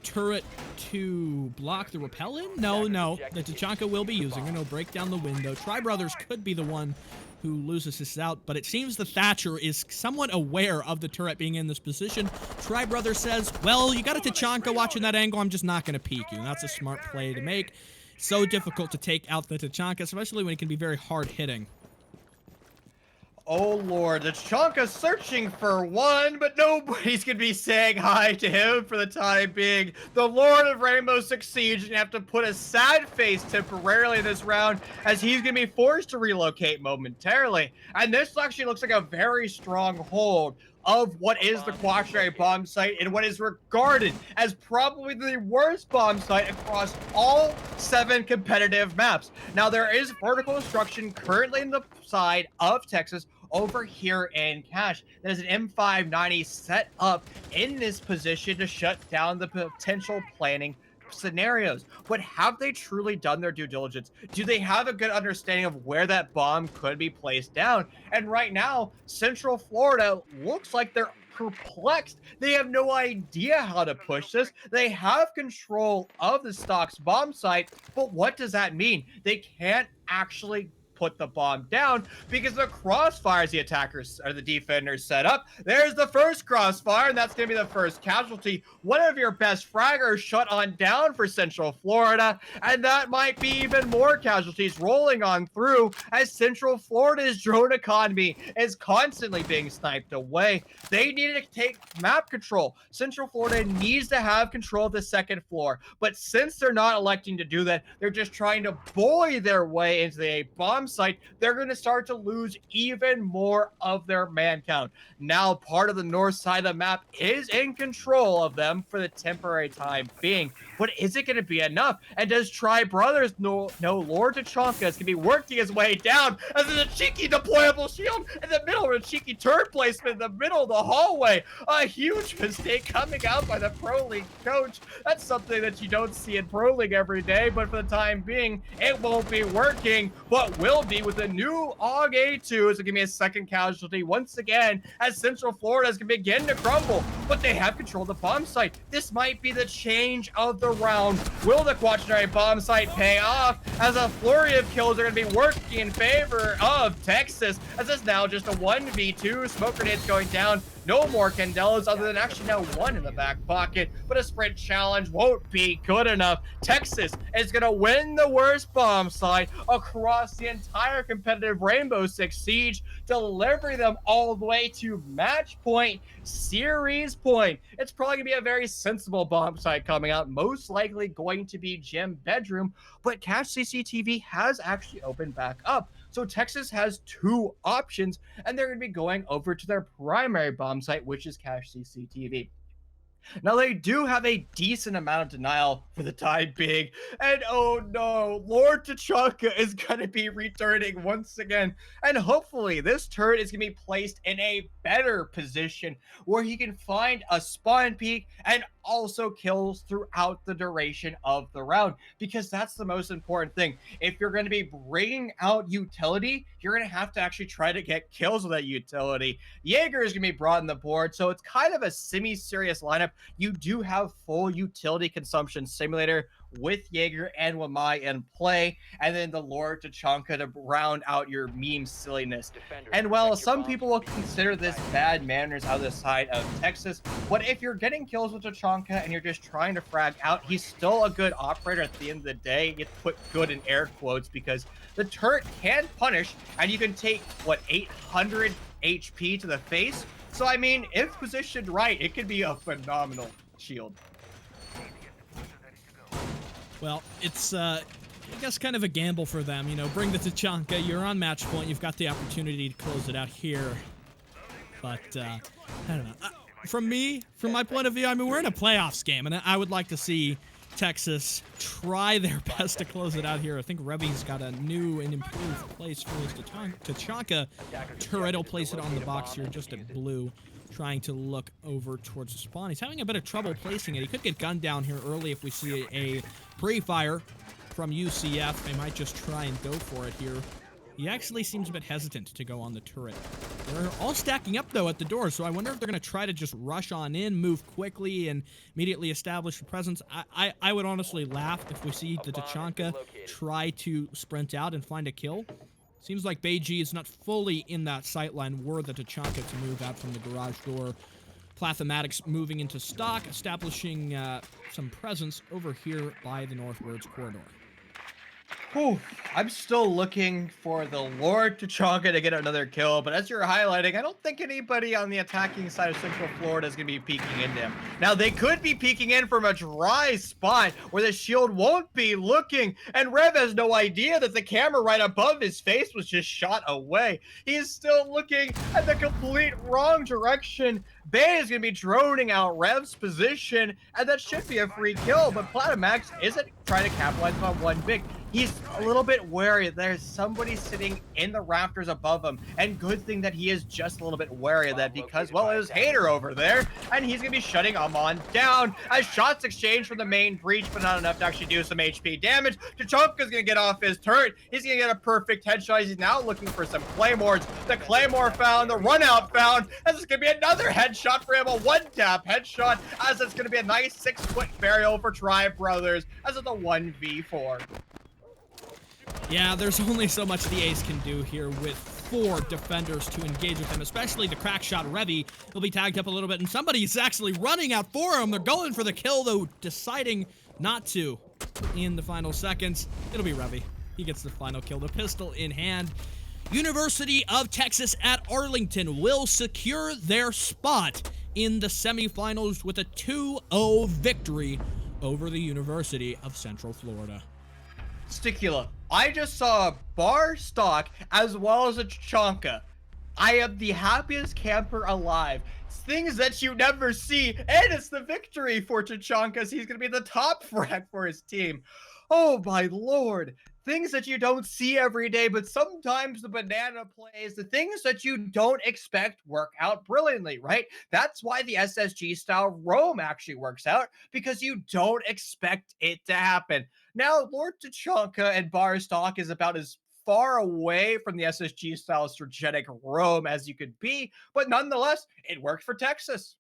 [SPEAKER 2] turret to block the repellent? No, the Tachanka will be using it. It'll break down the window. Tri Brothers could be the one who loses this out, but it seems the Thatcher is somewhat aware of the turret being in this position. Tri Brothers says, well, you got a Tachanka watching that angle, I'm just not going to peek you. And that's a smart play to make. So difficult to take out the Tachanka, especially when it can be very hard hitting.
[SPEAKER 3] Oh lord, the Tachanka's searching for 1, but nobody's gonna be saying hi to him for the time being. The Lord of Rainbow Six Siege is gonna have to put a sad face temporarily this round as he's gonna be forced to relocate momentarily. And this actually looks like a very strong hold of what is the quaternary bomb site and what is regarded as probably the worst bomb site across all 7 competitive maps. Now, there is vertical destruction currently in the side of Texas over here in Cache. There's an M590 set up in this position to shut down the potential planning scenarios. But have they truly done their due diligence? Do they have a good understanding of where that bomb could be placed down? And right now, Central Florida looks like they're perplexed. They have no idea how to push this. They have control of the Stocks bomb site, but what does that mean? They can't actually put the bomb down because the crossfires the attackers or the defenders set up. There's the first crossfire, and that's going to be the first casualty. One of your best fraggers shut on down for Central Florida, and that might be even more casualties rolling on through as Central Florida's drone economy is constantly being sniped away. They needed to take map control. Central Florida needs to have control of the 2nd floor, but since they're not electing to do that, they're just trying to bully their way into the bomb site. They're going to start to lose even more of their man count. Now, part of the north side of the map is in control of them for the temporary time being. But is it going to be enough? And does Tri Brothers know Lord Tachanka is going to be working his way down as there's a cheeky deployable shield in the middle of a cheeky turret placement in the middle of the hallway? A huge mistake coming out by the Pro League coach. That's something that you don't see in Pro League every day, but for the time being, it won't be working. What will be with the new AUG A2 is going to be a second casualty once again as Central Florida is going to begin to crumble, but they have control of the bomb site. This might be the change of the round. Will the quaternary bomb site pay off as a flurry of kills are going to be working in favor of Texas as it's now just a 1v2. Smoke grenades going down. No more Candelas other than actually now 1 in the back pocket, but a sprint challenge won't be good enough. Texas is going to win the worst bomb site across the entire competitive Rainbow Six Siege, delivering them all the way to match point, series point. It's probably going to be a very sensible bomb site coming out, most likely going to be Gym Bedroom, but Cache CCTV has actually opened back up. So Texas has 2 options, and they're going to be going over to their primary bomb site, which is Cache CCTV. Now, they do have a decent amount of denial for the time being, and oh no, Lord Tachanka is going to be returning once again, and hopefully this turret is going to be placed in a better position where he can find a spawn peak and also kills throughout the duration of the round, because that's the most important thing. If you're going to be bringing out utility, you're going to have to actually try to get kills with that utility. Jaeger is going to be brought on the board, so it's kind of a semi-serious lineup. You do have full utility consumption simulator with Jaeger and Wamai in play, and then the Lord Tachanka to round out your meme silliness. And while some people will consider this bad manners out of the side of Texas, but if you're getting kills with Tachanka and you're just trying to frag out, he's still a good operator at the end of the day. You have to put good in air quotes, because the turret can punish, and you can take, what, 800 HP to the face? So, I mean, if positioned right, it could be a phenomenal shield.
[SPEAKER 2] Well, it's, I guess, kind of a gamble for them. You know, bring the Tachanka, you're on match point, you've got the opportunity to close it out here. But, I don't know. From my point of view, I mean, we're in a playoffs game, and I would like to see Texas try their best to close it out here. I think Revy's got a new and improved place for his Tachanka turret. He'll place it on the box here, just at blue, trying to look over towards the spawn. He's having a bit of trouble placing it. He could get gunned down here early if we see a pre-fire from UCF. They might just try and go for it here. He actually seems a bit hesitant to go on the turret. They're all stacking up, though, at the door, so I wonder if they're going to try to just rush on in, move quickly, and immediately establish a presence. I would honestly laugh if we see the Tachanka try to sprint out and find a kill. Seems like Beiji is not fully in that sightline were the Tachanka to move out from the garage door. Plathematics moving into stock, establishing some presence over here by the northwards corridor.
[SPEAKER 3] Whew, I'm still looking for the Lord Tachanka to get another kill, but as you're highlighting, I don't think anybody on the attacking side of Central Florida is going to be peeking into him. Now, they could be peeking in from a dry spot where the shield won't be looking, and Rev has no idea that the camera right above his face was just shot away. He is still looking at the complete wrong direction. Bay is going to be droning out Rev's position, and that should be a free kill, but Platinum isn't trying to capitalize on one big. He's a little bit wary. There's somebody sitting in the rafters above him, and good thing that he is just a little bit wary of that, because, well, there's Hater over there, and he's going to be shutting him on down as shots exchange from the main breach, but not enough to actually do some HP damage. Tachanka's going to get off his turret. He's going to get a perfect headshot. He's now looking for some claymores. The claymore found, the run out found, as it's going to be another headshot for him, a one-tap headshot, as it's going to be a nice 6-foot burial for Tribe Brothers, as it's a 1v4.
[SPEAKER 2] Yeah, there's only so much the Ace can do here with 4 defenders to engage with him, especially the crack shot Revy. He'll be tagged up a little bit, and somebody's actually running out for him. They're going for the kill, though, deciding not to in the final seconds. It'll be Revy. He gets the final kill, the pistol in hand. University of Texas at Arlington will secure their spot in the semifinals with a 2-0 victory over the University of Central Florida.
[SPEAKER 3] Sticula, I just saw a bar stock as well as a Tachanka. I am the happiest camper alive. It's things that you never see, and it's the victory for Tachanka, as he's going to be the top frag for his team. Oh my lord. Things that you don't see every day, but sometimes the banana plays, the things that you don't expect work out brilliantly, right? That's why the SSG style roam actually works out, because you don't expect it to happen. Now, Lord Tachanka and Barstock is about as far away from the SSG style strategic roam as you could be, but nonetheless, it worked for Texas.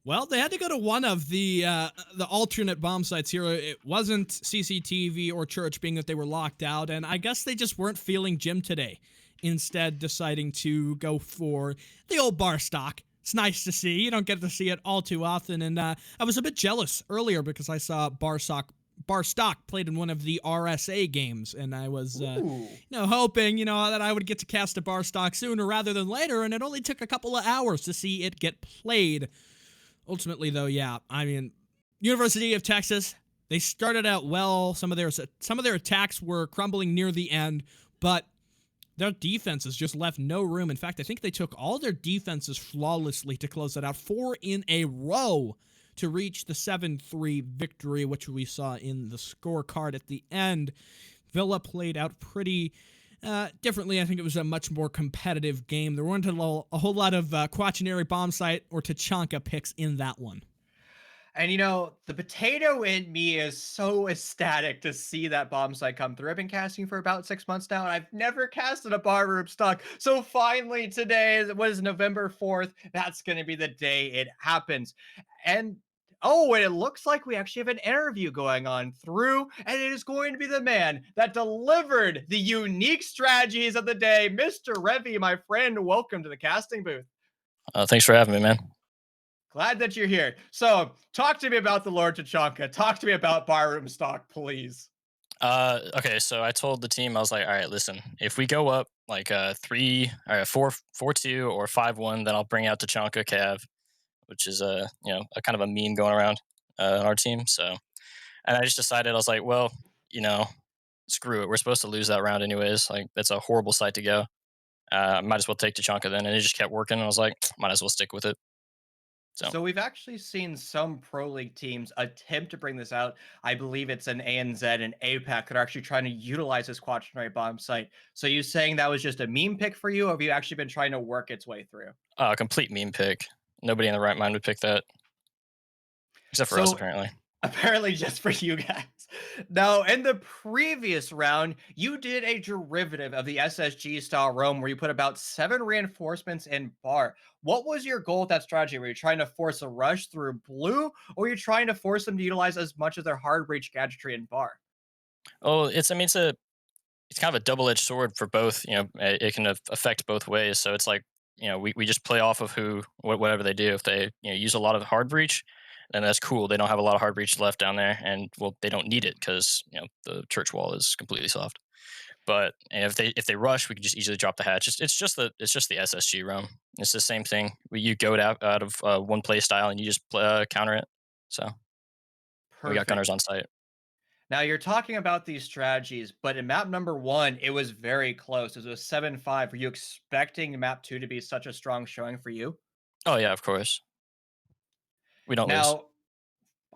[SPEAKER 2] Well, they had to go to one of the alternate bomb sites here. It wasn't CCTV or church, being that they were locked out, and I guess they just weren't feeling gym today, instead deciding to go for the old bar stock. It's nice to see. You don't get to see it all too often, and I was a bit jealous earlier because I saw bar stock played in one of the RSA games, and I was hoping that I would get to cast a bar stock sooner rather than later, and it only took a couple of hours to see it get played. Ultimately, though, yeah, I mean, University of Texas, they started out well. Some of their attacks were crumbling near the end, but their defenses just left no room. In fact, I think they took all their defenses flawlessly to close it out, 4 in a row to reach the 7-3 victory, which we saw in the scorecard at the end. Villa played out pretty Differently, I think it was a much more competitive game. There weren't a whole lot of quaternary bomb site or Tachanka picks in that one.
[SPEAKER 3] And the potato in me is so ecstatic to see that bomb site come through. I've been casting for about 6 months now, and I've never casted a barroom stock. So finally, today was November 4th. That's going to be the day it happens. And oh, and it looks like we actually have an interview going on through, and it is going to be the man that delivered the unique strategies of the day, Mr. Revy, my friend. Welcome to the casting booth.
[SPEAKER 4] Thanks for having me, man.
[SPEAKER 3] Glad that you're here. So, talk to me about the Lord Tachanka. Talk to me about barroom stock, please.
[SPEAKER 4] Okay, so I told the team, I was like, all right, listen, if we go up like 4-2 or 5-1, then I'll bring out Tachanka Cav, which is a kind of a meme going around on our team. So, and I just decided, I was like, well, you know, screw it. We're supposed to lose that round anyways. Like that's a horrible site to go. Might as well take Tachanka then, and it just kept working. And I was like, might as well stick with it. So
[SPEAKER 3] So we've actually seen some pro league teams attempt to bring this out. I believe it's an ANZ and APAC that are actually trying to utilize this quaternary bomb site. So you saying that was just a meme pick for you, or have you actually been trying to work its way through?
[SPEAKER 4] complete meme pick. Nobody in the right mind would pick that, except for us
[SPEAKER 3] So
[SPEAKER 4] apparently.
[SPEAKER 3] apparently just for you guys. Now, in the previous round, you did a derivative of the SSG style roam where you put about 7 reinforcements in bar. What was your goal with that strategy? Were you trying to force a rush through blue, or were you trying to force them to utilize as much of their hard breach gadgetry in bar?
[SPEAKER 4] Oh, it's kind of a double-edged sword for both. It can affect both ways. So it's like we just play off of whatever they do. If they use a lot of hard breach, then that's cool. They don't have a lot of hard breach left down there, and well, they don't need it because the church wall is completely soft. But if they rush, we can just easily drop the hatch. It's just the SSG roam. It's the same thing. You go out of one play style and you just counter it. So we got gunners
[SPEAKER 3] Perfect.
[SPEAKER 4] on site.
[SPEAKER 3] Now you're talking about these strategies, but in map number 1, it was very close. It was 7-5. Were you expecting map 2 to be such a strong showing for you?
[SPEAKER 4] Oh yeah, of course. We don't lose.
[SPEAKER 3] Now,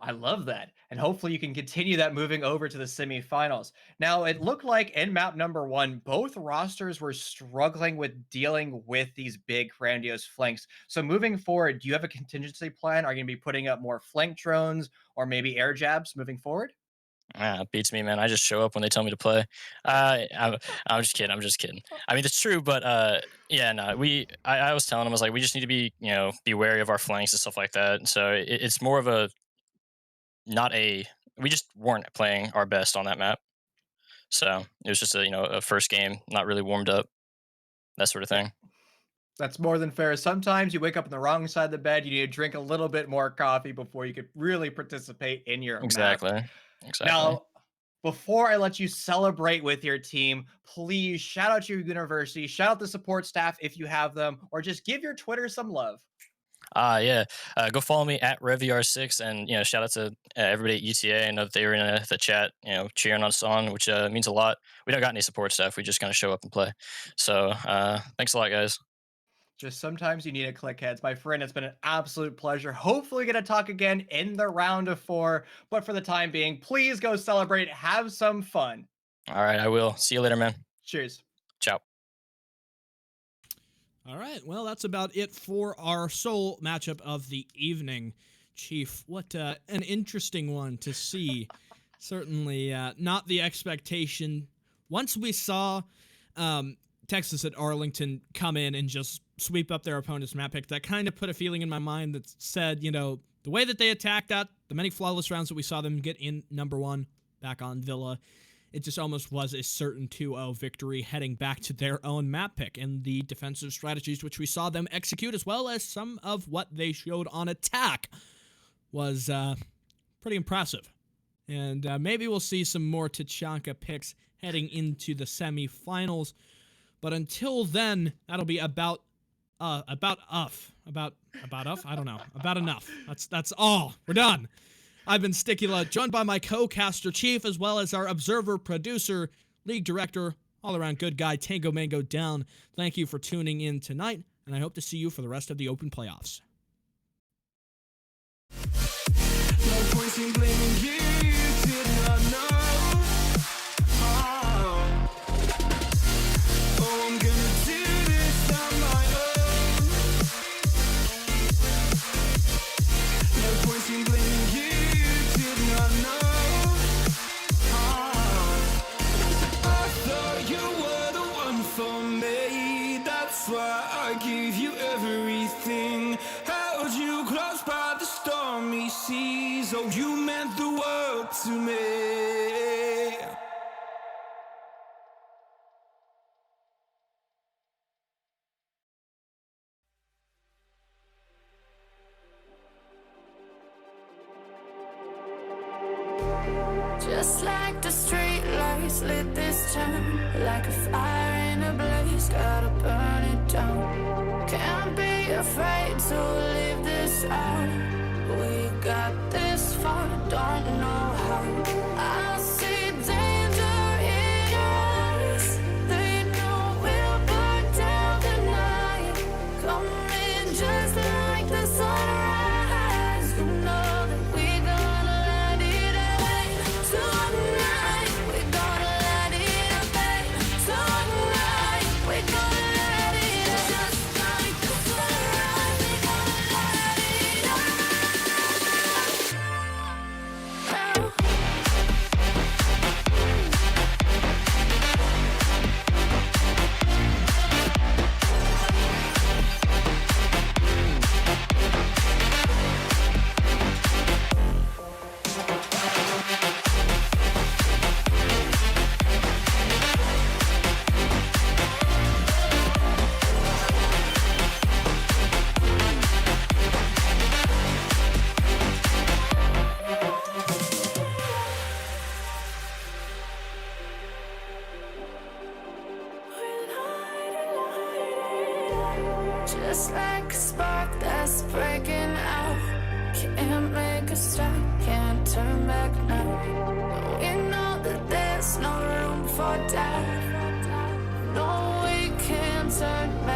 [SPEAKER 3] I love that. And hopefully you can continue that moving over to the semifinals. Now, it looked like in map number 1, both rosters were struggling with dealing with these big, grandiose flanks. So moving forward, do you have a contingency plan? Are you going to be putting up more flank drones or maybe air jabs moving forward?
[SPEAKER 4] Beats me, man. I just show up when they tell me to play. I'm just kidding. I'm just kidding. I mean, it's true, but yeah, no. I was telling them, I was like, we just need to be wary of our flanks and stuff like that. So it's more of a not a. We just weren't playing our best on that map. So it was just a first game, not really warmed up, that sort of
[SPEAKER 3] Yeah,
[SPEAKER 4] thing.
[SPEAKER 3] that's more than fair. Sometimes you wake up on the wrong side of the bed. You need to drink a little bit more coffee before you could really participate in your map.
[SPEAKER 4] Exactly. Exactly.
[SPEAKER 3] Now, before I let you celebrate with your team, please shout out your university, shout out the support staff if you have them, or just give your Twitter some love.
[SPEAKER 4] Yeah. Go follow me at RevYR6, and shout out to everybody at UTA. I know that they were in the chat, cheering us on, which means a lot. We don't got any support staff. We just kind of show up and play. So thanks a lot, guys.
[SPEAKER 3] Just sometimes you need to click heads. My friend, it's been an absolute pleasure. Hopefully, going to talk again in the round of 4. But for the time being, please go celebrate. Have some fun.
[SPEAKER 4] All right, I will. See you later, man.
[SPEAKER 3] Cheers.
[SPEAKER 4] Ciao.
[SPEAKER 2] All right, well, that's about it for our sole matchup of the evening. Chief, what an interesting one to see. Certainly not the expectation. Once we saw Texas at Arlington come in and just sweep up their opponent's map pick, that kind of put a feeling in my mind that said, the way that they attacked that, the many flawless rounds that we saw them get in number 1 back on Villa, it just almost was a certain 2-0 victory heading back to their own map pick, and the defensive strategies which we saw them execute, as well as some of what they showed on attack, was pretty impressive. And maybe we'll see some more Tachanka picks heading into the semifinals. But until then, that'll be about enough. I don't know. About enough. That's all. We're done. I've been Sticula, joined by my co-caster Chief, as well as our observer, producer, league director, all-around good guy, Tango Mango Down. Thank you for tuning in tonight, and I hope to see you for the rest of the Open Playoffs.
[SPEAKER 1] No point in blaming you, did not know. that's why I gave you everything. Held you close by the stormy seas. Oh, you meant the world to me.
[SPEAKER 5] Just like the street lights lit this town, like a fire in a blaze, gotta burn it down. Can't be afraid to leave this out. We got this far, don't know how. I see danger in your eyes. They know we'll burn down the night. Coming just like the sunrise. You know that we're gonna let it rain tonight. We're gonna let it rain tonight. We're gonna let it just like the sunrise. We're gonna let it rain. Just like a spark that's breaking out. Can't make a stop, can't turn back now. We know that there's no room for doubt. No, we can't turn back.